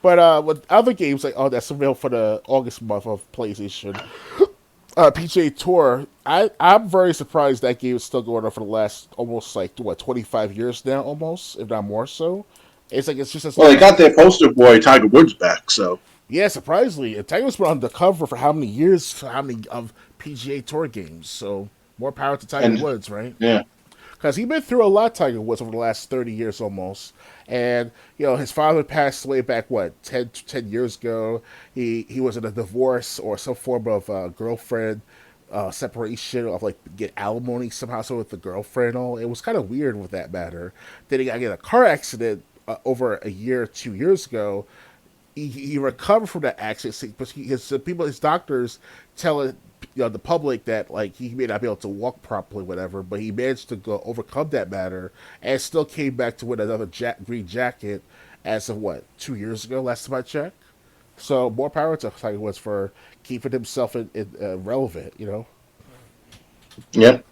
But with other games like that's available for the August month of PlayStation, PGA Tour, I'm very surprised that game is still going on for the last almost 25 years now, almost if not more so. It's just as well, they got their poster boy Tiger Woods back, so yeah, surprisingly, and Tiger's been on the cover for how many years, for how many of PGA Tour games. So more power to Tiger Woods, right? Yeah. Because he's been through a lot, Tiger Woods, over the last 30 years almost. And, his father passed away back, 10 years ago. He was in a divorce or some form of girlfriend separation of, get alimony somehow so with the girlfriend and all. It was kind of weird with that matter. Then he got in a car accident over a year, 2 years ago. He recovered from that accident, but his doctors tell the public that he may not be able to walk properly, whatever. But he managed to overcome that matter and still came back to win another green jacket as of 2 years ago. Last time I checked. So more power to Tiger Woods for keeping himself relevant. Yep.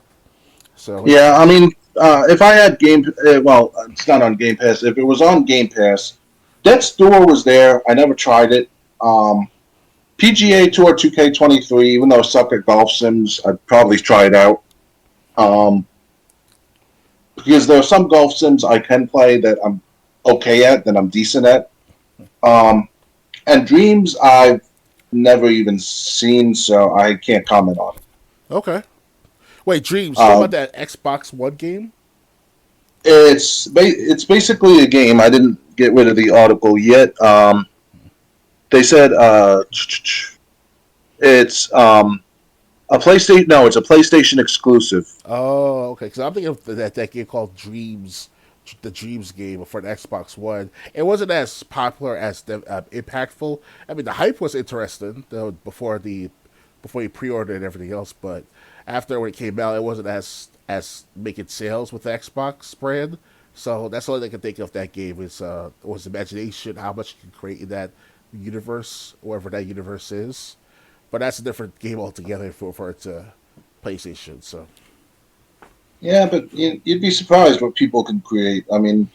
So yeah, I mean, if I had it's not on Game Pass. If it was on Game Pass, Death's Door was there. I never tried it. PGA Tour 2K23, even though I suck at golf sims, I'd probably try it out. Because there are some golf sims I can play that I'm okay at, that I'm decent at. And Dreams I've never even seen, so I can't comment on it. Okay. Wait, Dreams, what about that Xbox One game? It's basically a game. I didn't get rid of the article yet. They said it's a PlayStation. No, it's a PlayStation exclusive. Oh, okay. Because I'm thinking of that game called Dreams, the Dreams game for the Xbox One. It wasn't as popular as impactful. I mean, the hype was interesting before you pre-ordered and everything else, but after when it came out, it wasn't as making sales with the Xbox brand. So that's all I can think of that game was imagination, how much you can create in that universe, wherever that universe is. But that's a different game altogether for it to PlayStation. So yeah, but you'd be surprised what people can create. I mean,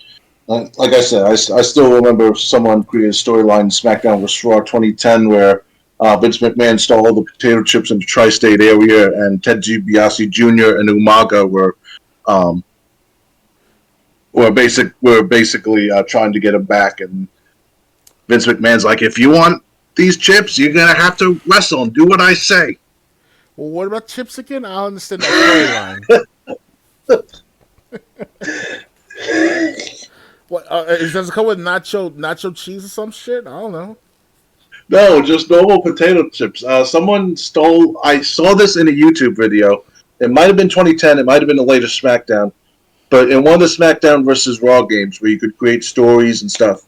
Like I said, I still remember someone created a storyline in SmackDown vs. Raw 2010 where Vince McMahon stole all the potato chips in the tri-state area, and Ted DiBiase Jr. and Umaga um, were basically trying to get him back. And Vince McMahon's like, if you want these chips, you're gonna have to wrestle and do what I say. Well, what about chips again? I don't understand that storyline. What does it come with nacho cheese or some shit? I don't know. No, just normal potato chips. Someone stole. I saw this in a YouTube video. It might have been 2010. It might have been the latest SmackDown. But in one of the SmackDown versus Raw games where you could create stories and stuff,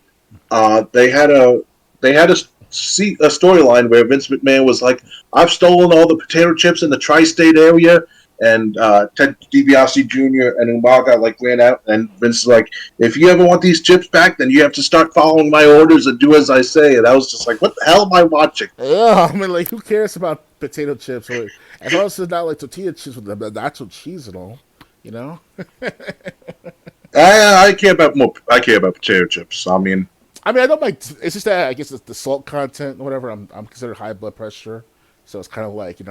they had a storyline where Vince McMahon was like, "I've stolen all the potato chips in the tri-state area," and Ted DiBiase Jr. and Umaga like ran out, and Vince is like, "If you ever want these chips back, then you have to start following my orders and do as I say." And I was just like, "What the hell am I watching?" Yeah, I mean, like, who cares about potato chips? Or, as long as it's not like tortilla chips with the nacho cheese and all, you know. I care about more. I care about potato chips. I mean, I don't mind. It's just that I guess it's the salt content or whatever. I'm considered high blood pressure, so it's kind of like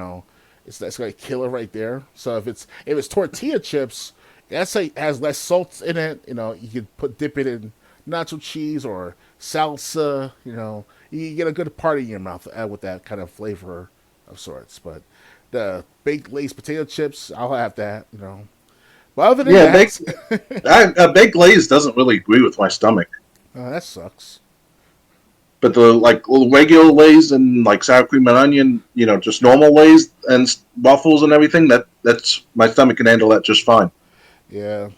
it's like a killer right there. So if it's tortilla chips, that's like has less salt in it. You could dip it in nacho cheese or salsa. You get a good party in your mouth with that kind of flavor of sorts. But the baked Lay's potato chips, I'll have that. But other than that, baked Lay's doesn't really agree with my stomach. That sucks. But the regular Lay's and like sour cream and onion, just normal Lay's and waffles and everything, that's my stomach can handle that just fine. Yeah.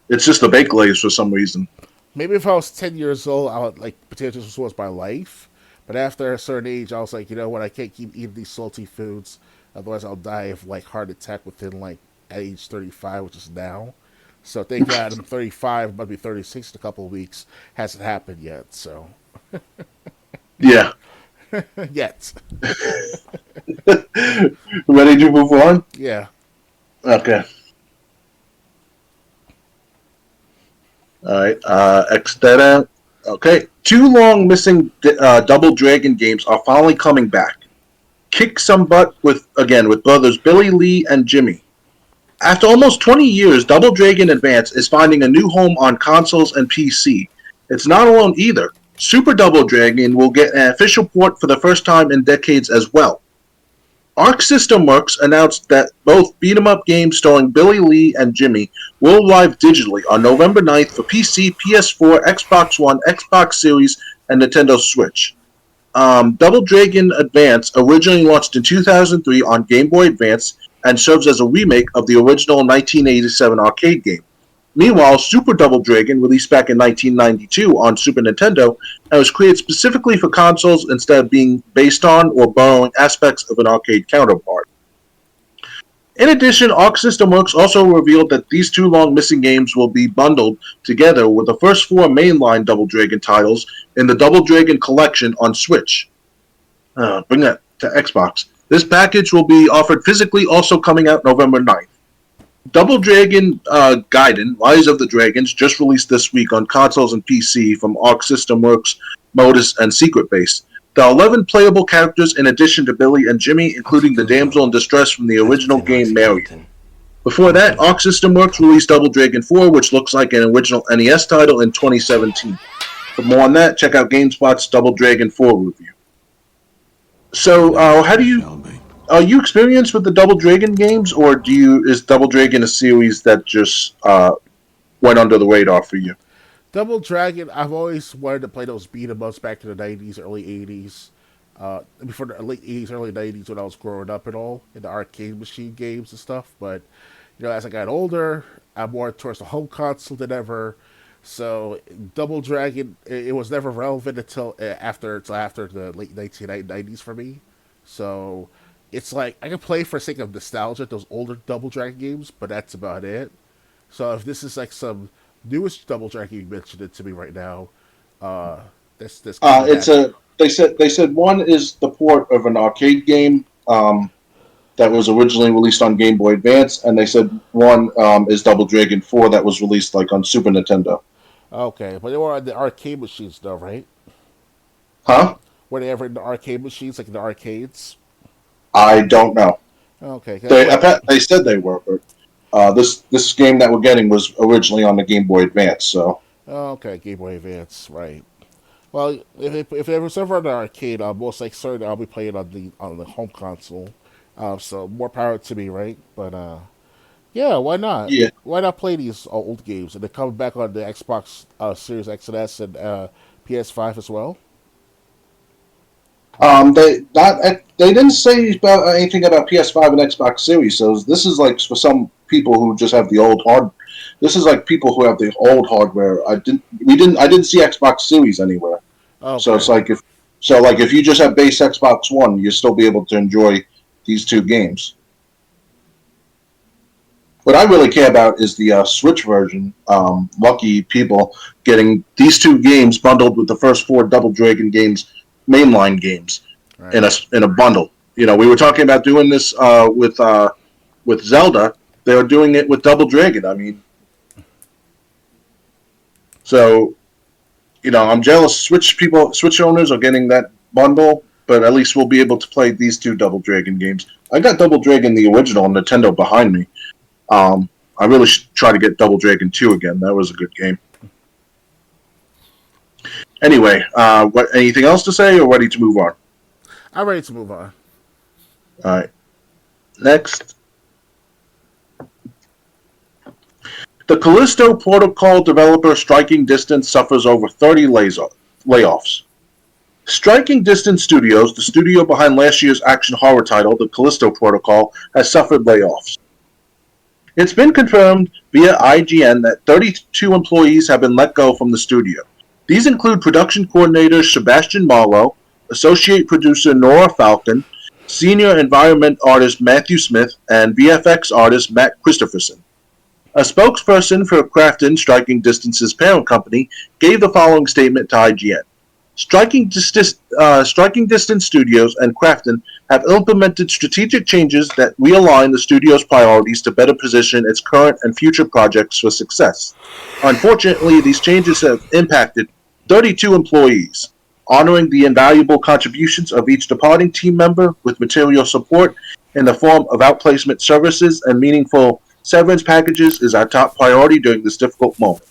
It's just the baked Lay's for some reason. Maybe if I was 10 years old, I would like potato chips was my life. But after a certain age, I was like, you know what, I can't keep eating these salty foods. Otherwise, I'll die of like heart attack within like at age 35, which is now. So thank God I'm 35, about to be 36 in a couple of weeks. Hasn't happened yet, so. Yeah. Yet. Ready to move on? Yeah. Okay. All right. Extera. Okay. 2 long missing Double Dragon games are finally coming back. Kick some butt with brothers Billy Lee and Jimmy. After almost 20 years, Double Dragon Advance is finding a new home on consoles and PC. It's not alone either. Super Double Dragon will get an official port for the first time in decades as well. Arc System Works announced that both beat-em-up games starring Billy Lee and Jimmy will arrive digitally on November 9th for PC, PS4, Xbox One, Xbox Series, and Nintendo Switch. Double Dragon Advance originally launched in 2003 on Game Boy Advance and serves as a remake of the original 1987 arcade game. Meanwhile, Super Double Dragon, released back in 1992 on Super Nintendo, and was created specifically for consoles instead of being based on or borrowing aspects of an arcade counterpart. In addition, Arc System Works also revealed that these 2 long missing games will be bundled together with the first 4 mainline Double Dragon titles in the Double Dragon Collection on Switch. Bring that to Xbox. This package will be offered physically, also coming out November 9th. Double Dragon Gaiden, Rise of the Dragons, just released this week on consoles and PC from Arc System Works, Modus, and Secret Base. There are 11 playable characters in addition to Billy and Jimmy, including the damsel in distress from the original game Marion. Before that, Arc System Works released Double Dragon 4, which looks like an original NES title, in 2017. For more on that, check out GameSpot's Double Dragon 4 review. So, are you experienced with the Double Dragon games, or is Double Dragon a series that just went under the radar for you? Double Dragon, I've always wanted to play those beat-em-ups back in the 90s, early 80s. Before the late 80s, early 90s when I was growing up and all, in the arcade machine games and stuff. But, as I got older, I'm more towards the home console than ever. So, Double Dragon, it was never relevant until after the late 1990s for me. So, it's like, I can play for sake of nostalgia, those older Double Dragon games, but that's about it. So, if this is like some newest Double Dragon you mentioned it to me right now, this they said one is the port of an arcade game that was originally released on Game Boy Advance, and they said one is Double Dragon 4 that was released like on Super Nintendo. Okay, but they were on the arcade machines, though, right? Huh? Were they ever in the arcade machines, like in the arcades? I don't know. Okay, that's what. They said they were, but this game that we're getting was originally on the Game Boy Advance. So Okay, Game Boy Advance, right? Well, if it was ever in the arcade, I'm most like certain I'll be playing on the home console. So more power to me, right? But yeah, why not? yeah, Why not play these old games? And they're coming back on the Xbox Series X and S and PS5 as well. they didn't say about anything about PS5 and Xbox Series. So this is like for some people who just have the old hard. This is like people who have the old hardware. I didn't see Xbox Series anywhere. So it's Okay, like if you just have base Xbox One, you'll still be able to enjoy these two games. What I really care about is the Switch version. Lucky people getting these two games bundled with the first four Double Dragon games, mainline games, right. in a bundle. You know, we were talking about doing this with Zelda. They were doing it with Double Dragon. I mean, so I'm jealous. Switch owners are getting that bundle, but at least we'll be able to play these two Double Dragon games. I got Double Dragon the original on Nintendo behind me. I really should try to get Double Dragon 2 again. That was a good game. Anyway, anything else to say, or ready to move on? I'm ready to move on. All right. Next, the Callisto Protocol developer Striking Distance suffers over 30 layoffs. Striking Distance Studios, the studio behind last year's action horror title, The Callisto Protocol, has suffered layoffs. It's been confirmed via IGN that 32 employees have been let go from the studio. These include production coordinator Sebastian Marlowe, associate producer Nora Falcon, senior environment artist Matthew Smith, and VFX artist Matt Christopherson. A spokesperson for Krafton, Striking Distance's parent company, gave the following statement to IGN. Striking Distance Studios and Krafton have implemented strategic changes that realign the studio's priorities to better position its current and future projects for success. Unfortunately, these changes have impacted 32 employees, honoring the invaluable contributions of each departing team member with material support in the form of outplacement services and meaningful severance packages is our top priority during this difficult moment.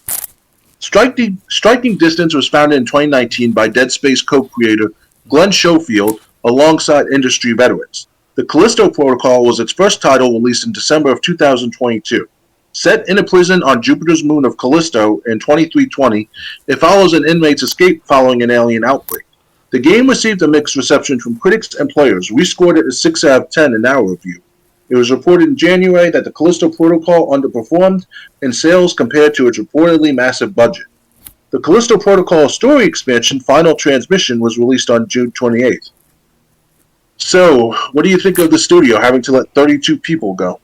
Striking Distance was founded in 2019 by Dead Space co-creator Glenn Schofield alongside industry veterans. The Callisto Protocol was its first title released in December of 2022. Set in a prison on Jupiter's moon of Callisto in 2320, it follows an inmate's escape following an alien outbreak. The game received a mixed reception from critics and players. We scored it a 6 out of 10 in our review. It was reported in January that the Callisto Protocol underperformed in sales compared to its reportedly massive budget. The Callisto Protocol story expansion, Final Transmission, was released on June 28th. So, what do you think of the studio having to let 32 people go?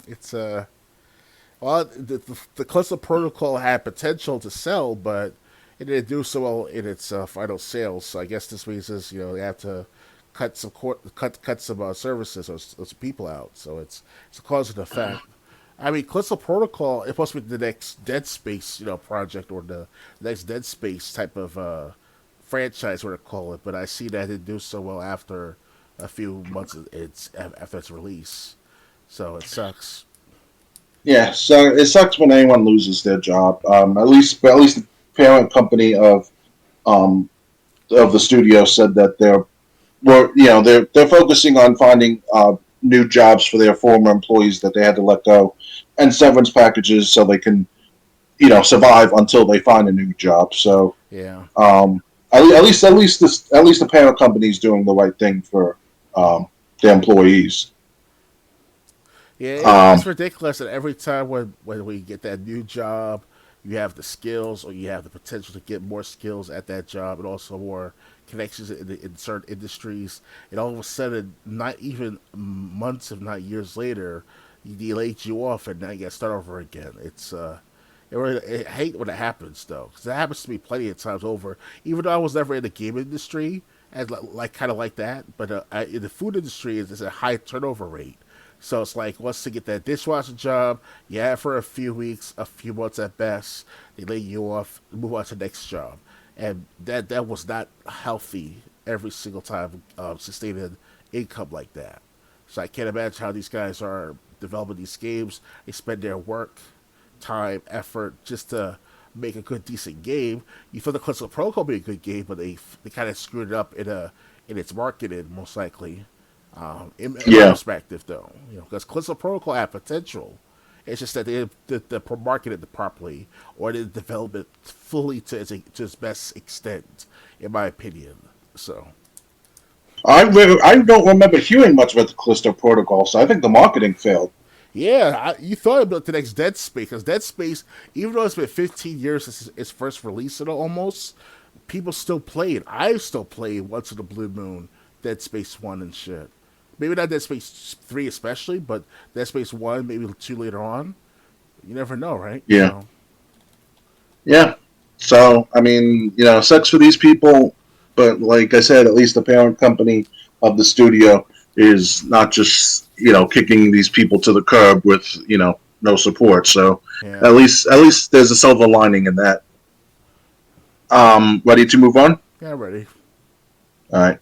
It's well, the Callisto Protocol had potential to sell, but it didn't do so well in its final sales. So I guess this means is they have to cut some services or some people out. So it's a cause and effect. I mean, Callisto Protocol is supposed to be the next Dead Space project or the next Dead Space type of franchise, what to call it. But I see that it didn't do so well after a few months after its release. So it sucks. Yeah, so it sucks when anyone loses their job. At least the parent company of the studio said that they're focusing on finding new jobs for their former employees that they had to let go, and severance packages so they can survive until they find a new job. So Yeah. at least the parent company is doing the right thing for their employees. Yeah, Um, it's ridiculous that every time when we get that new job, you have the skills or you have the potential to get more skills at that job and also more connections in certain industries. And all of a sudden, not even months, if not years later, they laid you off and now you got to start over again. I hate when it happens though, because it happens to me plenty of times over. Even though I was never in the game industry, and like kind of like that, but in the food industry, there's a high turnover rate. So it's like once to get that dishwasher job, you have for a few weeks, a few months at best. They lay you off, move on to the next job, and that was not healthy every single time, sustaining income like that. So I can't imagine how these guys are developing these games. They spend their work, time, effort just to make a good, decent game. You thought the Crystal Protocol would be a good game, but they kind of screwed it up in its marketing, most likely. In my Yeah. perspective, though, because Crystal Protocol had potential. It's just that they marketed it properly, or they developed it fully to its best extent, in my opinion. So, I don't remember hearing much about the Callisto Protocol, so I think the marketing failed. yeah, you thought about the next Dead Space, because Dead Space, even though it's been 15 years since its first release, almost, people still play it. I still play Once in the Blue Moon, Dead Space 1 and shit. Maybe not Dead Space 3 especially, but Dead Space 1, maybe 2 later on. You never know, right? Yeah. So, Yeah. So, I mean, sucks for these people, but like I said, at least the parent company of the studio is not just, kicking these people to the curb with, no support. So, yeah. at least there's a silver lining in that. Ready to move on? Yeah, ready. All right.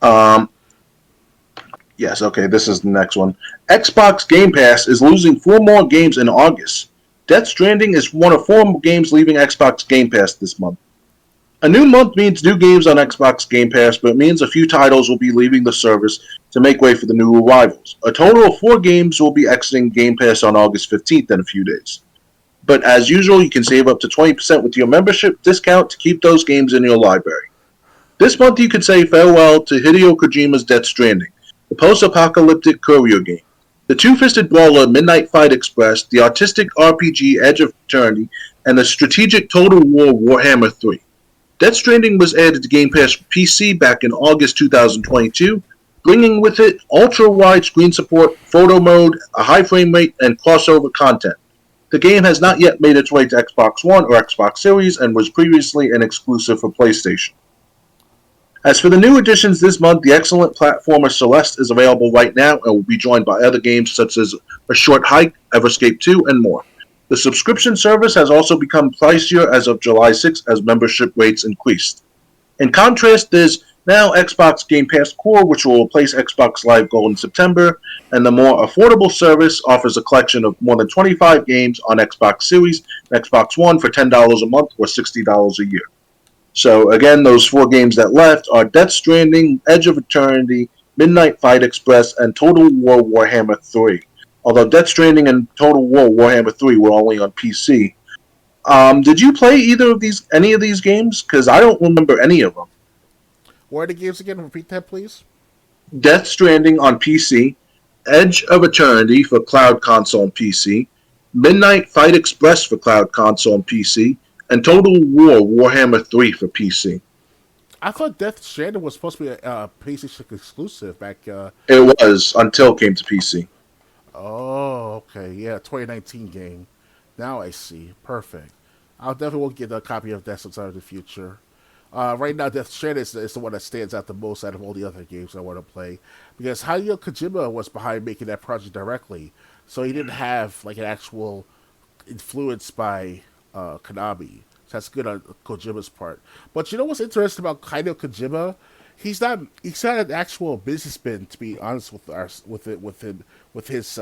Um, yes, okay, this is the next one. Xbox Game Pass is losing 4 more games in August. Death Stranding is one of 4 games leaving Xbox Game Pass this month. A new month means new games on Xbox Game Pass, but it means a few titles will be leaving the service to make way for the new arrivals. A total of 4 games will be exiting Game Pass on August 15th in a few days. But as usual, you can save up to 20% with your membership discount to keep those games in your library. This month you can say farewell to Hideo Kojima's Death Stranding, the post-apocalyptic courier game, the two-fisted brawler Midnight Fight Express, the artistic RPG Edge of Eternity, and the strategic Total War Warhammer 3. Death Stranding was added to Game Pass PC back in August 2022, bringing with it ultra-wide screen support, photo mode, a high frame rate, and crossover content. The game has not yet made its way to Xbox One or Xbox Series and was previously an exclusive for PlayStation. As for the new additions this month, the excellent platformer Celeste is available right now and will be joined by other games such as A Short Hike, Everscape 2, and more. The subscription service has also become pricier as of July 6th as membership rates increased. In contrast, there's now Xbox Game Pass Core, which will replace Xbox Live Gold in September, and the more affordable service offers a collection of more than 25 games on Xbox Series and Xbox One for $10 a month or $60 a year. So again, those 4 games that left are Death Stranding, Edge of Eternity, Midnight Fight Express, and Total War Warhammer 3. Although Death Stranding and Total War Warhammer 3 were only on PC. Did you play any of these games? Because I don't remember any of them. What are the games again? Repeat that, please. Death Stranding on PC, Edge of Eternity for Cloud Console and PC, Midnight Fight Express for Cloud Console and PC, and Total War Warhammer 3 for PC. I thought Death Stranding was supposed to be a PlayStation exclusive back. It was until it came to PC. Oh, okay. Yeah, 2019 game. Now I see. Perfect. I'll definitely will get a copy of that sometime in the future. Right now, Death Stranding is the one that stands out the most out of all the other games I want to play. Because Hideo Kojima was behind making that project directly. So he didn't have like an actual influence by Konami. So that's good on Kojima's part. But you know what's interesting about Hideo Kojima? He's not an actual businessman, to be honest with his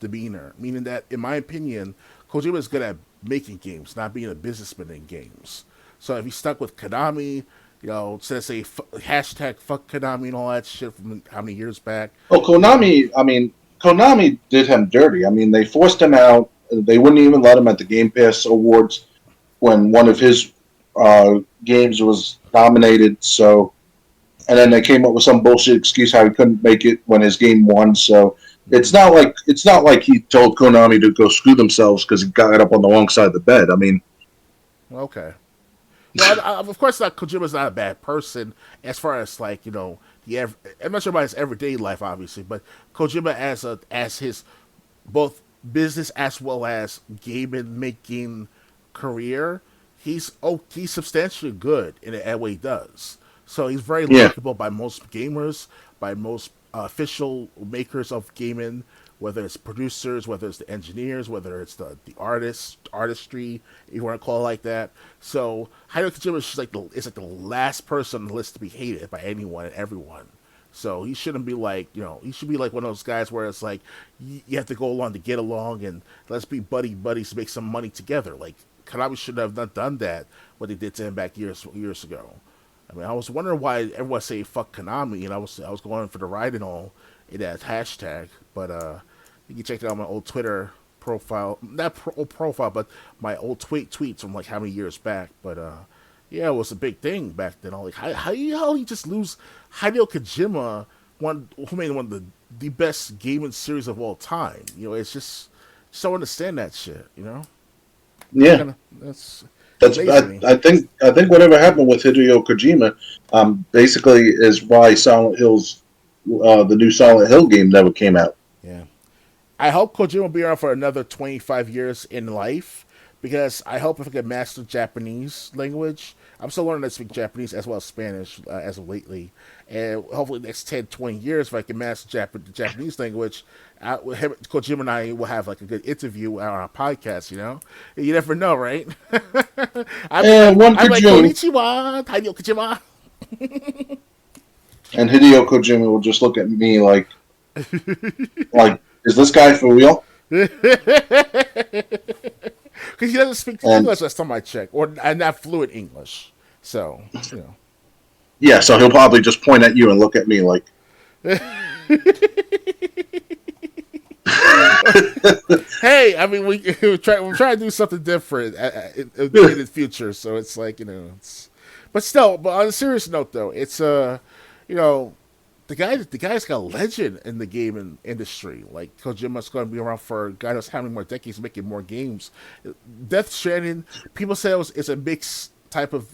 demeanor. Meaning that, in my opinion, Kojima is good at making games, not being a businessman in games. So if he's stuck with Konami, to say hashtag fuck Konami and all that shit from how many years back. Oh, Konami did him dirty. I mean, they forced him out. They wouldn't even let him at the Game Pass Awards when one of his games was nominated. So, and then they came up with some bullshit excuse how he couldn't make it when his game won. So it's not like he told Konami to go screw themselves because he got up on the wrong side of the bed. I mean, okay. Well, of course, Kojima's not a bad person as far as I'm not sure about his everyday life, obviously, but Kojima as his both business as well as game making career, he's substantially good in what he does. So he's very Yeah. likable by most gamers, by most official makers of gaming, whether it's producers, whether it's the engineers, whether it's the artistry, if you want to call it like that. So Hideo Kojima is just like the last person on the list to be hated by anyone and everyone. So he shouldn't be like, he should be like one of those guys where it's like you have to go along to get along and let's be buddies to make some money together. Like Konami should have not done that what they did to him back years ago. I mean, I was wondering why everyone say fuck Konami, and I was going for the ride and all in that hashtag. But you can check it out on my old Twitter profile, not old profile, but my old tweets from like how many years back. But yeah, it was a big thing back then. Like how you just lose Hideo Kojima, who made one of the best gaming series of all time. It's just don't understand that shit. Yeah. That's I think whatever happened with Hideo Kojima, basically is why the new Silent Hill game never came out. Yeah. I hope Kojima will be around for another 25 years in life because I hope if I can master Japanese language. I'm still learning to speak Japanese as well as Spanish as of lately. And hopefully the next 10, 20 years, if I can master the Japanese language, Kojima and I will have like a good interview on our podcast, You never know, right? I'm like, konnichiwa, Hideo Kojima. And Hideo Kojima will just look at me like, is this guy for real? Because he doesn't speak English last time I checked, or not fluent English. So, Yeah, so he'll probably just point at you and look at me like. Hey, I mean, we're trying to do something different in the future, so it's like but on a serious note, though, it's the guy's got a legend in the gaming industry. Like Kojima's going to be around for God knows how many more decades, making more games. Death Stranding, people say it's a mixed type of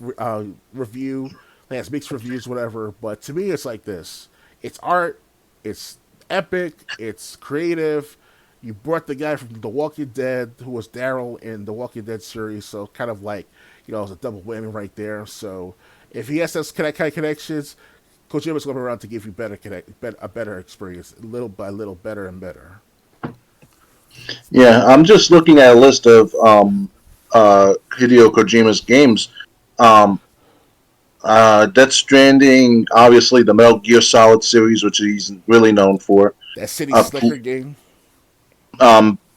review. It has mixed reviews, whatever. But to me, it's like this: it's art, it's epic, it's creative. You brought the guy from The Walking Dead, who was Daryl in the Walking Dead series, so kind of like it's a double whammy right there. So if he has those kind of connections, Kojima's going to be around to give you a better experience, little by little, better and better. Yeah, I'm just looking at a list of Hideo Kojima's games. Death Stranding, obviously the Metal Gear Solid series, which he's really known for. That City Slicker game.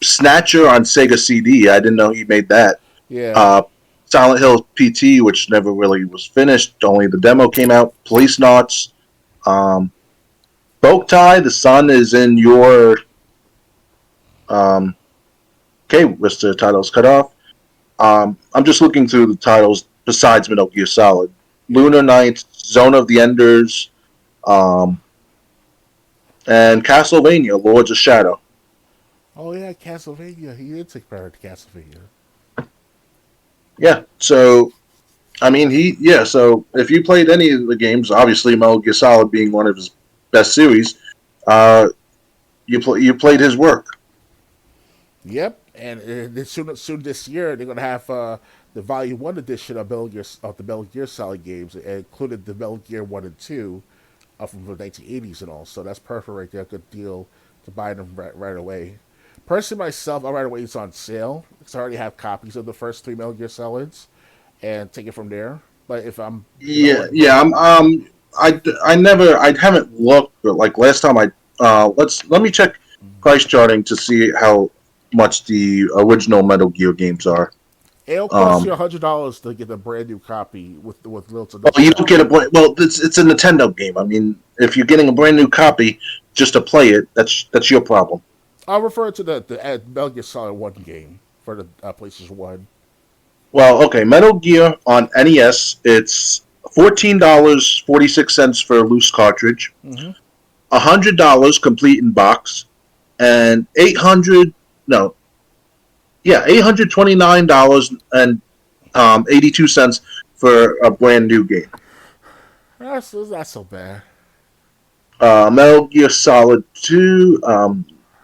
Snatcher on Sega CD. I didn't know he made that. Yeah. Silent Hill PT, which never really was finished. Only the demo came out. Police Knots. Boktai, the sun is in your... okay, list of titles cut off. I'm just looking through the titles besides Metal Gear Solid. Lunar Knights, Zone of the Enders, and Castlevania, Lords of Shadow. Oh yeah, Castlevania. He did take part in Castlevania. Yeah, so I mean, so if you played any of the games, obviously Metal Gear Solid being one of his best series, you played his work. Yep, and soon this year they're gonna have the Volume 1 edition of the Metal Gear Solid games. It included the Metal Gear 1 and 2 from the 1980s and all. So that's perfect right there. Good deal to buy them right away. Personally, myself, I'll right away it's on sale because I already have copies of the first 3 Metal Gear Solids and take it from there. But if I'm I haven't looked, but like last time let me check price charting to see how much the original Metal Gear games are. It'll cost you $100 to get a brand new copy with little to no. Well, you don't get it's a Nintendo game. I mean, if you're getting a brand new copy just to play it, that's your problem. I'll refer to the Metal Gear Solid 1 game for the PlayStation 1. Well, okay, Metal Gear on NES, it's $14.46 for a loose cartridge, $100 complete in box, and $829.82 for a brand new game. That's not so bad. Metal Gear Solid 2.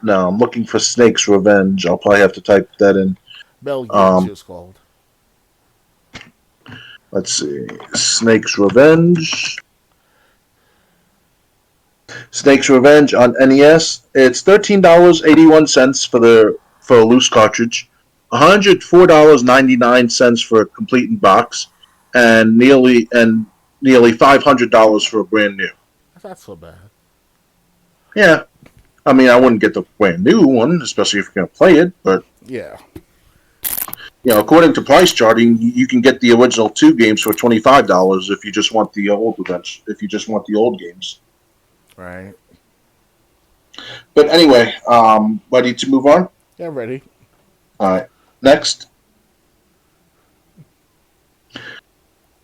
No, I'm looking for Snake's Revenge. I'll probably have to type that in. Metal Gear 2 is called. Let's see. Snake's Revenge. Snake's Revenge on NES. It's $13.81 for a loose cartridge, $104.99 for a complete in box, and nearly $500 for a brand new. That's not so bad. Yeah, I mean, I wouldn't get the brand new one, especially if you're going to play it, but Yeah. according to price charting, you can get the original 2 games for $25 if you just want the old events, if you just want the old games. Right. But anyway, ready to move on? Yeah, ready. All right. Next,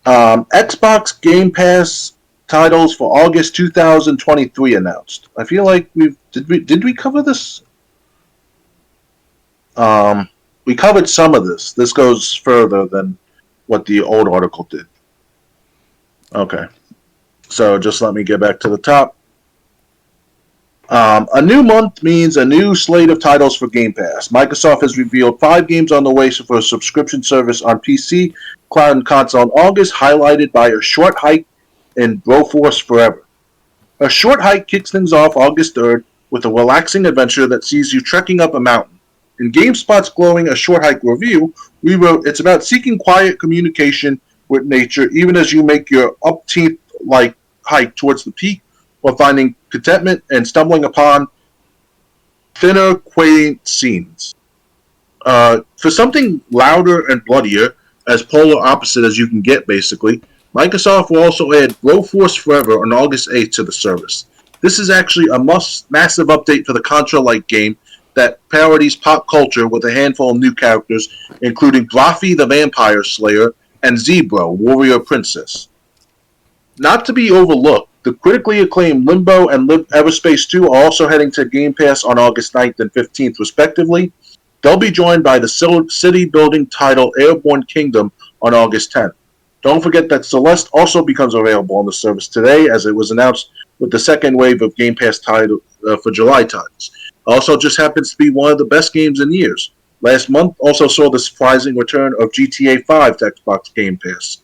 Xbox Game Pass titles for August 2023 announced. I feel like did we cover this? We covered some of this. This goes further than what the old article did. Okay. So just let me get back to the top. A new month means a new slate of titles for Game Pass. Microsoft has revealed 5 games on the way for a subscription service on PC, cloud, and console in August, highlighted by A Short Hike and Broforce Forever. A Short Hike kicks things off August 3rd with a relaxing adventure that sees you trekking up a mountain. In GameSpot's glowing A Short Hike review, we wrote, it's about seeking quiet communication with nature even as you make your upteeth-like hike towards the peak, while finding contentment and stumbling upon thinner, quaint scenes. For something louder and bloodier, as polar opposite as you can get, basically, Microsoft will also add Broforce Forever on August 8th to the service. This is actually a massive update for the Contra-like game that parodies pop culture with a handful of new characters, including Buffy the Vampire Slayer and Zebra, Warrior Princess. Not to be overlooked, the critically acclaimed Limbo and Everspace 2 are also heading to Game Pass on August 9th and 15th, respectively. They'll be joined by the city-building title Airborne Kingdom on August 10th. Don't forget that Celeste also becomes available on the service today, as it was announced with the second wave of Game Pass title for July titles. Also just happens to be one of the best games in years. Last month also saw the surprising return of GTA 5 to Xbox Game Pass.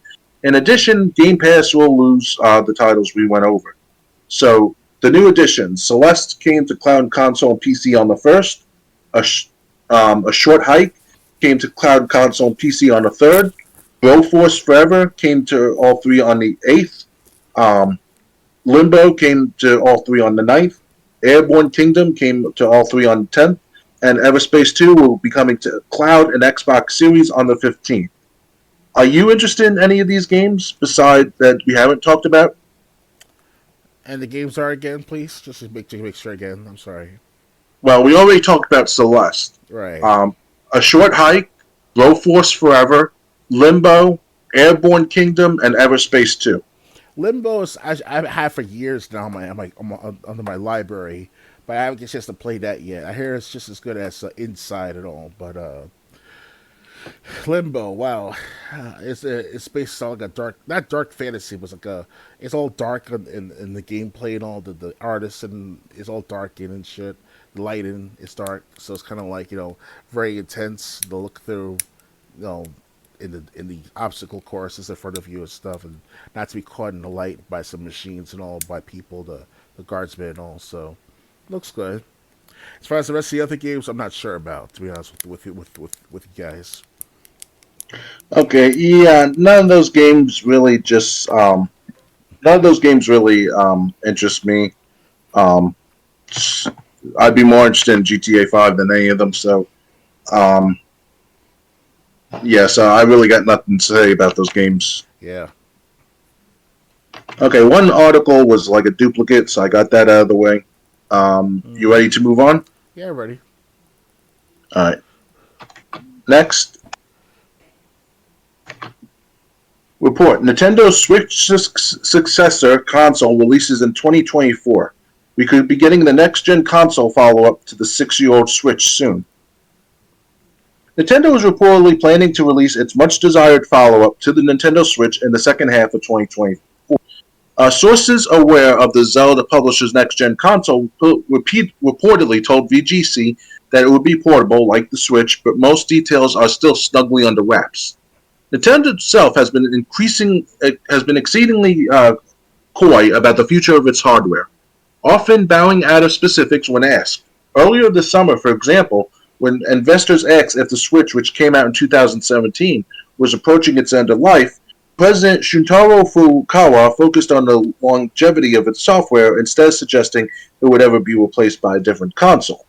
In addition, Game Pass will lose the titles we went over. So, the new additions. Celeste came to Cloud Console and PC on the 1st. A Short Hike came to Cloud Console and PC on the 3rd. Broforce Forever came to all 3 on the 8th. Limbo came to all 3 on the 9th. Airborne Kingdom came to all 3 on the 10th. And Everspace 2 will be coming to Cloud and Xbox Series on the 15th. Are you interested in any of these games besides that we haven't talked about? And the games are again, please? Just to make sure again. I'm sorry. Well, we already talked about Celeste. Right. A Short Hike, Broforce Forever, Limbo, Airborne Kingdom, and Everspace 2. Limbo is I've had for years now under my library, but I haven't get a chance to play that yet. I hear it's just as good as Inside and all, but Limbo, wow, it's based on like a not dark fantasy, but it's all dark in the gameplay and all the artists and it's all dark and shit. The lighting is dark, so it's kind of like very intense to look through, in the obstacle courses in front of you and stuff, and not to be caught in the light by some machines and all, by people, the guardsmen and all. So looks good. As far as the rest of the other games, I'm not sure about, to be honest with you guys. Okay, yeah, none of those games really interest me. I'd be more interested in GTA 5 than any of them. So, I really got nothing to say about those games. Yeah. Okay, one article was like a duplicate, so I got that out of the way. You ready to move on? Yeah, ready. All right. Next. Report. Nintendo Switch successor console releases in 2024. We could be getting the next-gen console follow-up to the 6-year-old Switch soon. Nintendo is reportedly planning to release its much-desired follow-up to the Nintendo Switch in the second half of 2024. Sources aware of the Zelda publisher's next-gen console reportedly told VGC that it would be portable like the Switch, but most details are still snugly under wraps. Nintendo itself has been exceedingly coy about the future of its hardware. often bowing out of specifics when asked. Earlier this summer, for example, when investors asked if the Switch, which came out in 2017, was approaching its end of life, President Shuntaro Furukawa focused on the longevity of its software instead of suggesting it would ever be replaced by a different console.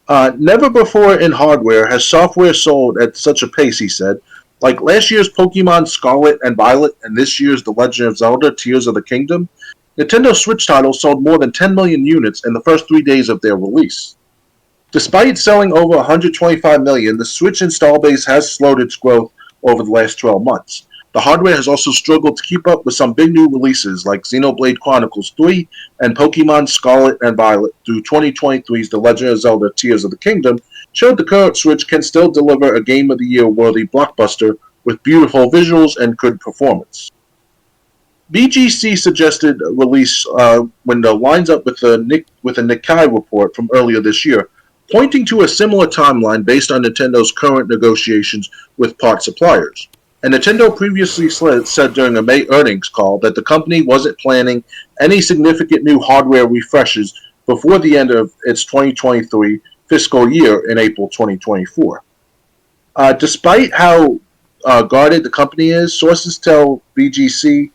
Never before in hardware has software sold at such a pace, he said. Like last year's Pokemon Scarlet and Violet and this year's The Legend of Zelda Tears of the Kingdom, Nintendo Switch titles sold more than 10 million units in the first 3 days of their release. Despite selling over 125 million, the Switch install base has slowed its growth over the last 12 months. The hardware has also struggled to keep up with some big new releases like Xenoblade Chronicles 3 and Pokemon Scarlet and Violet through 2023's The Legend of Zelda Tears of the Kingdom showed the current Switch can still deliver a Game of the Year worthy blockbuster with beautiful visuals and good performance. BGC suggested a release window lines up with a Nikkei report from earlier this year, pointing to a similar timeline based on Nintendo's current negotiations with part suppliers. And Nintendo previously said during a May earnings call that the company wasn't planning any significant new hardware refreshes before the end of its 2023 fiscal year in April 2024. Despite how guarded the company is, sources tell BGC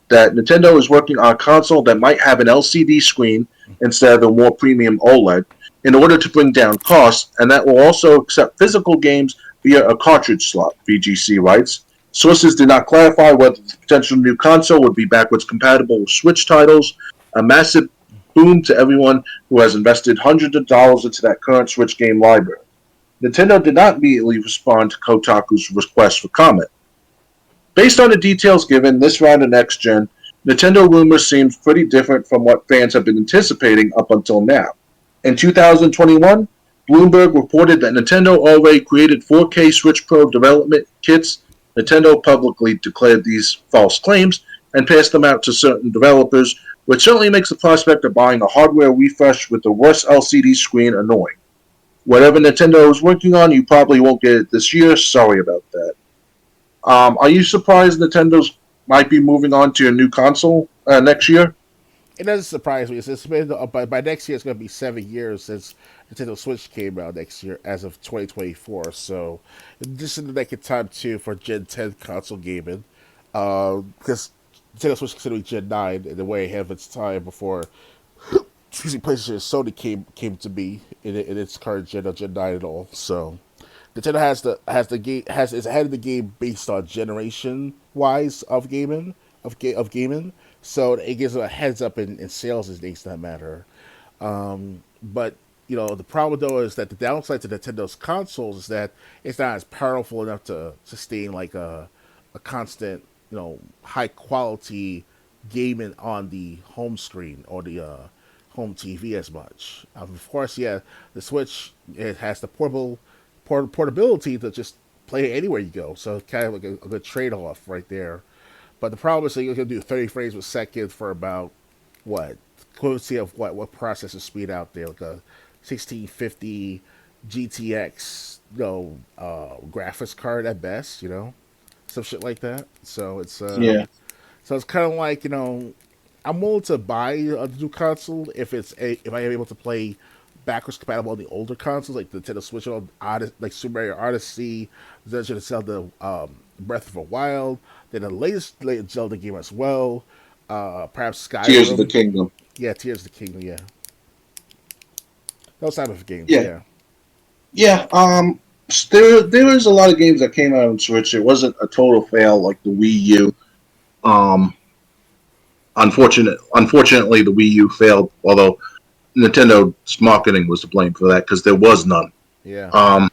that Nintendo is working on a console that might have an LCD screen instead of a more premium OLED in order to bring down costs, and that will also accept physical games via a cartridge slot, BGC writes. Sources did not clarify whether the potential new console would be backwards compatible with Switch titles, a massive boom to everyone who has invested hundreds of dollars into that current Switch game library. Nintendo did not immediately respond to Kotaku's request for comment. Based on the details given this round of Next Gen, Nintendo rumors seems pretty different from what fans have been anticipating up until now. In 2021, Bloomberg reported that Nintendo already created 4K Switch Pro development kits. Nintendo publicly declared these false claims and passed them out to certain developers, which certainly makes the prospect of buying a hardware refresh with the worst LCD screen annoying. Whatever Nintendo is working on, you probably won't get it this year. Sorry about that. Are you surprised Nintendo's might be moving on to a new console next year? It doesn't surprise me. It's been by next year. It's going to be 7 years since Nintendo Switch came out next year, as of 2024. So this is the next time too for Gen 10 console gaming, because Nintendo Switch is considered Gen 9 and the way ahead of its time before PlayStation and Sony came to be in its current Gen 9 and all. So Nintendo is ahead of the game based on generation wise of gaming. So it gives them a heads up in sales and things that matter. But the problem though is that the downside to Nintendo's consoles is that it's not as powerful enough to sustain like a constant, high quality gaming on the home screen or the home TV as much. Of course, the Switch, it has the portability to just play it anywhere you go. So it's kind of like a good trade off right there. But the problem is that you're going to do 30 frames per second for about, equivalency of what processor speed out there, like a 1650 GTX, graphics card at best, some shit like that. So it's, So it's kind of like, I'm willing to buy a new console if I am able to play backwards compatible on the older consoles, like the Nintendo Switch, like Super Mario Odyssey, Legend of Zelda, Breath of the Wild, then the latest Zelda game as well, perhaps Skyrim. Tears of the Kingdom. Yeah, Tears of the Kingdom, yeah. Those type of games, yeah. There was a lot of games that came out on Switch. It wasn't a total fail like the Wii U. Unfortunately, the Wii U failed, although Nintendo's marketing was to blame for that because there was none. Yeah. I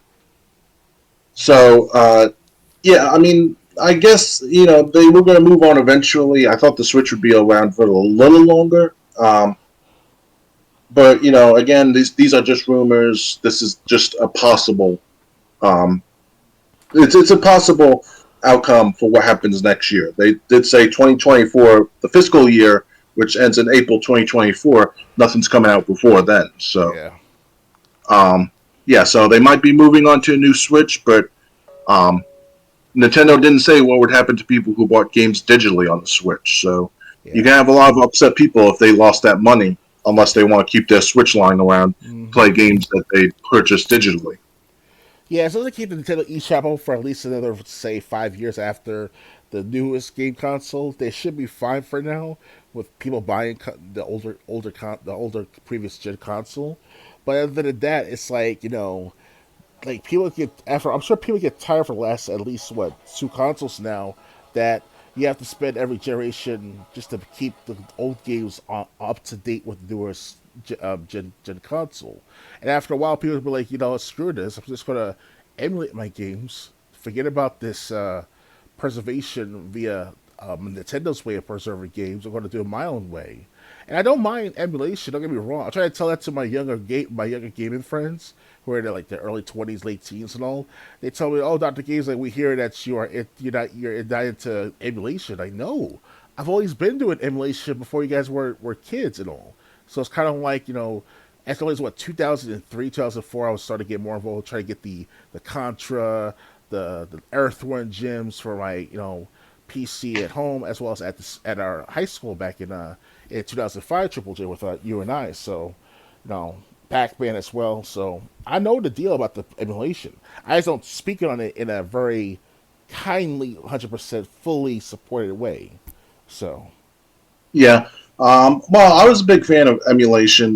mean, I guess, they were going to move on eventually. I thought the Switch would be around for a little longer. But, again, these are just rumors. This is just a possible, it's a possible outcome for what happens next year. They did say 2024, the fiscal year, which ends in April 2024, nothing's coming out before then. So, so they might be moving on to a new Switch, but Nintendo didn't say what would happen to people who bought games digitally on the Switch. So You Yeah. can have a lot of upset people if they lost that money, unless they want to keep their Switch lying around, play games that they purchased digitally. Yeah, so they keep the Nintendo eShop open for at least another, say, 5 years after the newest game console. They should be fine for now with people buying the older previous gen console. But other than that, it's like like people get after. I'm sure people get tired for the last at least what 2 consoles now that you have to spend every generation just to keep the old games up to date with the newest gen console. And after a while, people will be like, screw this. I'm just gonna emulate my games. Forget about this preservation via Nintendo's way of preserving games. I'm gonna do it my own way. And I don't mind emulation. Don't get me wrong. I try to tell that to my younger gaming friends who are in like their early 20s, late teens, and all. They tell me, "Oh, Dr. Games, like we hear that you're not into emulation." I know. I've always been doing emulation before you guys were kids and all. So it's kind of like as early as 2003, 2004, I was starting to get more involved, trying to get the Contra, the Earthworm gems for my PC at home, as well as at our high school back in 2005 Triple J with you and I. So, Pac-Man as well. So I know the deal about the emulation. I just don't speak on it in a very kindly, 100% fully supported way. So Yeah. Well, I was a big fan of emulation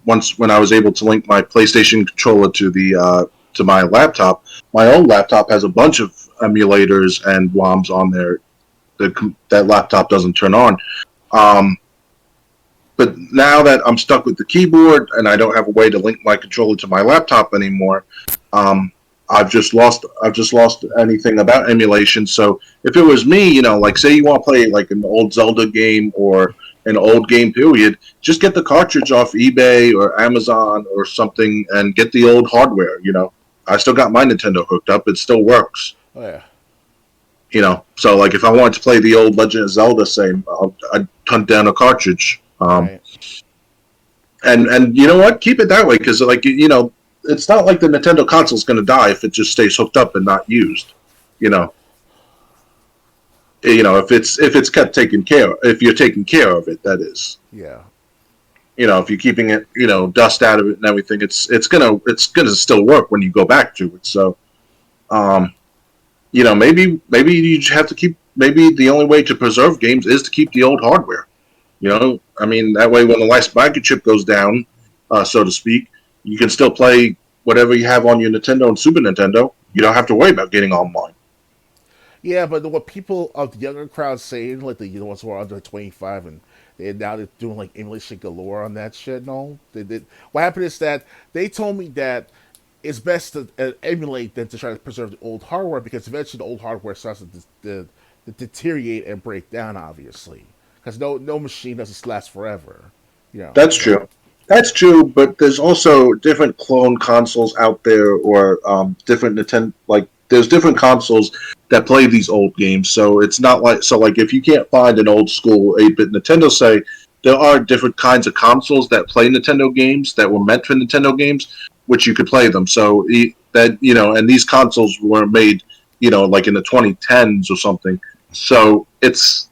once when I was able to link my PlayStation controller to my laptop. My old laptop has a bunch of emulators and ROMs on there that laptop doesn't turn on. But now that I'm stuck with the keyboard and I don't have a way to link my controller to my laptop anymore, I've just lost anything about emulation. So if it was me, like say you want to play like an old Zelda game or an old game period, just get the cartridge off eBay or Amazon or something and get the old hardware. I still got my Nintendo hooked up; it still works. oh yeah. So like if I wanted to play the old Legend of Zelda, I'd hunt down a cartridge. Right. And you know what? Keep it that way because it's not like the Nintendo console's going to die if it just stays hooked up and not used. If it's kept taken care of, if you're taking care of it, that is. Yeah. If you're keeping it, dust out of it and everything, it's gonna still work when you go back to it. So, maybe you have to keep. Maybe the only way to preserve games is to keep the old hardware. That way when the last microchip goes down, so to speak, you can still play whatever you have on your Nintendo and Super Nintendo. You don't have to worry about getting online. Yeah, but what people of the younger crowd saying, like the ones who are under 25 and they're doing like emulation galore on that shit and all. They did. What happened is that they told me that it's best to emulate than to try to preserve the old hardware because eventually the old hardware starts to deteriorate and break down, obviously. Because no machine doesn't last forever. That's true. That's true, but there's also different clone consoles out there, or different Nintendo. Like there's different consoles that play these old games. So it's not like if you can't find an old school 8-bit Nintendo, say there are different kinds of consoles that play Nintendo games that were meant for Nintendo games, which you could play them. So and these consoles were made, like in the 2010s or something. So it's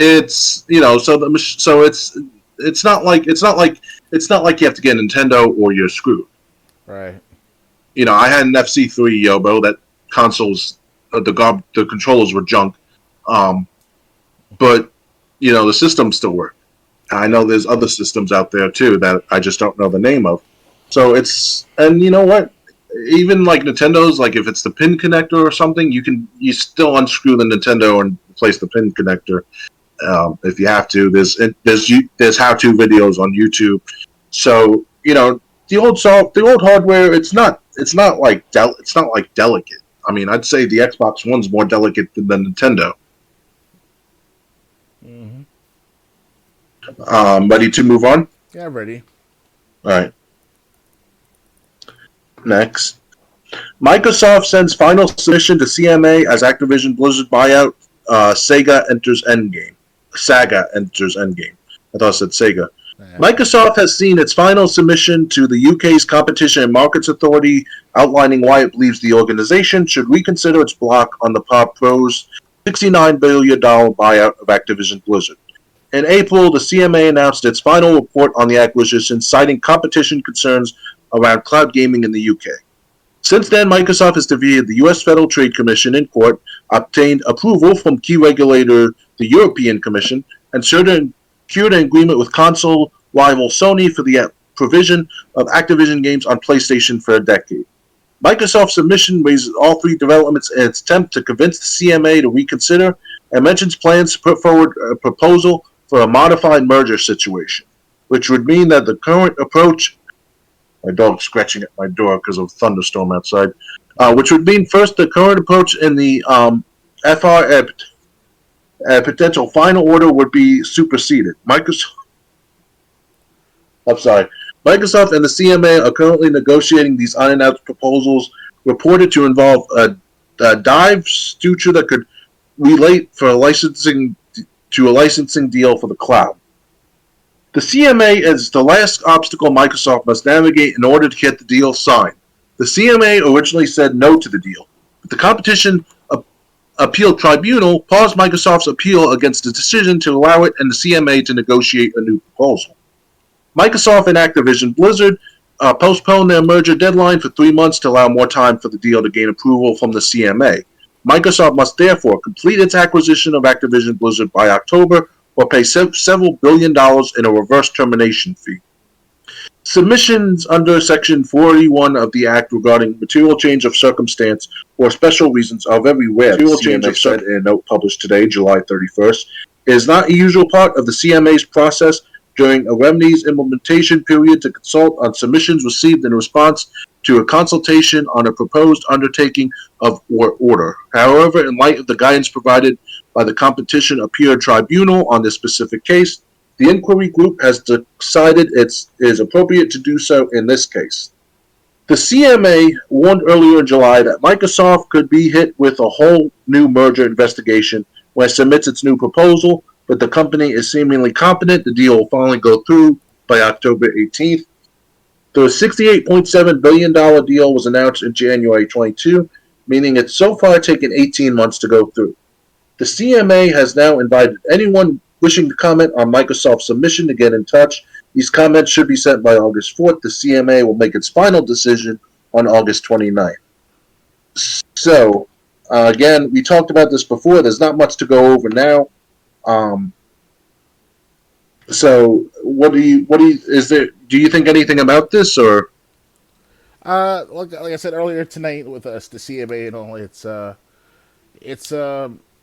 it's not like you have to get a Nintendo or you're screwed. Right. I had an FC3 Yobo. That consoles, the controllers were junk, but the systems still work. I know there's other systems out there too that I just don't know the name of. So and you know what? Even like Nintendo's, like if it's the pin connector or something, you still unscrew the Nintendo and replace the pin connector. If you have to, there's how-to videos on YouTube. So the old hardware, it's not like delicate. I'd say the Xbox One's more delicate than the Nintendo. Ready to move on? Yeah, ready. All right. Next, Microsoft sends final submission to CMA as Activision Blizzard buyout. Saga enters Endgame. I thought it said Sega. Yeah. Microsoft has seen its final submission to the UK's Competition and Markets Authority, outlining why it believes the organization should reconsider its block on the proposed $69 billion buyout of Activision Blizzard. In April, the CMA announced its final report on the acquisition, citing competition concerns around cloud gaming in the UK. Since then, Microsoft has defeated the U.S. Federal Trade Commission in court, obtained approval from key regulator the European Commission, and secured an agreement with console rival Sony for the provision of Activision games on PlayStation for a decade. Microsoft's submission raises all three developments in its attempt to convince the CMA to reconsider and mentions plans to put forward a proposal for a modified merger situation, which would mean that the current approach, my dog's scratching at my door because of a thunderstorm outside, which would mean first the current approach in the FR potential final order would be superseded. Microsoft and the CMA are currently negotiating these unannounced proposals, reported to involve a dive structure that could relate for a licensing deal for the cloud. The CMA is the last obstacle Microsoft must navigate in order to get the deal signed. The CMA originally said no to the deal, but the Competition Appeal Tribunal paused Microsoft's appeal against the decision to allow it and the CMA to negotiate a new proposal. Microsoft and Activision Blizzard postponed their merger deadline for 3 months to allow more time for the deal to gain approval from the CMA. Microsoft must therefore complete its acquisition of Activision Blizzard by October or pay several $1 billion in a reverse termination fee. Submissions under Section 481 of the Act regarding material change of circumstance or special reasons are very rare. Material change of circumstance, in a note published today, July 31st, is not a usual part of the CMA's process during a remedies implementation period to consult on submissions received in response to a consultation on a proposed undertaking of or order. However, in light of the guidance provided by the Competition Appeal Tribunal on this specific case, the inquiry group has decided it is appropriate to do so in this case. The CMA warned earlier in July that Microsoft could be hit with a whole new merger investigation when it submits its new proposal, but the company is seemingly confident the deal will finally go through by October 18th. The $68.7 billion deal was announced in January 22, meaning it's so far taken 18 months to go through. The CMA has now invited anyone wishing to comment on Microsoft's submission to get in touch. These comments should be sent by August 4th. The CMA will make its final decision on August 29th. So, again, we talked about this before. There's not much to go over now. So, do you think anything about this, or? Like I said earlier tonight with us, the CMA and all,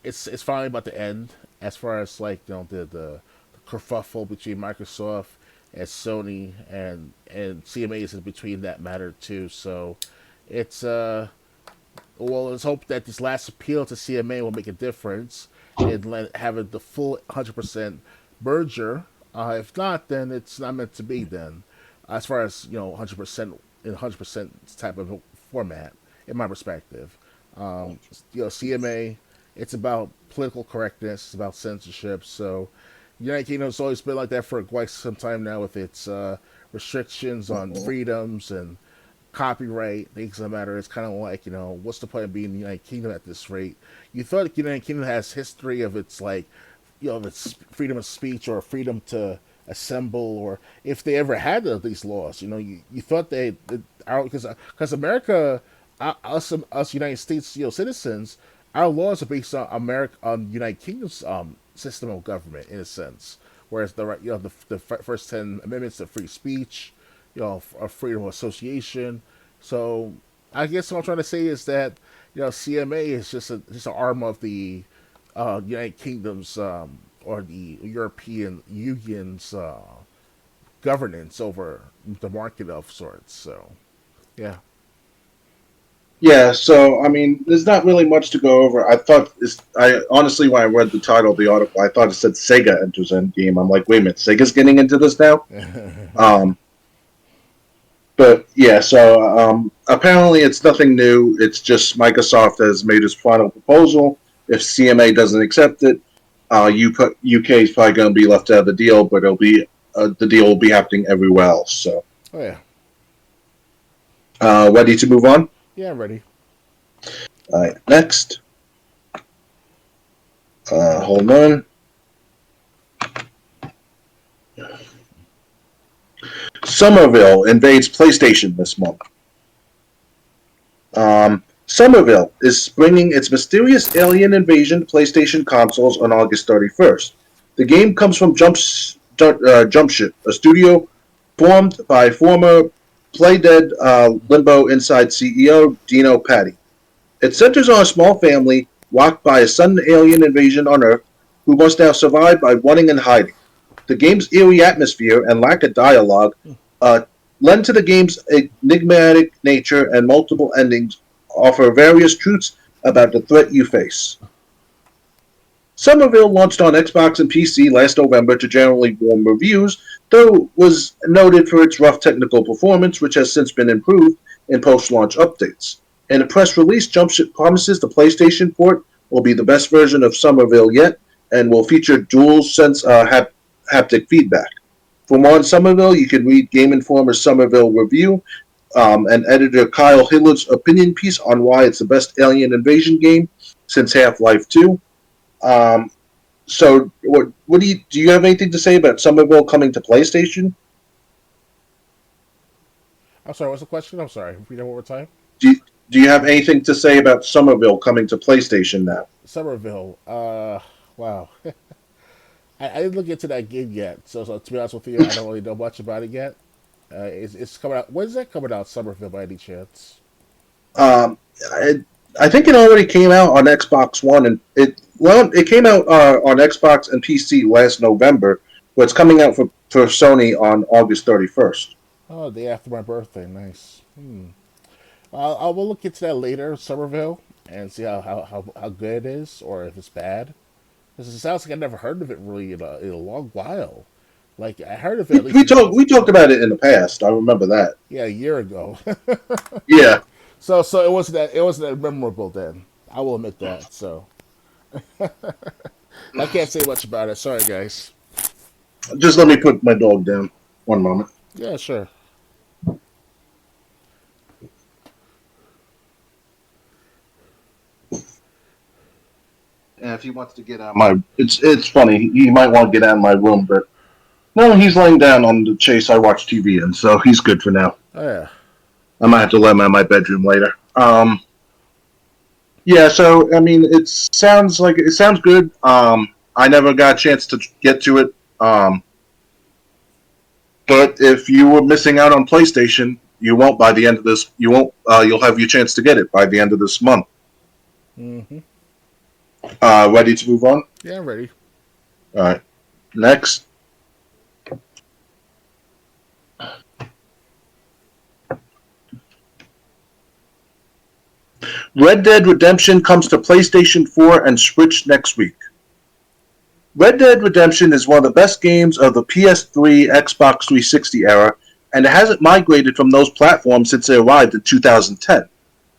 it's finally about to end as far as the kerfuffle between Microsoft and Sony and CMA is in between that matter too. So it's let's hope that this last appeal to CMA will make a difference and having the full 100% merger. If not, then it's not meant to be. Then, as far as 100% in 100% type of format, in my perspective, CMA. It's about political correctness. It's about censorship. So, the United Kingdom has always been like that for quite some time now with its restrictions on freedoms and copyright, things that matter. It's kind of like, what's the point of being in the United Kingdom at this rate? You thought the United Kingdom has history of its, of its freedom of speech or freedom to assemble, or if they ever had these laws. You thought because America, us United States citizens, our laws are based on United Kingdom's system of government in a sense, whereas the first 10 amendments of free speech, of freedom of association. So I guess what I'm trying to say is that CMA is just an arm of the United Kingdom's or the European Union's governance over the market of sorts. So yeah. Yeah, so, there's not really much to go over. Honestly, when I read the title of the article, I thought it said Sega enters Endgame. I'm like, wait a minute, Sega's getting into this now? But, yeah, so, apparently it's nothing new. It's just Microsoft has made its final proposal. If CMA doesn't accept it, UK is probably going to be left out of the deal, but the deal will be happening everywhere else, so. Oh, yeah. Ready to move on? Yeah, I'm ready. All right, next. Hold on. Somerville invades PlayStation this month. Somerville is bringing its mysterious alien invasion to PlayStation consoles on August 31st. The game comes from Jumpship, a studio formed by former Playdead Limbo Inside CEO Dino Patti. It centers on a small family rocked by a sudden alien invasion on Earth who must now survive by running and hiding. The game's eerie atmosphere and lack of dialogue lend to the game's enigmatic nature, and multiple endings offer various truths about the threat you face. Somerville launched on Xbox and PC last November to generally warm reviews, though was noted for its rough technical performance, which has since been improved in post-launch updates. In a press release, Jumpship promises the PlayStation port will be the best version of Somerville yet, and will feature dual-sense haptic feedback. For more on Somerville, you can read Game Informer's Somerville review and editor Kyle Hiller's opinion piece on why it's the best alien invasion game since Half-Life 2. So, what do you have anything to say about Somerville coming to PlayStation? I'm sorry, what's the question? I'm sorry, repeat that one more time. Do you have anything to say about Somerville coming to PlayStation now? Somerville, wow. I didn't look into that game yet, so to be honest with you, I don't really know much about it yet. It's coming out. When is that coming out? Somerville, by any chance? I think it already came out on Xbox One, and it came out on Xbox and PC last November, but it's coming out for Sony on August 31st. Oh, the day after my birthday. Nice. I will look into that later, Somerville, and see how good it is, or if it's bad. Because it sounds like I never heard of it really in a long while. Like I heard of it. We talked about it in the past. I remember that. Yeah, a year ago. Yeah. So it wasn't that memorable then. I will admit that. So I can't say much about it. Sorry, guys. Just let me put my dog down. One moment. Yeah, sure. And if he wants to get out my, it's funny. He might want to get out of my room, but no, he's laying down on the chase I watch TV in, so he's good for now. Oh yeah. I might have to let him out of my bedroom later. Yeah. So I mean, it sounds good. I never got a chance to get to it. But if you were missing out on PlayStation, you won't by the end of this. You won't. You'll have your chance to get it by the end of this month. Mm-hmm. Ready to move on? Yeah, I'm ready. All right. Next. Red Dead Redemption comes to PlayStation 4 and Switch next week. Red Dead Redemption is one of the best games of the PS3, Xbox 360 era, and it hasn't migrated from those platforms since it arrived in 2010.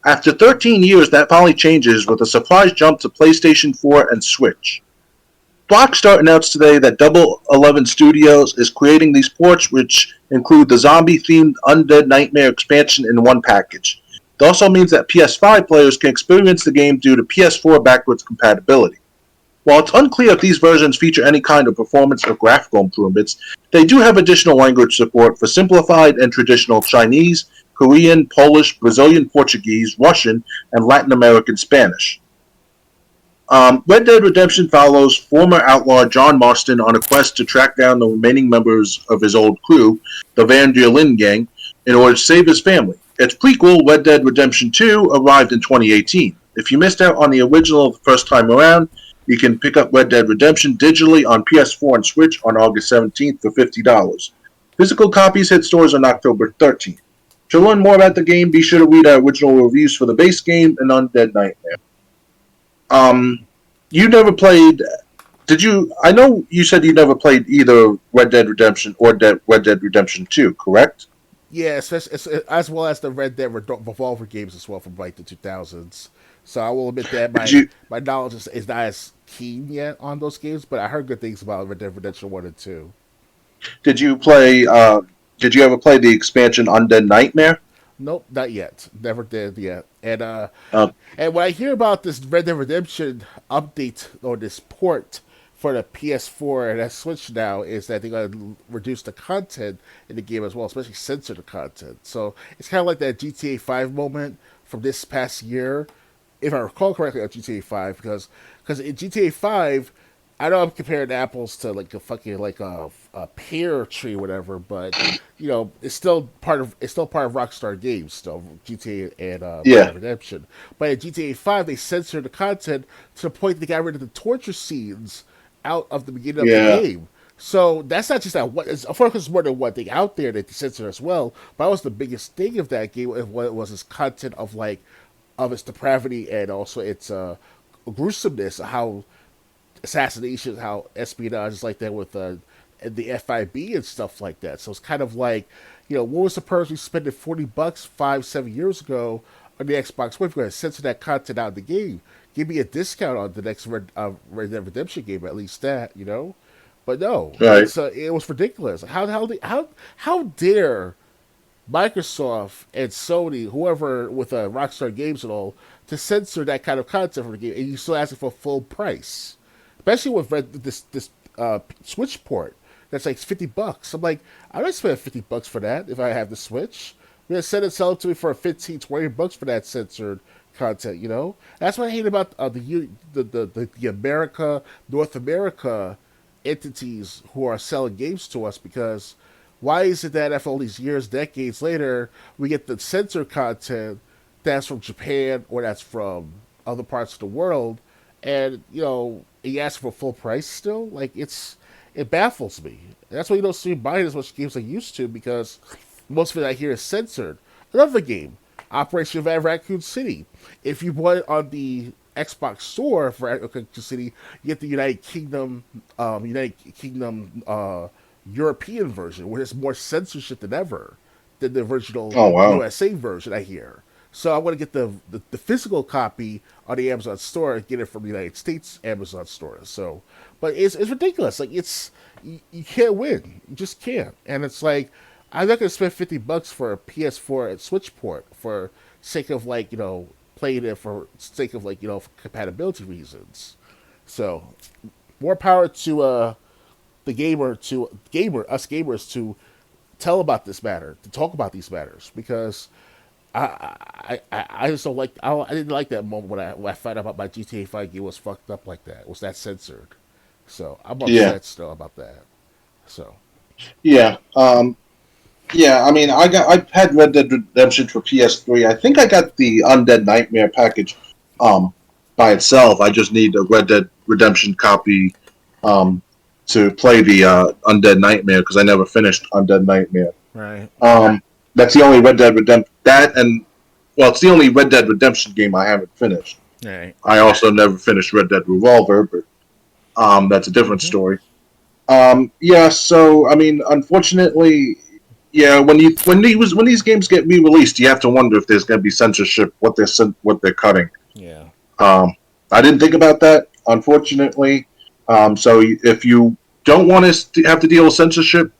After 13 years, that finally changes with a surprise jump to PlayStation 4 and Switch. Rockstar announced today that Double 11 Studios is creating these ports, which include the zombie-themed Undead Nightmare expansion in one package. It also means that PS5 players can experience the game due to PS4 backwards compatibility. While it's unclear if these versions feature any kind of performance or graphical improvements, they do have additional language support for simplified and traditional Chinese, Korean, Polish, Brazilian Portuguese, Russian, and Latin American Spanish. Red Dead Redemption follows former outlaw John Marston on a quest to track down the remaining members of his old crew, the Van der Linde gang, in order to save his family. Its prequel, Red Dead Redemption 2, arrived in 2018. If you missed out on the original the first time around, you can pick up Red Dead Redemption digitally on PS4 and Switch on August 17th for $50. Physical copies hit stores on October 13th. To learn more about the game, be sure to read our original reviews for the base game and Undead Nightmare. You never played... Did you... I know you said you never played either Red Dead Redemption or Red Dead Redemption 2, correct? Yeah, as well as the Red Dead Revolver games as well from like the 2000s. So I will admit that my knowledge is not as keen yet on those games, but I heard good things about Red Dead Redemption 1 and 2. Did you ever play the expansion Undead Nightmare? Nope, not yet. Never did yet. And when I hear about this Red Dead Redemption update or this port for the PS4 and that Switch now is that they're going to reduce the content in the game as well, especially censor the content. So it's kind of like that GTA 5 moment from this past year, if I recall correctly, on GTA 5, because in GTA 5, I know I'm comparing apples to like a fucking like a pear tree or whatever, but it's still part of Rockstar Games, still GTA and Red Yeah, Dead Redemption. But in GTA 5, they censored the content to the point they got rid of the torture scenes out of the beginning of the yeah, game. So that's not just that. Of course, there's more than one thing out there that they censored as well. But that was the biggest thing of that game. What it was its content of its depravity and also its gruesomeness, how assassinations, how espionage is like that with the FIB and stuff like that. So it's kind of like, what was the person spending $40 5, 7 years ago on the Xbox One? If you're going to censor that content out of the game, give me a discount on the next Red Dead Redemption game, at least that. But no, right. it was ridiculous. How dare Microsoft and Sony, whoever with Rockstar Games and all, to censor that kind of content from the game, and you still asking for full price, especially with this Switch port that's like $50. I'm like, I'm not spending $50 for that if I have the Switch. You're gonna sell it to me for 15, $20 for that censored content. That's what I hate about the America, North America entities who are selling games to us, because why is it that after all these years, decades later, we get the censored content that's from Japan or that's from other parts of the world, and you ask for full price still? Like, it baffles me. That's why you don't see me buying as much games as I used to, because most of it I hear is censored. Another game, Operation Raccoon City. If you bought it on the Xbox store for Raccoon City, you get the United Kingdom European version, where there's more censorship than ever than the original Oh wow. USA version, I hear. So I want to get the physical copy on the Amazon store and get it from the United States Amazon store. So, but it's ridiculous. Like, you can't win. You just can't. And it's like, I'm not going to spend $50 for a PS4 and Switch port for sake of playing it for sake of for compatibility reasons. So, more power to us gamers to tell about this matter, to talk about these matters, because I just don't like. I didn't like that moment when I found out about my GTA 5 game was fucked up like that. It was that censored. So I'm Yeah, upset still about that. So yeah, yeah. I mean, I had Red Dead Redemption for PS3. I think I got the Undead Nightmare package, um, by itself. I just need a Red Dead Redemption copy, um, to play the Undead Nightmare because I never finished Undead Nightmare. right, That's the only Red Dead Redemption it's the only Red Dead Redemption game I haven't finished. right. I also never finished Red Dead Revolver, but that's a different Mm-hmm. story. Yeah, so I mean, unfortunately, yeah, when these games get re-released, you have to wonder if there's going to be censorship, what they're cutting. Yeah. Um, I didn't think about that, unfortunately. So if you don't want to have to deal with censorship,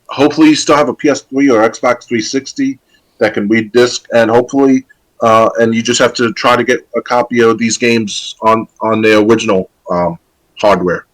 hopefully you still have a PS3 or Xbox 360 that can read disc, and hopefully, and you just have to try to get a copy of these games on their original hardware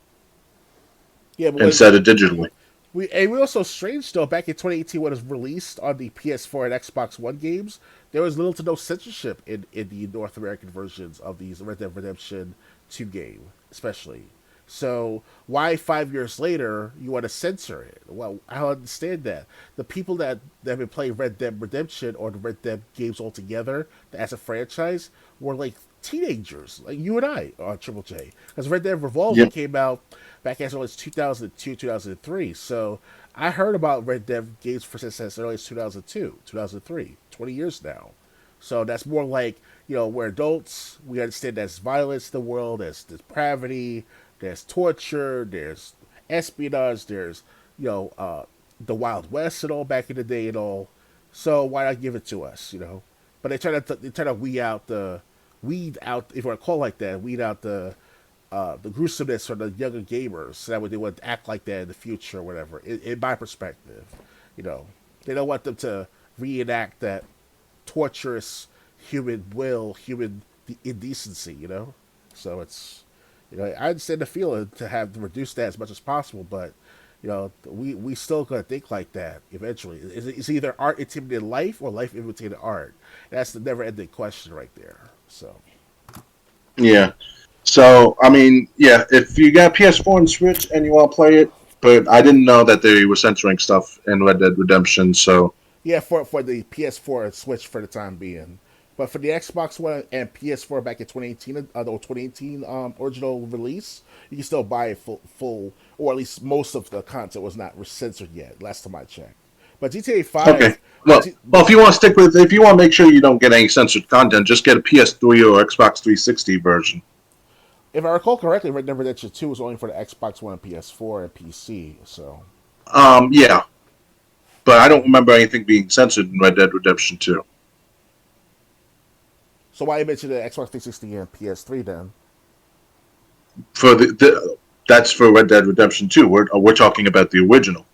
Yeah, but instead of digitally. we also strange though. Back in 2018, when it was released on the PS4 and Xbox One games, there was little to no censorship in the North American versions of these Red Dead Redemption 2 game, especially. So why 5 years later you want to censor it? Well, I don't understand that. The people that have been playing Red Dead Redemption or the Red Dead games altogether as a franchise were like teenagers, like you and I on Triple J. Because Red Dead Revolver Yep. came out back as early as 2002, 2003. So I heard about Red Dead games for since as early as 2002, 2003, 20 years now. So that's more like, we're adults. We understand there's violence in the world, there's depravity, there's torture, there's espionage, there's, the Wild West and all back in the day and all. So why not give it to us? But they try to weed out, if you want to call it like that, weed out the gruesomeness for the younger gamers, so that way they would act like that in the future or whatever. In my perspective, they don't want them to reenact that torturous human indecency. So I understand the feeling to have to reduce that as much as possible, but we still gonna think like that eventually. It's either art imitated life or life imitated art. That's the never ending question right there. So Yeah. So I mean, yeah, if you got PS4 and Switch and you want to play it, but I didn't know that they were censoring stuff in Red Dead Redemption. So yeah, for the PS4 and Switch for the time being. But for the Xbox One and PS4 back in 2018, the 2018 original release, you can still buy it full, or at least most of the content was not censored yet. Last time I checked. But GTA okay. 5, Well, if you want to if you want to make sure you don't get any censored content, just get a PS3 or Xbox 360 version. if I recall correctly, Red Dead Redemption 2 was only for the Xbox One, PS4, and PC. So Yeah, but I don't remember anything being censored in Red Dead Redemption 2. why you mentioned the Xbox 360 and PS3 then? For that's for Red Dead Redemption 2. We're talking about the original.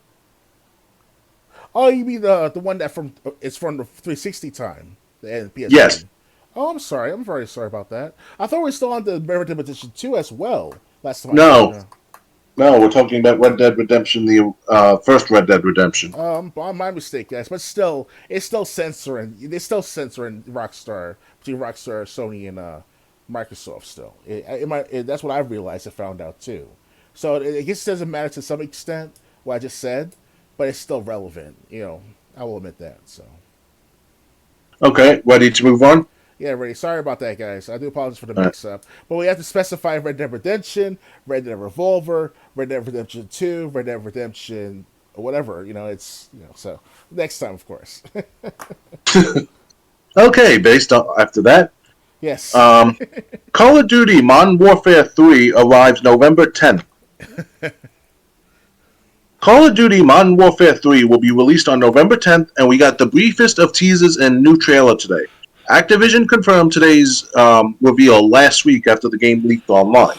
Oh, you mean the one that it's from the 360 time and Yes. PS3? Oh, I'm sorry. I'm very sorry about that. I thought we were still on the Red Dead Redemption 2 as well. Last time I checked. No, no, we're talking about Red Dead Redemption, the first Red Dead Redemption. My mistake, guys. But still, it's still censoring. They're still censoring Rockstar between Rockstar, Sony, and Microsoft. Still, that's what I realized and found out too. So it guess it doesn't matter to some extent what I just said, but it's still relevant. I will admit that. So Okay, ready to move on? yeah, ready. Sorry about that, guys. I do apologize for the All right. mix-up, but we have to specify Red Dead Redemption, Red Dead Revolver, Red Dead Redemption 2, Red Dead Redemption, whatever. It's so next time, of course. Okay, based on after that, Yes. um, Call of Duty Modern Warfare 3 arrives November 10th. Call of Duty Modern Warfare 3 will be released on November 10th, and we got the briefest of teasers and new trailer today. Activision confirmed today's reveal last week after the game leaked online.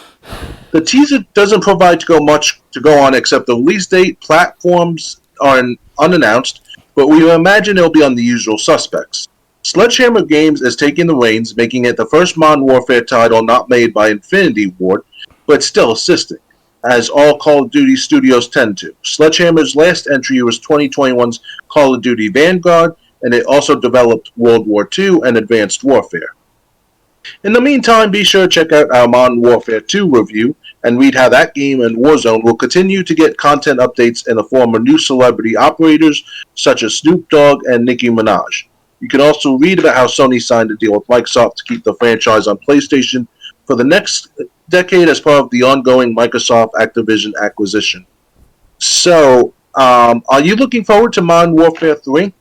The teaser doesn't provide much to go on except the release date, platforms are unannounced, but we imagine it'll be on the usual suspects. Sledgehammer Games is taking the reins, making it the first Modern Warfare title not made by Infinity Ward, but still assisting, as all Call of Duty studios tend to. Sledgehammer's last entry was 2021's Call of Duty Vanguard, and it also developed World War II and Advanced Warfare. In the meantime, be sure to check out our Modern Warfare 2 review and read how that game and Warzone will continue to get content updates in the form of new celebrity operators such as Snoop Dogg and Nicki Minaj. You can also read about how Sony signed a deal with Microsoft to keep the franchise on PlayStation for the next decade as part of the ongoing Microsoft Activision acquisition. So, are you looking forward to Modern Warfare 3?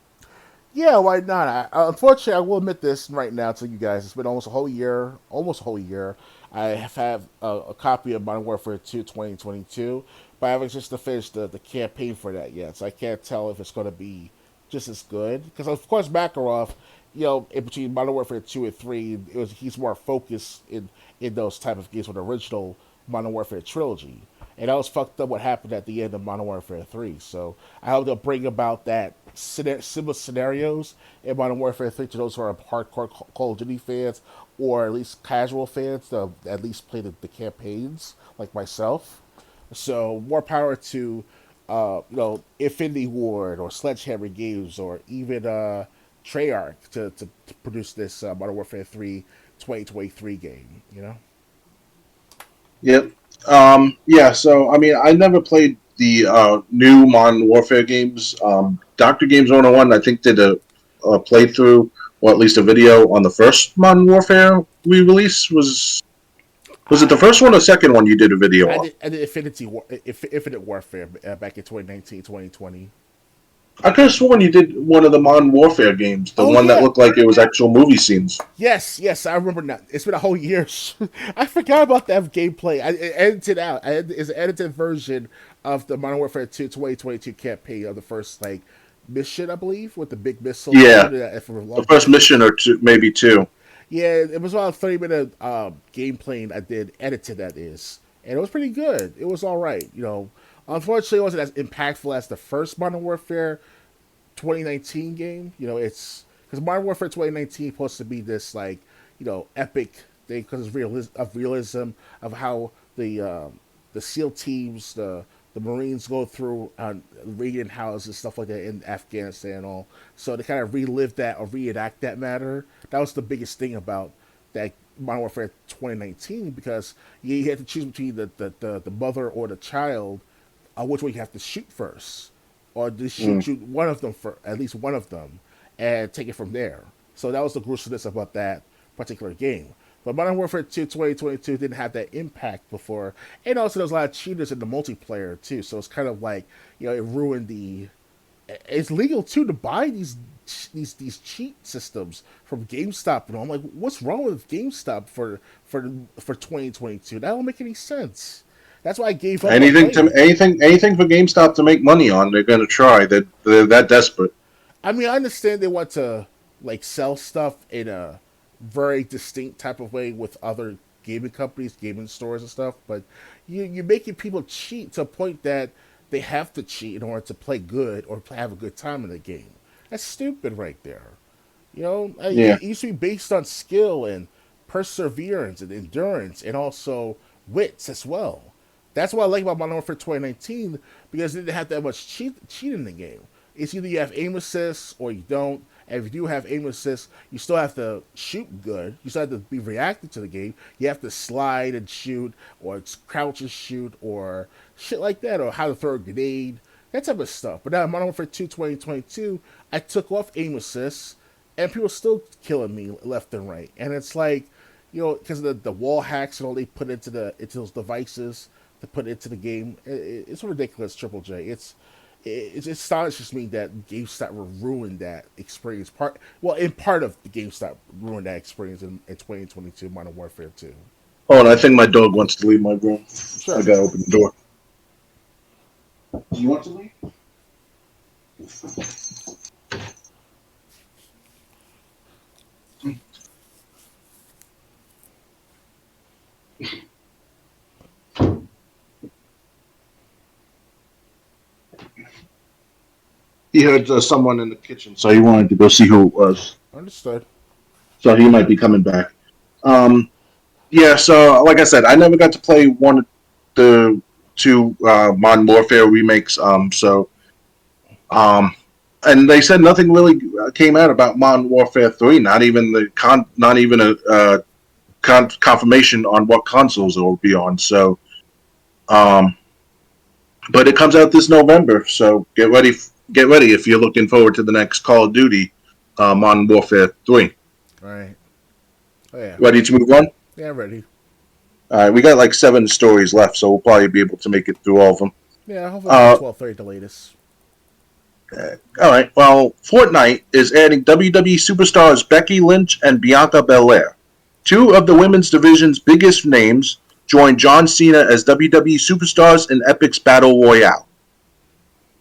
Yeah, why not? Unfortunately, I will admit this right now to you guys. It's been almost a whole year. Almost a whole year. I have a copy of Modern Warfare 2 2022, but I haven't just finished the campaign for that yet, so I can't tell if it's going to be just as good. Because, of course, Makarov, in between Modern Warfare 2 and 3, he's more focused in those type of games with the original Modern Warfare trilogy. And that was fucked up what happened at the end of Modern Warfare 3. So I hope they'll bring about that similar scenarios in Modern Warfare 3 to those who are hardcore Call of Duty fans or at least casual fans to at least play the campaigns like myself. So more power to Infinity Ward or Sledgehammer Games or even Treyarch to produce this Modern Warfare 3 2023 game. Yep. Yeah, so, I mean, I never played the new Modern Warfare games. Dr. Games 101, I think, did a playthrough, or at least a video, on the first Modern Warfare re-release. Was it the first one or second one you did a video on? I did Infinite Warfare back in 2019, 2020. I could have sworn you did one of the Modern Warfare games, the one that looked like it was actual movie scenes. Yes, I remember now. It's been a whole year. I forgot about that gameplay. I edited out. It's an edited version of the Modern Warfare 2 2022 campaign of the first mission, I believe, with the big missile. Yeah, the first mission or two, maybe two. Yeah, it was about a 30-minute gameplay I did, edited that is. And it was pretty good. It was all right. Unfortunately, it wasn't as impactful as the first Modern Warfare 2019 game. It's because Modern Warfare 2019 is supposed to be this epic thing because of realism of how the SEAL teams, the Marines go through raiding houses, stuff like that in Afghanistan and all. So to kind of relive that or reenact that matter, that was the biggest thing about that Modern Warfare 2019, because you had to choose between the mother or the child, which one you have to shoot first, or to shoot one of them for at least one of them, and take it from there. So that was the gruesomeness about that particular game. But Modern Warfare 2 2022 didn't have that impact before. And also there's a lot of cheaters in the multiplayer too. So it's kind of like, it ruined the... It's legal too to buy these cheat systems from GameStop. And I'm like, what's wrong with GameStop for 2022? That don't make any sense. That's why I gave up. Anything for GameStop to make money on, they're going to try. They're that desperate. I mean, I understand they want to sell stuff in a very distinct type of way with other gaming companies, gaming stores and stuff, but you're making people cheat to a point that they have to cheat in order to play good or have a good time in the game. That's stupid right there. It used to be based on skill and perseverance and endurance and also wits as well. That's what I like about Modern Warfare 2019, because it didn't have that much cheat in the game. It's either you have aim assist or you don't. And if you do have aim assist, you still have to shoot good. You still have to be reactive to the game. You have to slide and shoot, or crouch and shoot, or shit like that, or how to throw a grenade, that type of stuff. But now in Modern Warfare 2 2022, I took off aim assist, and people are still killing me left and right. And it's like, because of the wall hacks and all they put into those devices to put into the game, it's ridiculous. Triple J, it astonishes me that GameStop ruined that experience. In part of the GameStop ruined that experience in 2022 Modern Warfare 2. Oh, and I think my dog wants to leave my room. Sure. I gotta open the door. Do you want to leave? He heard someone in the kitchen, so he wanted to go see who it was. Understood. So he might be coming back. So like I said, I never got to play one of the two Modern Warfare remakes. And they said nothing really came out about Modern Warfare 3. Not even a confirmation on what consoles it will be on. So, but it comes out this November. So get ready if you're looking forward to the next Call of Duty, Modern Warfare 3. Right. Oh, yeah. Ready to move on? Yeah, ready. All right, we got like 7 stories left, so we'll probably be able to make it through all of them. Yeah, hopefully 12:30 the latest. All right, well, Fortnite is adding WWE superstars Becky Lynch and Bianca Belair. 2 of the women's division's biggest names join John Cena as WWE superstars in Epic's Battle Royale.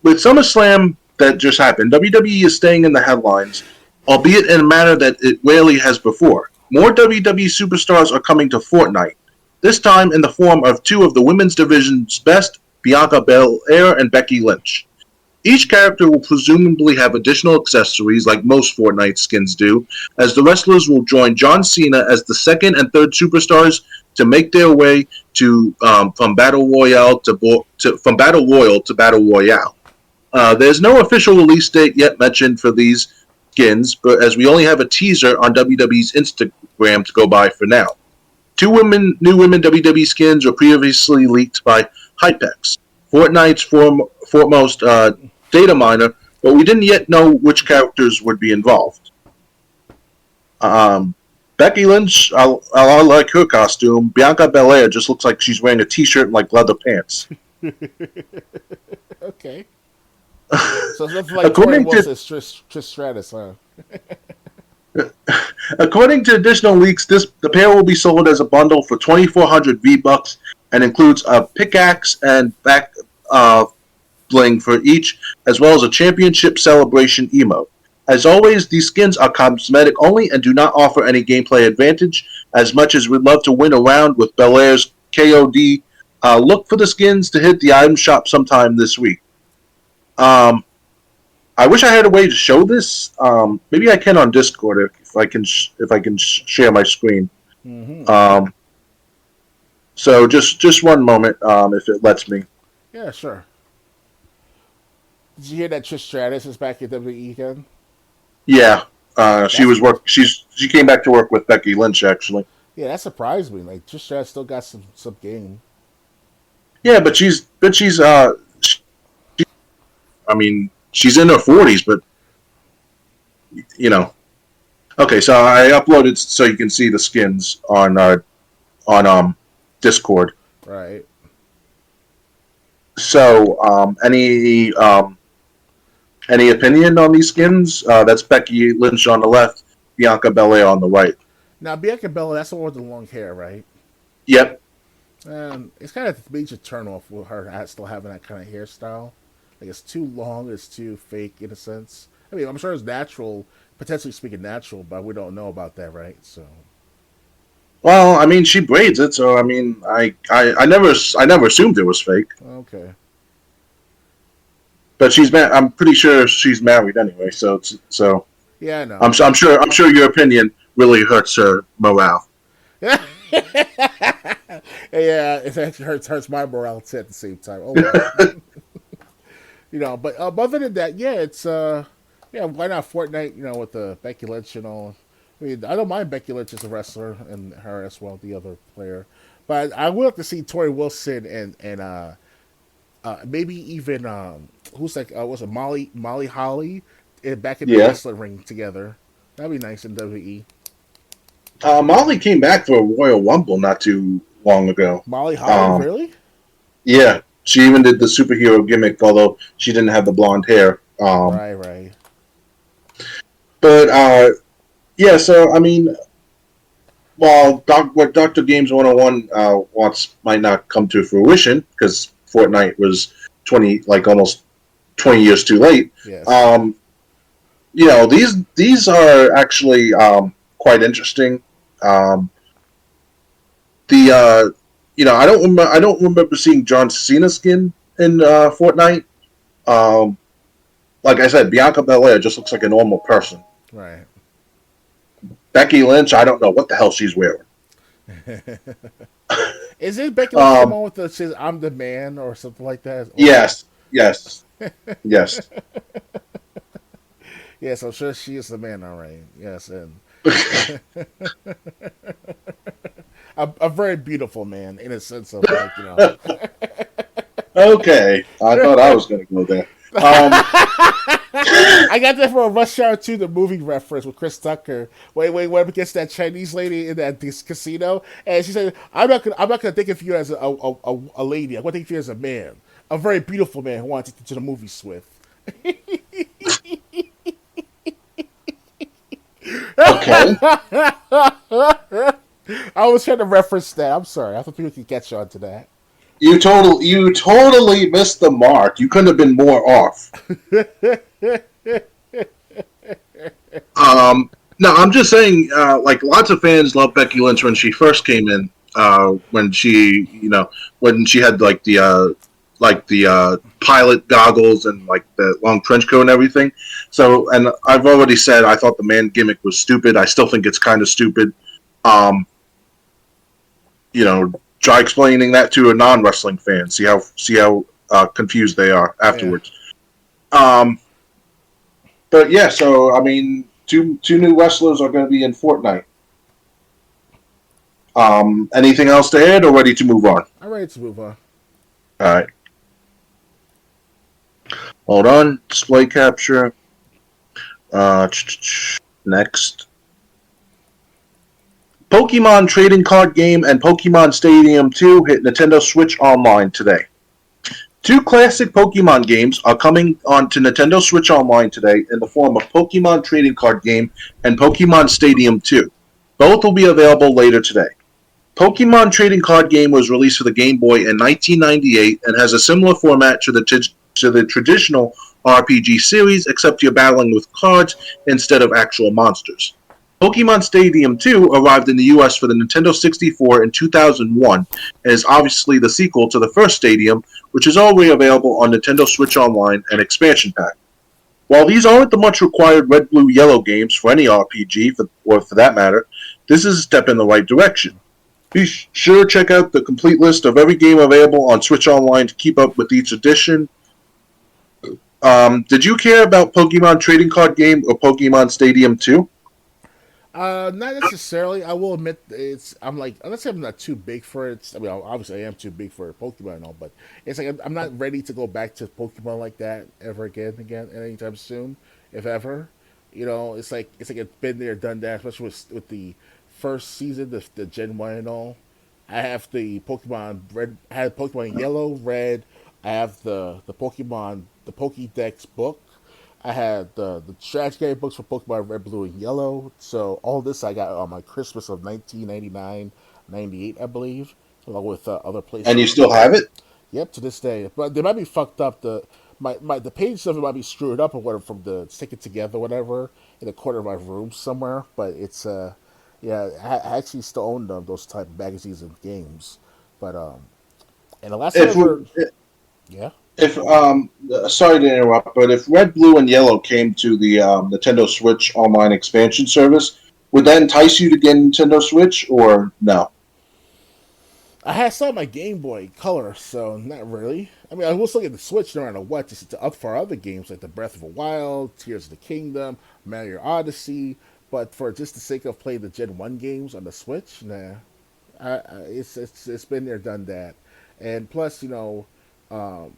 With SummerSlam that just happened, WWE is staying in the headlines, albeit in a manner that it rarely has before. More WWE superstars are coming to Fortnite, this time in the form of 2 of the women's division's best, Bianca Belair and Becky Lynch. Each character will presumably have additional accessories like most Fortnite skins do, as the wrestlers will join John Cena as the second and third superstars to make their way to from Battle Royale to Battle Royale. There's no official release date yet mentioned for these skins, but as we only have a teaser on WWE's Instagram to go by for now. 2 new women WWE skins were previously leaked by Hypex, Fortnite's foremost data miner, but we didn't yet know which characters would be involved. Becky Lynch, I like her costume. Bianca Belair just looks like she's wearing a t-shirt and like leather pants. Okay. So it's nothing like Tori Wilson's Trish Stratus, huh? According to additional leaks, the pair will be sold as a bundle for 2,400 V-Bucks and includes a pickaxe and back bling for each, as well as a championship celebration emote. As always, these skins are cosmetic only and do not offer any gameplay advantage. As much as we'd love to win a round with Belair's KOD, look for the skins to hit the item shop sometime this week. I wish I had a way to show this. Maybe I can on Discord if I can share my screen. Mm-hmm. So just one moment, if it lets me. Yeah, sure. Did you hear that Trish Stratus is back at WWE again? Yeah, she That's was work. She came back to work with Becky Lynch actually. yeah, that surprised me. Like Trish Stratus still got some game. Yeah, I mean, she's in her 40s, but you know. Okay, so I uploaded so you can see the skins on Discord. Right. So, any opinion on these skins? That's Becky Lynch on the left, Bianca Belair on the right. Now Bianca Bella, that's the one with the long hair, right? Yep. It's kind of a major turnoff with her still having that kind of hairstyle. Like it's too long, it's too fake in a sense. I mean, I'm sure it's natural, potentially speaking natural, but we don't know about that, right? So Well, I mean, she braids it, so I mean, I never assumed it was fake. okay, But I'm pretty sure she's married anyway. So yeah, I know. I'm sure your opinion really hurts her morale. Yeah, it actually hurts my morale too at the same time. Oh, well. But other than that, yeah, it's yeah, why not Fortnite? With the Becky Lynch and all. I mean, I don't mind Becky Lynch as a wrestler and her as well, the other player. But I would like to see Tori Wilson and maybe even who's like was it Molly Holly back in the Yeah. wrestling ring together. That'd be nice in WWE. Molly came back for a Royal Rumble not too long ago. Molly Holly, really? Yeah, she even did the superhero gimmick, although she didn't have the blonde hair. Right. But yeah, so I mean, while what Doctor Games 101 wants might not come to fruition because Fortnite was almost 20 years too late. Yes. These are actually quite interesting. I don't remember seeing John Cena skin in Fortnite. Like I said, Bianca Belair just looks like a normal person. Right. Becky Lynch, I don't know what the hell she's wearing. Is it Becky Lynch the one with the says "I'm the man" or something like that? Yes. Yes. Yes, I'm sure she is the man. All right. Yes, and a very beautiful man in a sense of Okay, I thought I was going to go there. I got that from a Rush Hour 2, the movie reference with Chris Tucker. Wait, went up against that Chinese lady in this casino, and she said, "I'm not gonna think of you as a lady. I'm gonna think of you as a man, a very beautiful man who wants to take you to the movies with." Okay. I was trying to reference that. I'm sorry. I thought people could catch on to that. You totally missed the mark. You couldn't have been more off. No, I'm just saying. Like lots of fans love Becky Lynch when she first came in. When she had like the pilot goggles and like the long trench coat and everything. So, and I've already said I thought the man gimmick was stupid. I still think it's kind of stupid. Try explaining that to a non-wrestling fan. See how confused they are afterwards. Yeah. But yeah, so I mean, two new wrestlers are going to be in Fortnite. Anything else to add, or ready to move on? I'm ready to move on. All right. Hold on. Display capture. Next. Pokemon Trading Card Game and Pokemon Stadium 2 hit Nintendo Switch Online today. Two classic Pokemon games are coming onto Nintendo Switch Online today in the form of Pokemon Trading Card Game and Pokemon Stadium 2. Both will be available later today. Pokemon Trading Card Game was released for the Game Boy in 1998 and has a similar format to the traditional RPG series, except you're battling with cards instead of actual monsters. Pokemon Stadium 2 arrived in the US for the Nintendo 64 in 2001 and is obviously the sequel to the first Stadium, which is already available on Nintendo Switch Online and Expansion Pack. While these aren't the much required red, blue, yellow games for any RPG, or for that matter, this is a step in the right direction. Be sure to check out the complete list of every game available on Switch Online to keep up with each edition. Did you care about Pokemon Trading Card Game or Pokemon Stadium 2? Not necessarily. I will admit it's. I'm like, let's say I'm not too big for it. I mean, obviously I am too big for Pokemon and all, but it's like I'm not ready to go back to Pokemon like that ever again anytime soon, if ever. It's like it's been there, done that. Especially with the first season, the Gen 1 and all. I have the Pokemon Red. I had Pokemon Yellow, Red. I have the Pokemon the Pokédex book. I had the strategy game books for Pokemon Red, Blue, and Yellow. So all this I got on my Christmas of 1999, 98, I believe, along with other And you PlayStation still games. have it? Yep, to this day. But they might be fucked up. The pages of it might be screwed up or whatever from the stick it together, whatever, in the corner of my room somewhere. But it's yeah, I actually still own those type of magazines and games. But and the last time I If ever, yeah. if sorry to interrupt, but if Red, Blue, and Yellow came to the Nintendo Switch Online expansion service, would that entice you to get Nintendo Switch or no? I had some on my Game Boy Color, so not really. I mean, I will still get the Switch no matter what, just to up for other games like the Breath of the Wild, Tears of the Kingdom, Mario Odyssey. But for just the sake of playing the Gen 1 games on the Switch, nah. It's been there, done that. And plus, um,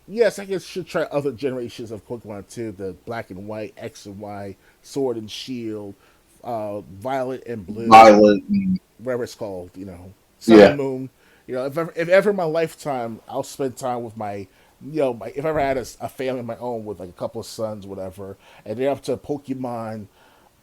yes, I guess should try other generations of Pokemon too. The Black and White, X and Y, Sword and Shield, Violet and Blue, Violet, whatever it's called, Sun and yeah. Moon. If ever in my lifetime I'll spend time with if I ever had a family of my own with like a couple of sons, whatever, and they're up to Pokemon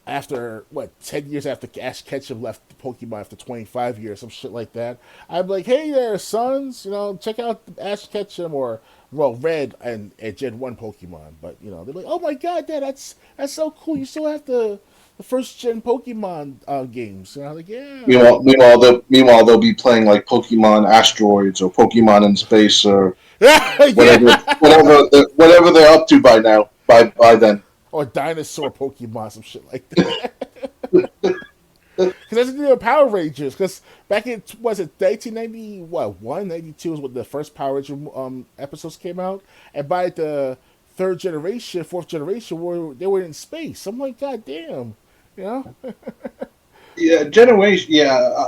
after 10 years after Ash Ketchum left Pokemon after 25 years, some shit like that. I'd be like, hey there, sons, check out Ash Ketchum or Red and Gen 1 Pokemon. But they're like, oh my god, Dad, that's so cool. You still have the first gen Pokemon games. And I'm like, yeah. Meanwhile, they'll be playing like Pokemon Asteroids or Pokemon in Space or whatever, Yeah. whatever they're up to by now. By then. Or dinosaur Pokemon, some shit like that. Because that's the deal with Power Rangers. Because back in, was it 1990, 92 is when the first Power Ranger episodes came out. And by the third generation, fourth generation, they were in space. I'm like, god damn. You know? Yeah, generation. Yeah,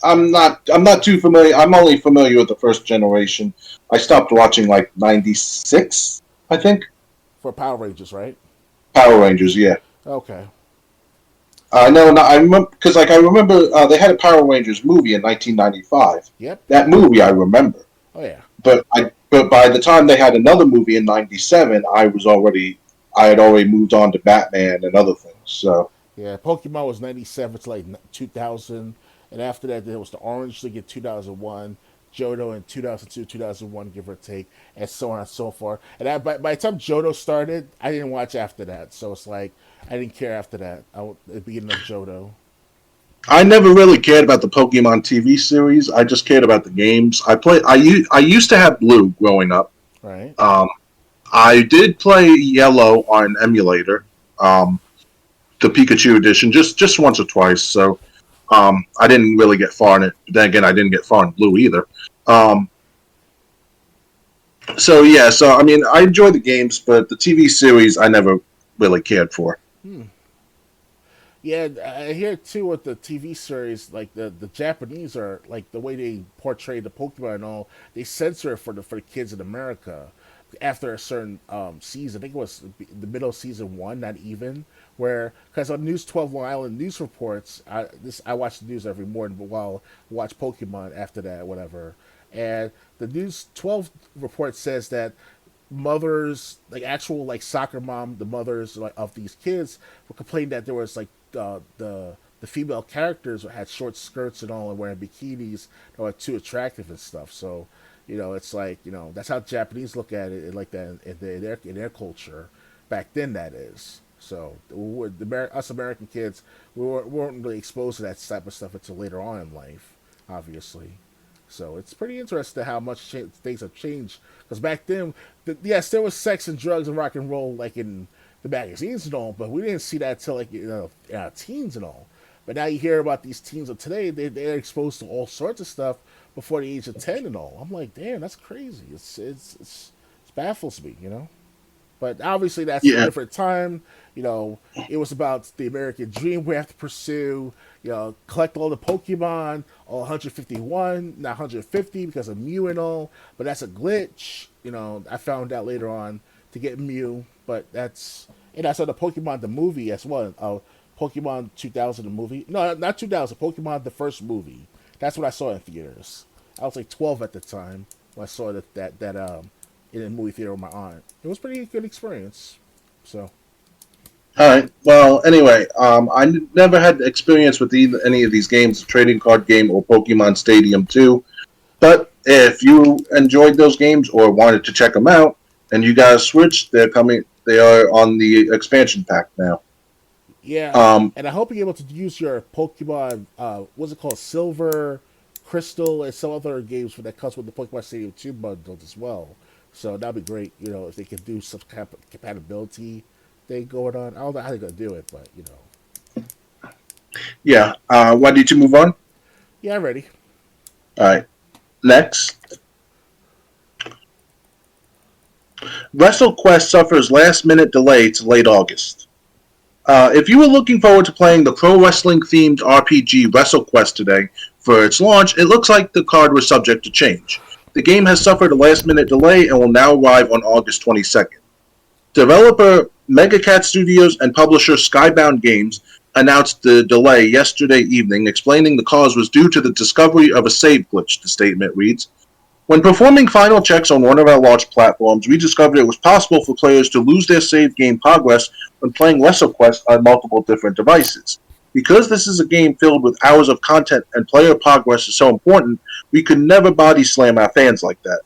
I'm not too familiar. I'm only familiar with the first generation. I stopped watching like '96, I think. For Power Rangers, right? Power Rangers. Yeah, Okay. I know. I remember because like I remember they had a Power Rangers movie in 1995. Yep. That movie I remember, Oh, yeah. but by the time they had another movie in '97, I had already moved on to Batman and other things. So Yeah, Pokemon was 97 to like 2000. And after that, there was the Orange League in 2001, Johto in 2002, 2001, give or take, and so on and so forth. And by the time Johto started, I didn't watch after that. So it's like, I didn't care after that. The beginning of Johto. I never really cared about the Pokemon TV series. I just cared about the games. I used to have Blue growing up. Right? Um, I did play Yellow on emulator, the Pikachu edition, just once or twice. So I didn't really get far in it. But then again, I didn't get far in Blue either. Um, so yeah, I mean, I enjoy the games, but the TV series I never really cared for. Hmm. Yeah, I hear too with the TV series, like the Japanese are like the way they portray the Pokemon and all. They censor it for the kids in America after a certain season. I think it was the middle of season one, not even. Where because on News 12 Long Island news reports, I watch the news every morning, but while watch Pokemon after that, whatever. And the News 12 report says that mothers, like actual like soccer mom, the mothers like of these kids were complaining that there was like the female characters had short skirts and all and wearing bikinis that were too attractive and stuff. So it's like that's how Japanese look at it like that in their culture back then. That is. So us American kids, we weren't really exposed to that type of stuff until later on in life, obviously. So it's pretty interesting how much things have changed. Because back then, yes, there was sex and drugs and rock and roll like in the magazines and all, but we didn't see that till like in our teens and all. But now you hear about these teens of today; they're exposed to all sorts of stuff before the age of 10 and all. I'm like, damn, that's crazy. It baffles me, you know. But obviously, that's a Yeah. different time. You know, it was about the American dream we have to pursue. You know, collect all the Pokemon, all 151, not 150 because of Mew and all. But that's a glitch. You know, I found out later on to get Mew. But and I saw the Pokemon the movie as well. Pokemon 2000 the movie. No, not 2000. Pokemon the first movie. That's what I saw in theaters. I was like 12 at the time when I saw that in a movie theater with my aunt. It was a pretty good experience. So All right. Well, anyway, never had experience with any of these games, trading card game or Pokemon Stadium 2. But if you enjoyed those games or wanted to check them out, and you guys switched, they're coming. They are on the expansion pack now. yeah, Um, and I hope you're able to use your Pokemon. What's it called? Silver, Crystal, and some other games that comes with the Pokemon Stadium 2 bundles as well. So that'd be great. You know, if they could do some compatibility thing going on. I don't know how they're gonna do it, but you know. yeah. Why did you move on? Yeah, I'm ready. All right. Next, WrestleQuest suffers last-minute delay to late August. If you were looking forward to playing the pro wrestling themed RPG WrestleQuest today for its launch, it looks like the card was subject to change. The game has suffered a last-minute delay and will now arrive on August 22nd. Developer Megacat Studios and publisher Skybound Games announced the delay yesterday evening, explaining the cause was due to the discovery of a save glitch, the statement reads. When performing final checks on one of our launch platforms, we discovered it was possible for players to lose their save game progress when playing WrestleQuest on multiple different devices. Because this is a game filled with hours of content and player progress is so important, we could never body slam our fans like that.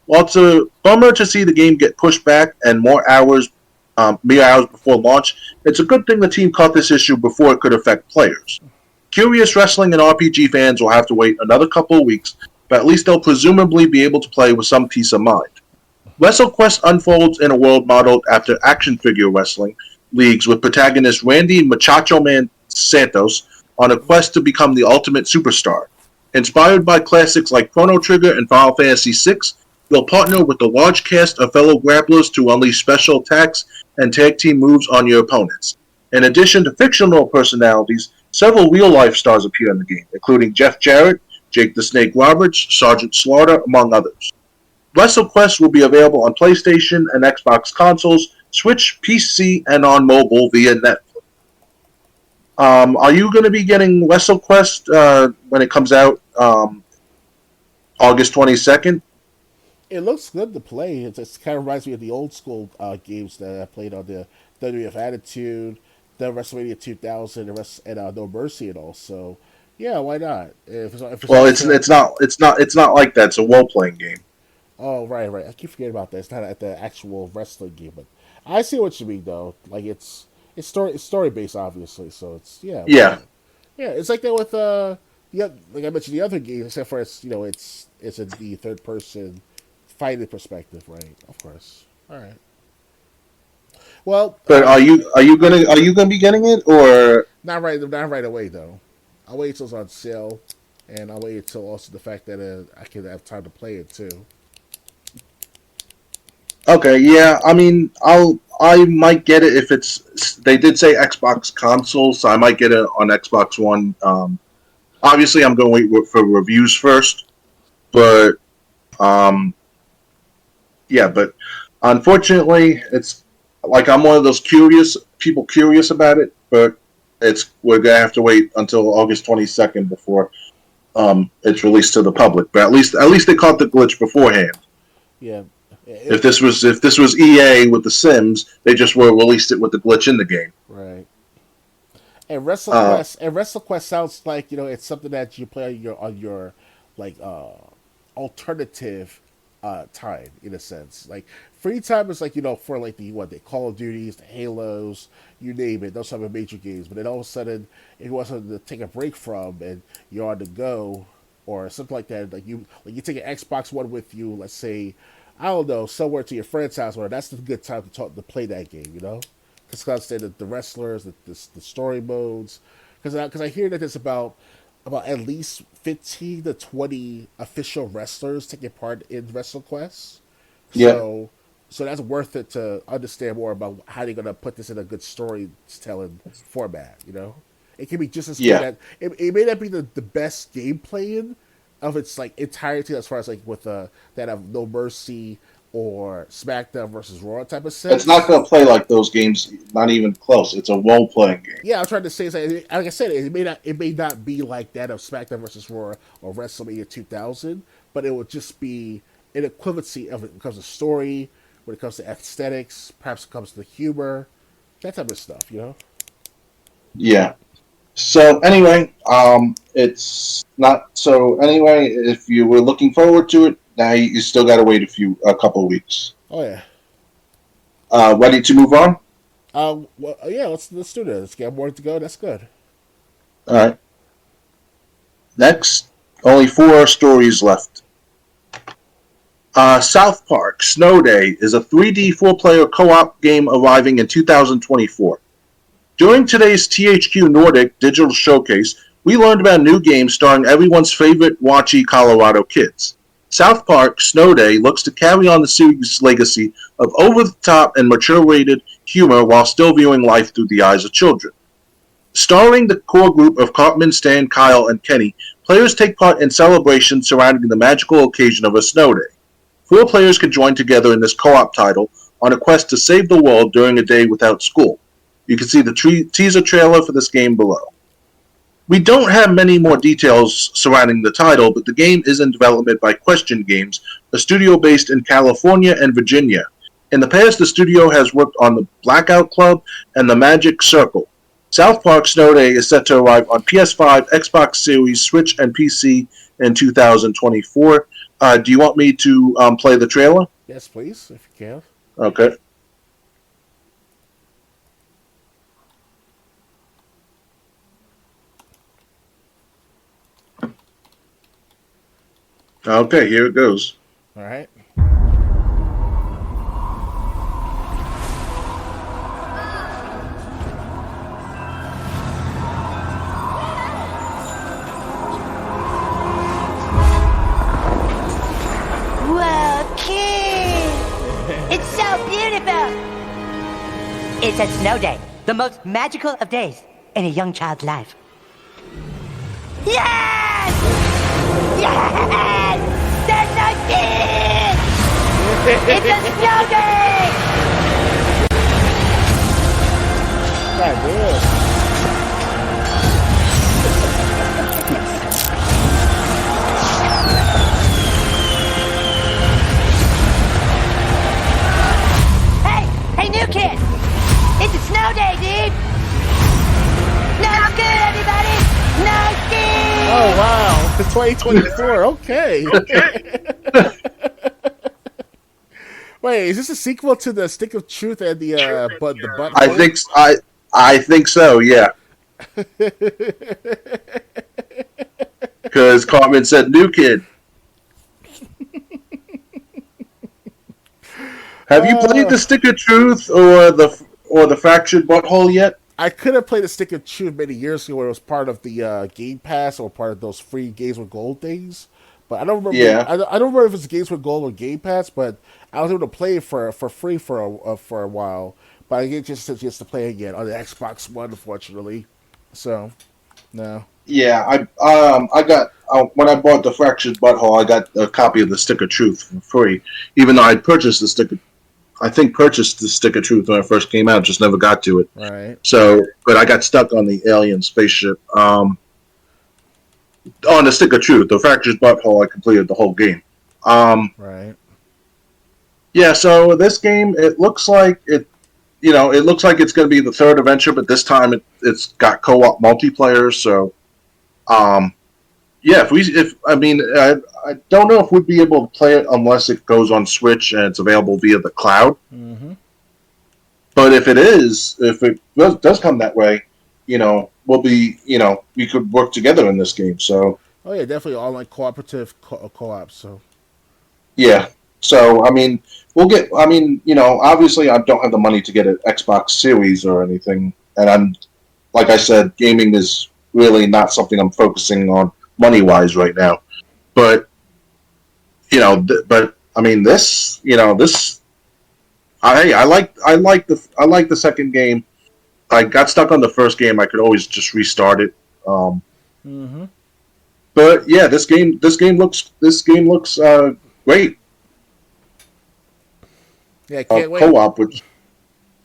While it's a bummer to see the game get pushed back and mere hours before launch, it's a good thing the team caught this issue before it could affect players. Curious wrestling and RPG fans will have to wait another couple of weeks, but at least they'll presumably be able to play with some peace of mind. WrestleQuest unfolds in a world modeled after action figure wrestling leagues with protagonist Randy Machacho Man Santos on a quest to become the ultimate superstar. Inspired by classics like Chrono Trigger and Final Fantasy VI, you'll partner with a large cast of fellow grapplers to unleash special attacks and tag team moves on your opponents. In addition to fictional personalities, several real-life stars appear in the game, including Jeff Jarrett, Jake the Snake Roberts, Sergeant Slaughter, among others. WrestleQuest will be available on PlayStation and Xbox consoles, Switch, PC, and on mobile via Netflix. Are you going to be getting WrestleQuest when it comes out August 22nd? It looks good to play. It kind of reminds me of the old school games that I played on the WWF Attitude, the WrestleMania 2000, and No Mercy, and all. So, yeah, why not? If it's Well, on it's sale, it's not it's not it's not like that. It's a role playing game. oh right. I keep forgetting about that. It's not at the actual wrestling game, but I see what you mean though. Like it's story based, obviously. So it's yeah, why Yeah. not? Yeah. It's like that with like I mentioned the other game, except for it's in the third person fighting perspective, right? Of course. All right. Well, But are you gonna be getting it or not right away though. I'll wait till it's on sale, and I'll wait until also the fact that I can have time to play it too. okay? Yeah, I mean, I might get it if it's. They did say Xbox console, so I might get it on Xbox One. Obviously, I'm going to wait for reviews first, but um, yeah, but unfortunately, it's like I'm one of those curious about it, but we're gonna have to wait until August 22nd before it's released to the public. But at least they caught the glitch beforehand. Yeah. If this was EA with The Sims, they just were released it with the glitch in the game. Right. And Uh, WrestleQuest sounds like it's something that you play on your like alternative time in a sense. Like free time is like for like the what they Call of Duties, the Halos, you name it, those type of major games. But then all of a sudden, if you want something to take a break from and you're on the go or something like that, like you take an Xbox One with you, let's say, I don't know, somewhere to your friend's house, where that's the good time to play that game, Because understand the wrestlers, the story modes. because I hear that there's about at least 15 to 20 official wrestlers taking part in WrestleQuest. Yeah. So that's worth it to understand more about how they're gonna put this in a good storytelling format. It can be just as good. Yeah. It may not be the best gameplay of its like entirety as far as like with that of No Mercy or SmackDown versus Raw type of sense. It's not going to play like those games, not even close. It's a role-playing game. Yeah, I'm trying to say, like I said, it may not be like that of SmackDown versus Raw or WrestleMania 2000, but it will just be an equivalency of it when it comes to story, when it comes to aesthetics, perhaps it comes to humor, that type of stuff. Yeah. So anyway, it's not so. Anyway, if you were looking forward to it, now you still got to wait a couple of weeks. Oh yeah. Ready to move on? Well, yeah. Let's do that. Let's get more to go. That's good. All right. Next, only 4 stories left. South Park Snow Day is a 3D 4-player co-op game arriving in 2024. During today's THQ Nordic Digital Showcase, we learned about a new game starring everyone's favorite watchy Colorado kids. South Park Snow Day looks to carry on the series' legacy of over-the-top and mature-rated humor while still viewing life through the eyes of children. Starring the core group of Cartman, Stan, Kyle, and Kenny, players take part in celebrations surrounding the magical occasion of a snow day. 4 players can join together in this co-op title on a quest to save the world during a day without school. You can see the teaser trailer for this game below. We don't have many more details surrounding the title, but the game is in development by Question Games, a studio based in California and Virginia. In the past, the studio has worked on the Blackout Club and the Magic Circle. South Park Snow Day is set to arrive on PS5, Xbox Series, Switch, and PC in 2024. Do you want me to play the trailer? Yes, please, if you can. Okay. Okay, here it goes. All right. Whoa, kid! It's so beautiful! It's a snow day, the most magical of days in a young child's life. Yes! Yes! There's no kid! It's a snow day! God damn. Hey, new kid! It's a snow day, dude! No good, everybody! No good! Oh wow, it's 2024. Okay. Wait, is this a sequel to the Stick of Truth and the butt? I think so. Yeah. Because Cartman said, "New kid." Have you played the Stick of Truth or the Fractured Butthole yet? I could have played the Stick of Truth many years ago, where it was part of the Game Pass or part of those free Games with Gold things. But I don't remember. Yeah. I don't remember if it's Games with Gold or Game Pass. But I was able to play it for free for a while. But I didn't just to play again on the Xbox One, unfortunately. So, no. Yeah, I got when I bought the Fractured Butthole, I got a copy of the Stick of Truth for free, even though I purchased the Stick of Truth when it first came out, just never got to it. Right. So, but I got stuck on the alien spaceship. On the Stick of Truth, the Fractured Butthole, I completed the whole game. Right. Yeah, so this game, it looks like it's going to be the third adventure, but this time it's got co-op multiplayer. So, yeah, I don't know if we'd be able to play it unless it goes on Switch and it's available via the cloud. Mm-hmm. But if it does come that way, we'll be, we could work together in this game. So. Oh yeah, definitely online cooperative co-op. So. Yeah. So obviously I don't have the money to get an Xbox Series or anything, and like I said, gaming is really not something I'm focusing on money wise right now. But this. I like the second game. I got stuck on the first game. I could always just restart it. But yeah, this game looks great. Yeah, can't wait. Co-op, which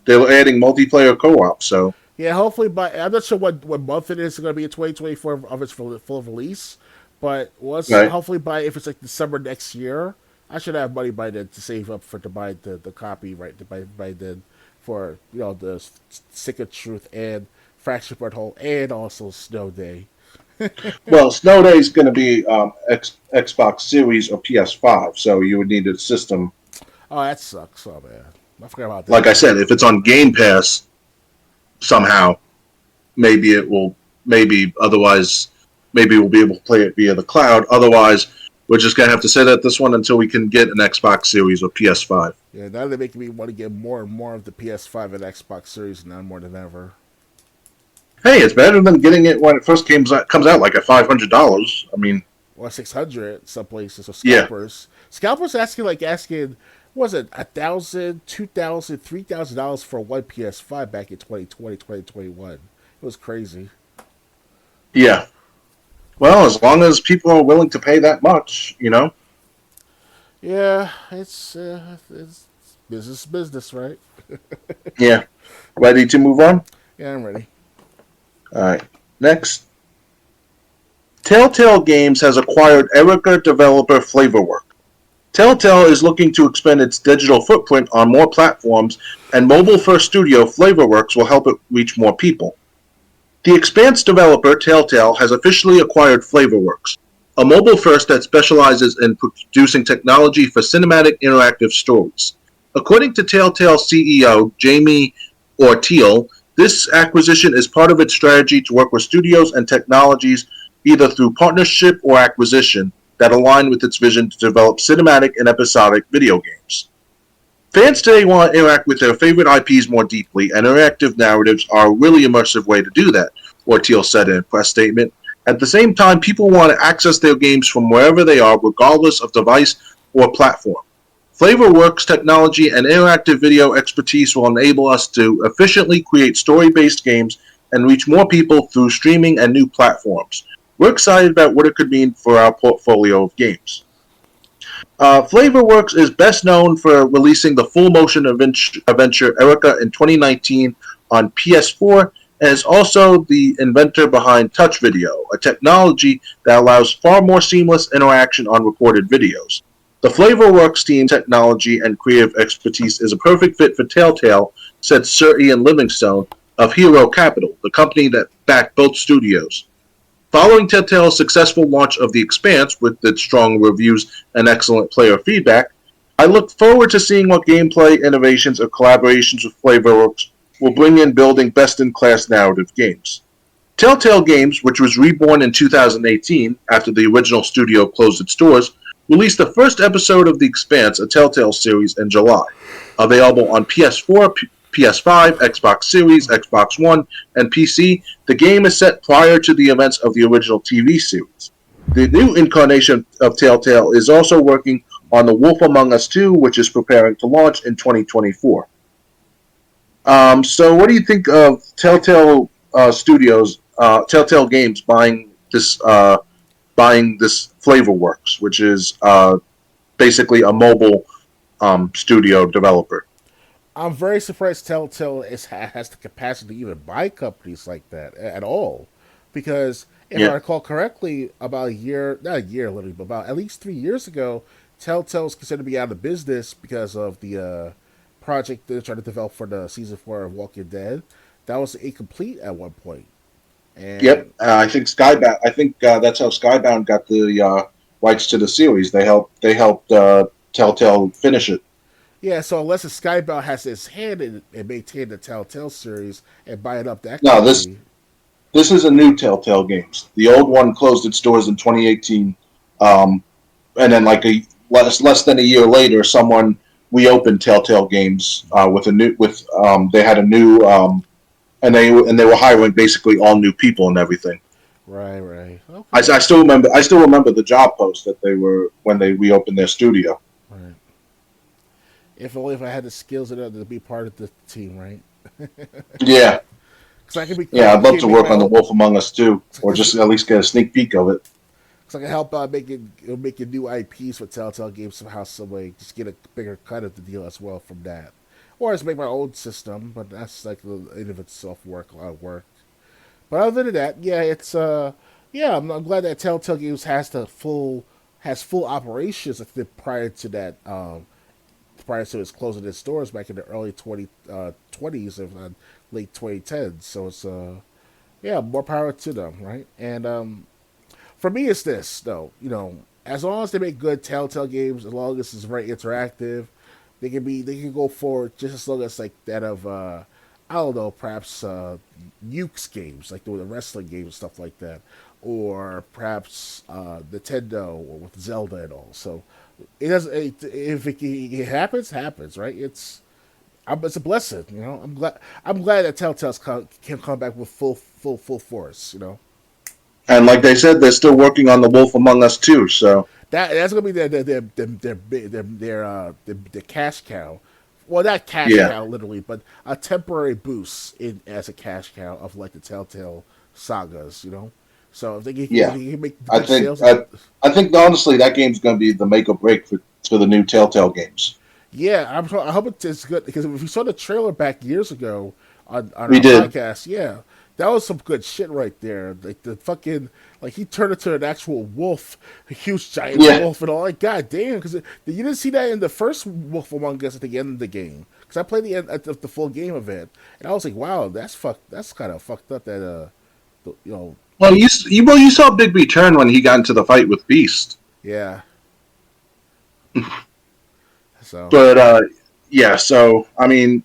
they were adding multiplayer co-op. So yeah, hopefully I'm not sure what month it is going to be in 2024 of its full release, but hopefully by if it's like December next year, I should have money by then to save up to buy the copy by then for the Stick of Truth and Fractured But Whole and also Snow Day. well, Snow Day is going to be Xbox Series or PS5, so you would need a system. Oh, that sucks. Oh man, I forgot about that. Like I said, if it's on Game Pass, somehow, maybe it will. Otherwise, maybe we'll be able to play it via the cloud. Otherwise, we're just gonna have to sit at this one until we can get an Xbox Series or PS5. Yeah, now they're making me want to get more and more of the PS5 and Xbox Series now more than ever. Hey, it's better than getting it when it first comes out like at $500. I mean, or $600 some places. Or scalpers. Yeah. Scalpers asking what was it, $1,000, $2,000, $3,000 for one PS5 back in 2020, 2021. It was crazy. Yeah. Well, as long as people are willing to pay that much, Yeah, it's business, right? Yeah. Ready to move on? Yeah, I'm ready. All right. Next. Telltale Games has acquired Erica developer Flavorworks. Telltale is looking to expand its digital footprint on more platforms, and mobile-first studio Flavorworks will help it reach more people. The Expanse developer Telltale has officially acquired Flavorworks, a mobile-first that specializes in producing technology for cinematic interactive stories. According to Telltale CEO Jamie Ortiel, this acquisition is part of its strategy to work with studios and technologies either through partnership or acquisition that align with its vision to develop cinematic and episodic video games. Fans today want to interact with their favorite IPs more deeply, and interactive narratives are a really immersive way to do that, Ortiel said in a press statement. At the same time, people want to access their games from wherever they are, regardless of device or platform. Flavorworks technology and interactive video expertise will enable us to efficiently create story-based games and reach more people through streaming and new platforms. We're excited about what it could mean for our portfolio of games. Flavorworks is best known for releasing the full-motion adventure Erica in 2019 on PS4 and is also the inventor behind Touch Video, a technology that allows far more seamless interaction on recorded videos. The Flavorworks team technology and creative expertise is a perfect fit for Telltale, said Sir Ian Livingstone of Hero Capital, the company that backed both studios. Following Telltale's successful launch of The Expanse with its strong reviews and excellent player feedback, I look forward to seeing what gameplay innovations or collaborations with Flavorworks will bring in building best-in-class narrative games. Telltale Games, which was reborn in 2018 after the original studio closed its doors, released the first episode of The Expanse, a Telltale series, in July. Available on PS4, PS5, Xbox Series, Xbox One, and PC, the game is set prior to the events of the original TV series. The new incarnation of Telltale is also working on The Wolf Among Us 2, which is preparing to launch in 2024. So what do you think of Telltale Telltale Games buying this Flavorworks, which is basically a mobile studio developer? I'm very surprised Telltale has the capacity to even buy companies like that at all. Because if I recall correctly, about about at least 3 years ago, Telltale was considered to be out of business because of the project they're trying to develop for the season 4 of Walking Dead. That was incomplete at one point. And I think Skybound. I think that's how Skybound got the rights to the series. They helped Telltale finish it. Yeah, so unless Skybound has its hand in it and maintain the Telltale series and buy it up that No, this is a new Telltale Games. The old one closed its doors in 2018, and then less than a year later, someone reopened Telltale Games they had a new and they were hiring basically all new people and everything. Right. I Okay. still remember. I still remember the job post that they were when they reopened their studio. Right. If only if I had the skills in order to be part of the team, right? Yeah, Because I can be, yeah. I'd love to make work my on the own. Wolf Among Us too, or Because just at least get a sneak peek of it. I can help out making new IPs for Telltale Games somehow, some way. Just get a bigger cut of the deal as well from that, or just make my own system. But that's like in of itself work a lot of work. But other than that, yeah, it's yeah, I'm glad that Telltale Games has full operations prior to that prior to its closing its doors back in the early 20s and late 2010s. So it's yeah, more power to them, right? And for me, it's this though. As long as they make good Telltale games, as long as it's very interactive, they can go forward just as long as like that of I don't know, perhaps Ukes games like the wrestling games and stuff like that, or perhaps Nintendo or with Zelda and all. So it does. If it happens, right? It's a blessing, I'm glad that Telltale's can come back with full force. And like they said, they're still working on the Wolf Among Us too. So That's gonna be their cash cow. Well, not cash yeah, cow literally, but a temporary boost in as a cash cow of like the Telltale sagas. So if yeah. they can make I good think sales, I think honestly that game's going to be the make or break for the new Telltale games. yeah, I hope it's good because if you saw the trailer back years ago on We our did. podcast, yeah, that was some good shit right there. Like the fucking like he turned into an actual wolf, a huge giant Yeah, wolf and all. Like god damn, because you didn't see that in the first Wolf Among Us at the end of the game. Because I played the end at the full game of it, and I was like, wow, that's fucked. That's kind of fucked up. That the, well, you saw Bigby turn when he got into the fight with Beast, yeah. So but yeah. So I mean,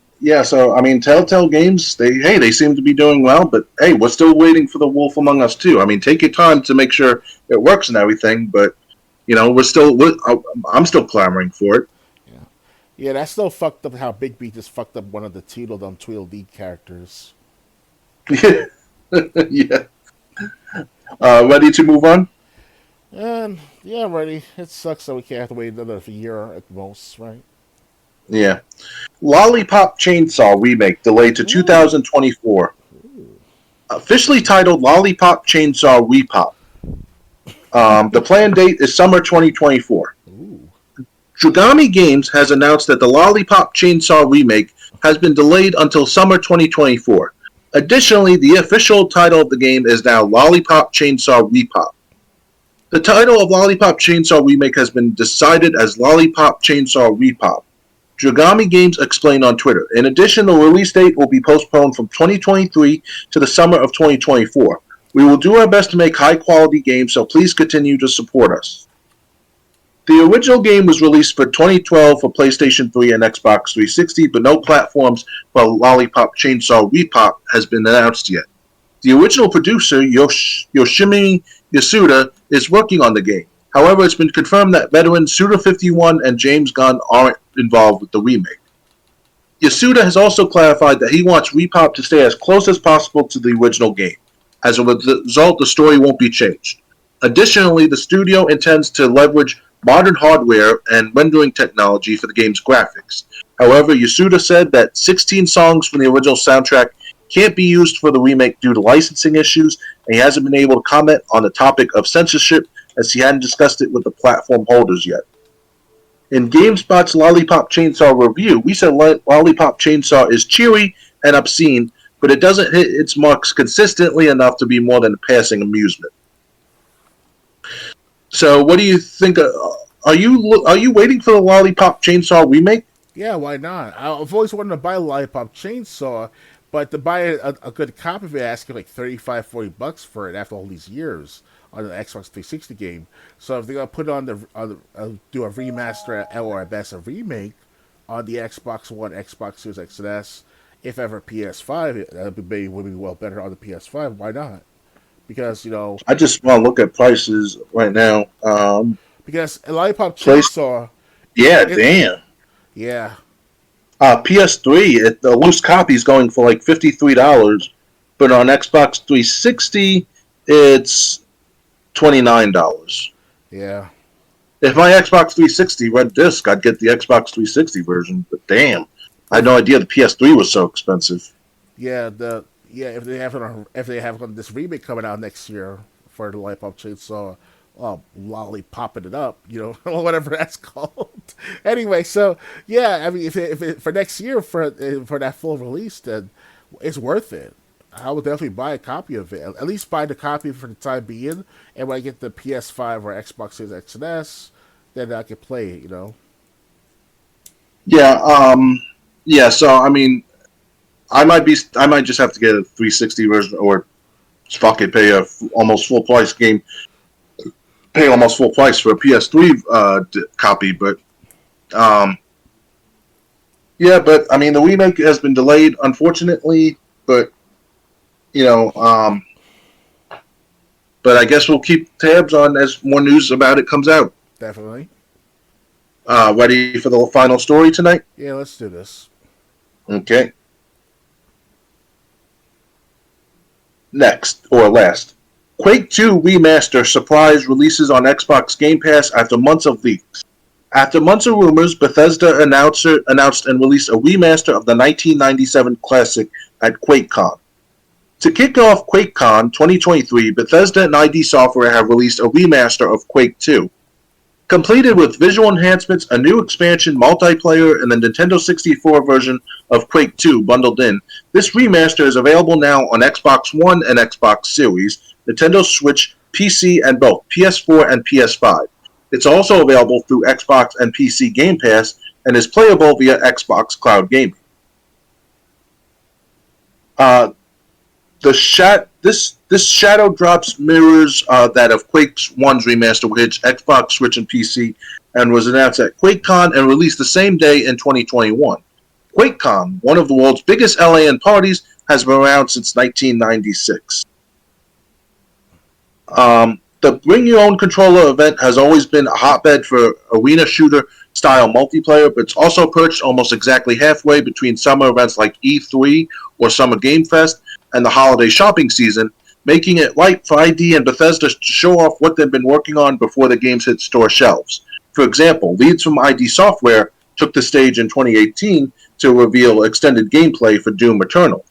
Telltale Games they seem to be doing well, but hey, we're still waiting for the Wolf Among Us too. I mean, take your time to make sure it works and everything, but I'm still clamoring for it. yeah, yeah, that's still fucked up. How Big B just fucked up one of the Tweedledee characters. Yeah. Ready to move on? And yeah, I'm ready. It sucks that we can't have to wait another year at most, right? Yeah. Lollipop Chainsaw remake delayed to Ooh, 2024. ooh, Officially titled Lollipop Chainsaw Repop. The planned date is summer 2024. ooh. Dragami Games has announced that the Lollipop Chainsaw remake has been delayed until summer 2024. Additionally, the official title of the game is now Lollipop Chainsaw Repop. The title of Lollipop Chainsaw Remake has been decided as Lollipop Chainsaw Repop. Dragami Games explained on Twitter. In addition, the release date will be postponed from 2023 to the summer of 2024. We will do our best to make high-quality games, so please continue to support us. The original game was released for 2012 for PlayStation 3 and Xbox 360, but no platforms for Lollipop Chainsaw Repop has been announced yet. The original producer, Yoshimi Yasuda, is working on the game. However, it's been confirmed that veterans Suda51 and James Gunn aren't involved with the remake. Yasuda has also clarified that he wants Repop to stay as close as possible to the original game. As a result, the story won't be changed. Additionally, the studio intends to leverage modern hardware and rendering technology for the game's graphics. However, Yasuda said that 16 songs from the original soundtrack can't be used for the remake due to licensing issues, and he hasn't been able to comment on the topic of censorship as he hadn't discussed it with the platform holders yet. In GameSpot's Lollipop Chainsaw review, we said Lollipop Chainsaw is cheery and obscene, but it doesn't hit its marks consistently enough to be more than a passing amusement. So, what do you think? Are you waiting for the Lollipop Chainsaw remake? Yeah, why not? I've always wanted to buy a Lollipop Chainsaw, but to buy a good copy of it, asking like $35-40 for it after all these years on the Xbox 360 game. So if they're gonna put it do a remaster or at best a remake on the Xbox One, Xbox Series XS, if ever PS5, would be well better on the PS5. Why not? Because I just want to look at prices right now. because a Lollipop Place, Chainsaw, yeah, it damn. yeah. PS3, the loose copy is going for like $53, but on Xbox 360, it's $29. Yeah. If my Xbox 360 red disc, I'd get the Xbox 360 version. But damn, I had no idea the PS3 was so expensive. Yeah, if they have this remake coming out next year for the Light Up Chainsaw, lollipopping it up, whatever that's called. Anyway, so yeah, I mean, if for next year for that full release, then it's worth it. I would definitely buy a copy of it. At least buy the copy for the time being, and when I get the PS5 or Xbox Series X and S, then I can play it. Yeah, yeah. So I mean, I might just have to get a 360 version, or fuck it, pay almost full price game, pay almost full price for a PS3 copy. But yeah, but I mean, the remake has been delayed, unfortunately. But you know, but I guess we'll keep tabs on as more news about it comes out. Definitely. Ready for the final story tonight? Yeah, let's do this. Okay. Next, or last. Quake 2 Remaster surprise releases on Xbox Game Pass after months of leaks. After months of rumors, Bethesda announced and released a remaster of the 1997 classic at QuakeCon. To kick off QuakeCon 2023, Bethesda and ID Software have released a remaster of Quake 2. Completed with visual enhancements, a new expansion, multiplayer, and the Nintendo 64 version of Quake 2 bundled in, this remaster is available now on Xbox One and Xbox Series, Nintendo Switch, PC, and both PS4 and PS5. It's also available through Xbox and PC Game Pass and is playable via Xbox Cloud Gaming. This Shadow Drops mirrors that of Quake 1's remaster, which Xbox, Switch, and PC, and was announced at QuakeCon and released the same day in 2021. QuakeCon, one of the world's biggest LAN parties, has been around since 1996. The Bring Your Own Controller event has always been a hotbed for arena shooter style multiplayer, but it's also perched almost exactly halfway between summer events like E3 or Summer Game Fest and the holiday shopping season, making it right for ID and Bethesda to show off what they've been working on before the games hit store shelves. For example, leads from ID Software took the stage in 2018 to reveal extended gameplay for Doom Eternal.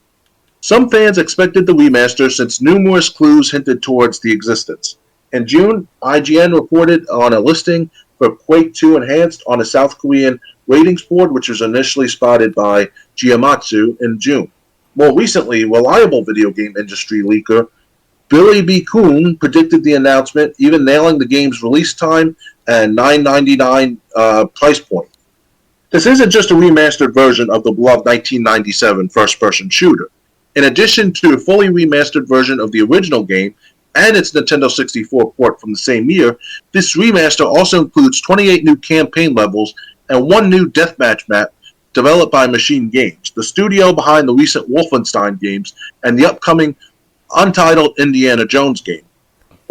Some fans expected the remaster since numerous clues hinted towards the existence. In June, IGN reported on a listing for Quake 2 Enhanced on a South Korean ratings board, which was initially spotted by Gematsu in June. More recently, reliable video game industry leaker Billy B. Kuhn predicted the announcement, even nailing the game's release time and $9.99 price point. This isn't just a remastered version of the beloved 1997 first-person shooter. In addition to a fully remastered version of the original game and its Nintendo 64 port from the same year, this remaster also includes 28 new campaign levels and one new deathmatch map developed by Machine Games, the studio behind the recent Wolfenstein games and the upcoming untitled Indiana Jones game.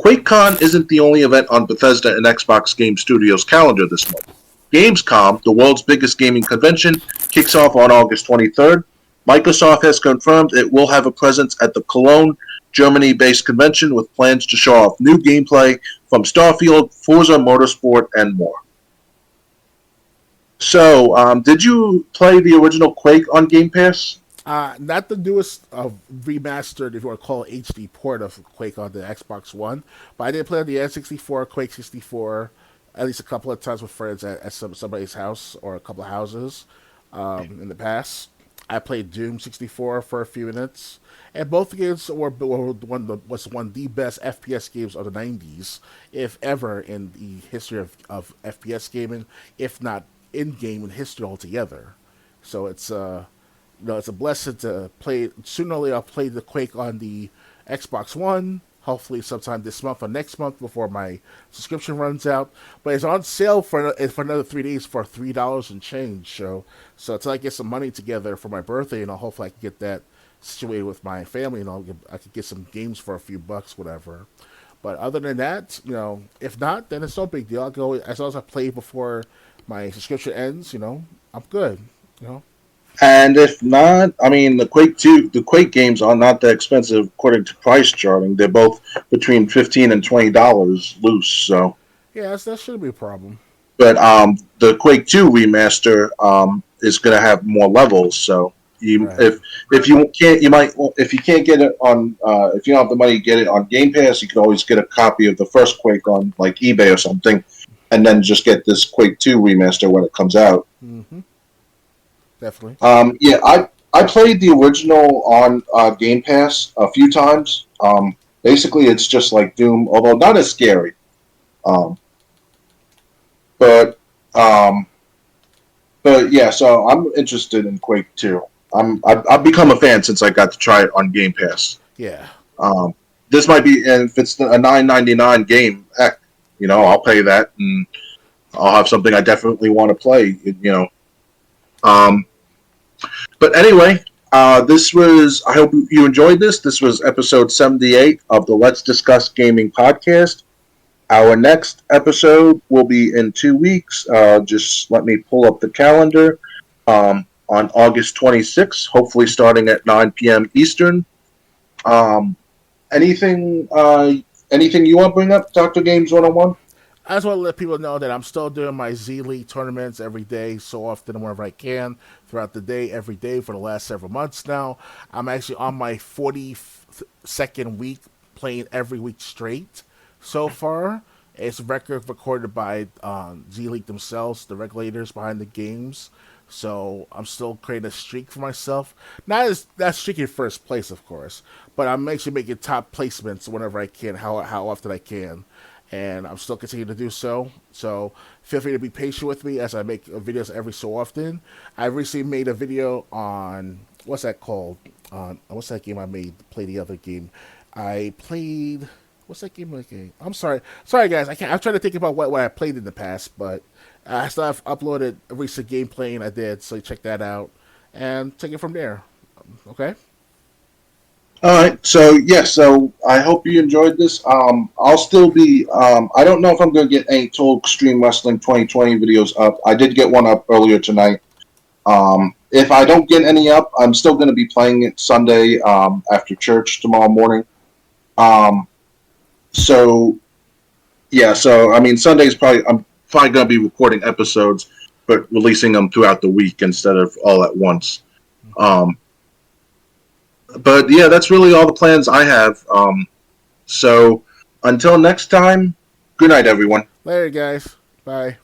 QuakeCon isn't the only event on Bethesda and Xbox Game Studios' calendar this month. Gamescom, the world's biggest gaming convention, kicks off on August 23rd. Microsoft has confirmed it will have a presence at the Cologne, Germany-based convention with plans to show off new gameplay from Starfield, Forza Motorsport, and more. So, did you play the original Quake on Game Pass? Not the newest remastered, if you want to call it HD port of Quake on the Xbox One, but I did play on the N64, Quake 64, at least a couple of times with friends at somebody's house or a couple of houses in the past. I played Doom 64 for a few minutes, and both games were one of the best FPS games of the 90s, if ever, in the history of FPS gaming, if not in gaming history altogether. So it's it's a blessing to play. Sooner or later, I'll play the Quake on the Xbox One. Hopefully, sometime this month or next month before my subscription runs out. But it's on sale for another 3 days for $3 and change. So until I get some money together for my birthday, and hopefully I can get that situated with my family, and I could get some games for a few bucks, whatever. But other than that, if not, then it's no big deal. I'll go as long as I play before my subscription ends. I'm good. And if not, I mean, the Quake games are not that expensive according to price charting. They're both between $15 and $20 loose. So, Yeah, that shouldn't be a problem. but the Quake 2 remaster is going to have more levels. So, Right. if you can't, you might if you can't get it on if you don't have the money to get it on Game Pass, you can always get a copy of the first Quake on like eBay or something, and then just get this Quake 2 remaster when it comes out. Mm-hmm. Definitely. Yeah, I played the original on Game Pass a few times. Basically, it's just like Doom, although not as scary. Um, but um, but yeah, so I'm interested in Quake 2. I've become a fan since I got to try it on Game Pass. Yeah. Um, this might be, and if it's a $9.99 game, heck, I'll pay that, and I'll have something I definitely want to play. Um, but anyway, this was. I hope you enjoyed this. This was episode 78 of the Let's Discuss Gaming podcast. Our next episode will be in 2 weeks. Just let me pull up the calendar. On August 26th, hopefully starting at 9 p.m. Eastern. Anything you want to bring up, Dr. Games 101? I just want to let people know that I'm still doing my Z League tournaments every day, so often whenever I can, throughout the day, every day for the last several months now. I'm actually on my 42nd week playing every week straight so far. It's a record recorded by Z League themselves, the regulators behind the games. So I'm still creating a streak for myself. Not streak in first place, of course, but I'm actually making top placements whenever I can, how often I can. And I'm still continuing to do so. So feel free to be patient with me as I make videos every so often. I recently made a video on, what's that called? What's that game I made? Play the other game. I played, what's that game again? I'm sorry guys. I'm trying to think about what I played in the past, but I still have uploaded a recent gameplay and I did, so check that out and take it from there. Okay. All right, so I hope you enjoyed this. I'll still be. I don't know if I'm going to get any Total Extreme Wrestling 2020 videos up. I did get one up earlier tonight. If I don't get any up, I'm still going to be playing it Sunday after church tomorrow morning. So I mean, Sunday's I'm probably going to be recording episodes, but releasing them throughout the week instead of all at once. But yeah, that's really all the plans I have. So until next time, good night, everyone. Later, guys. Bye.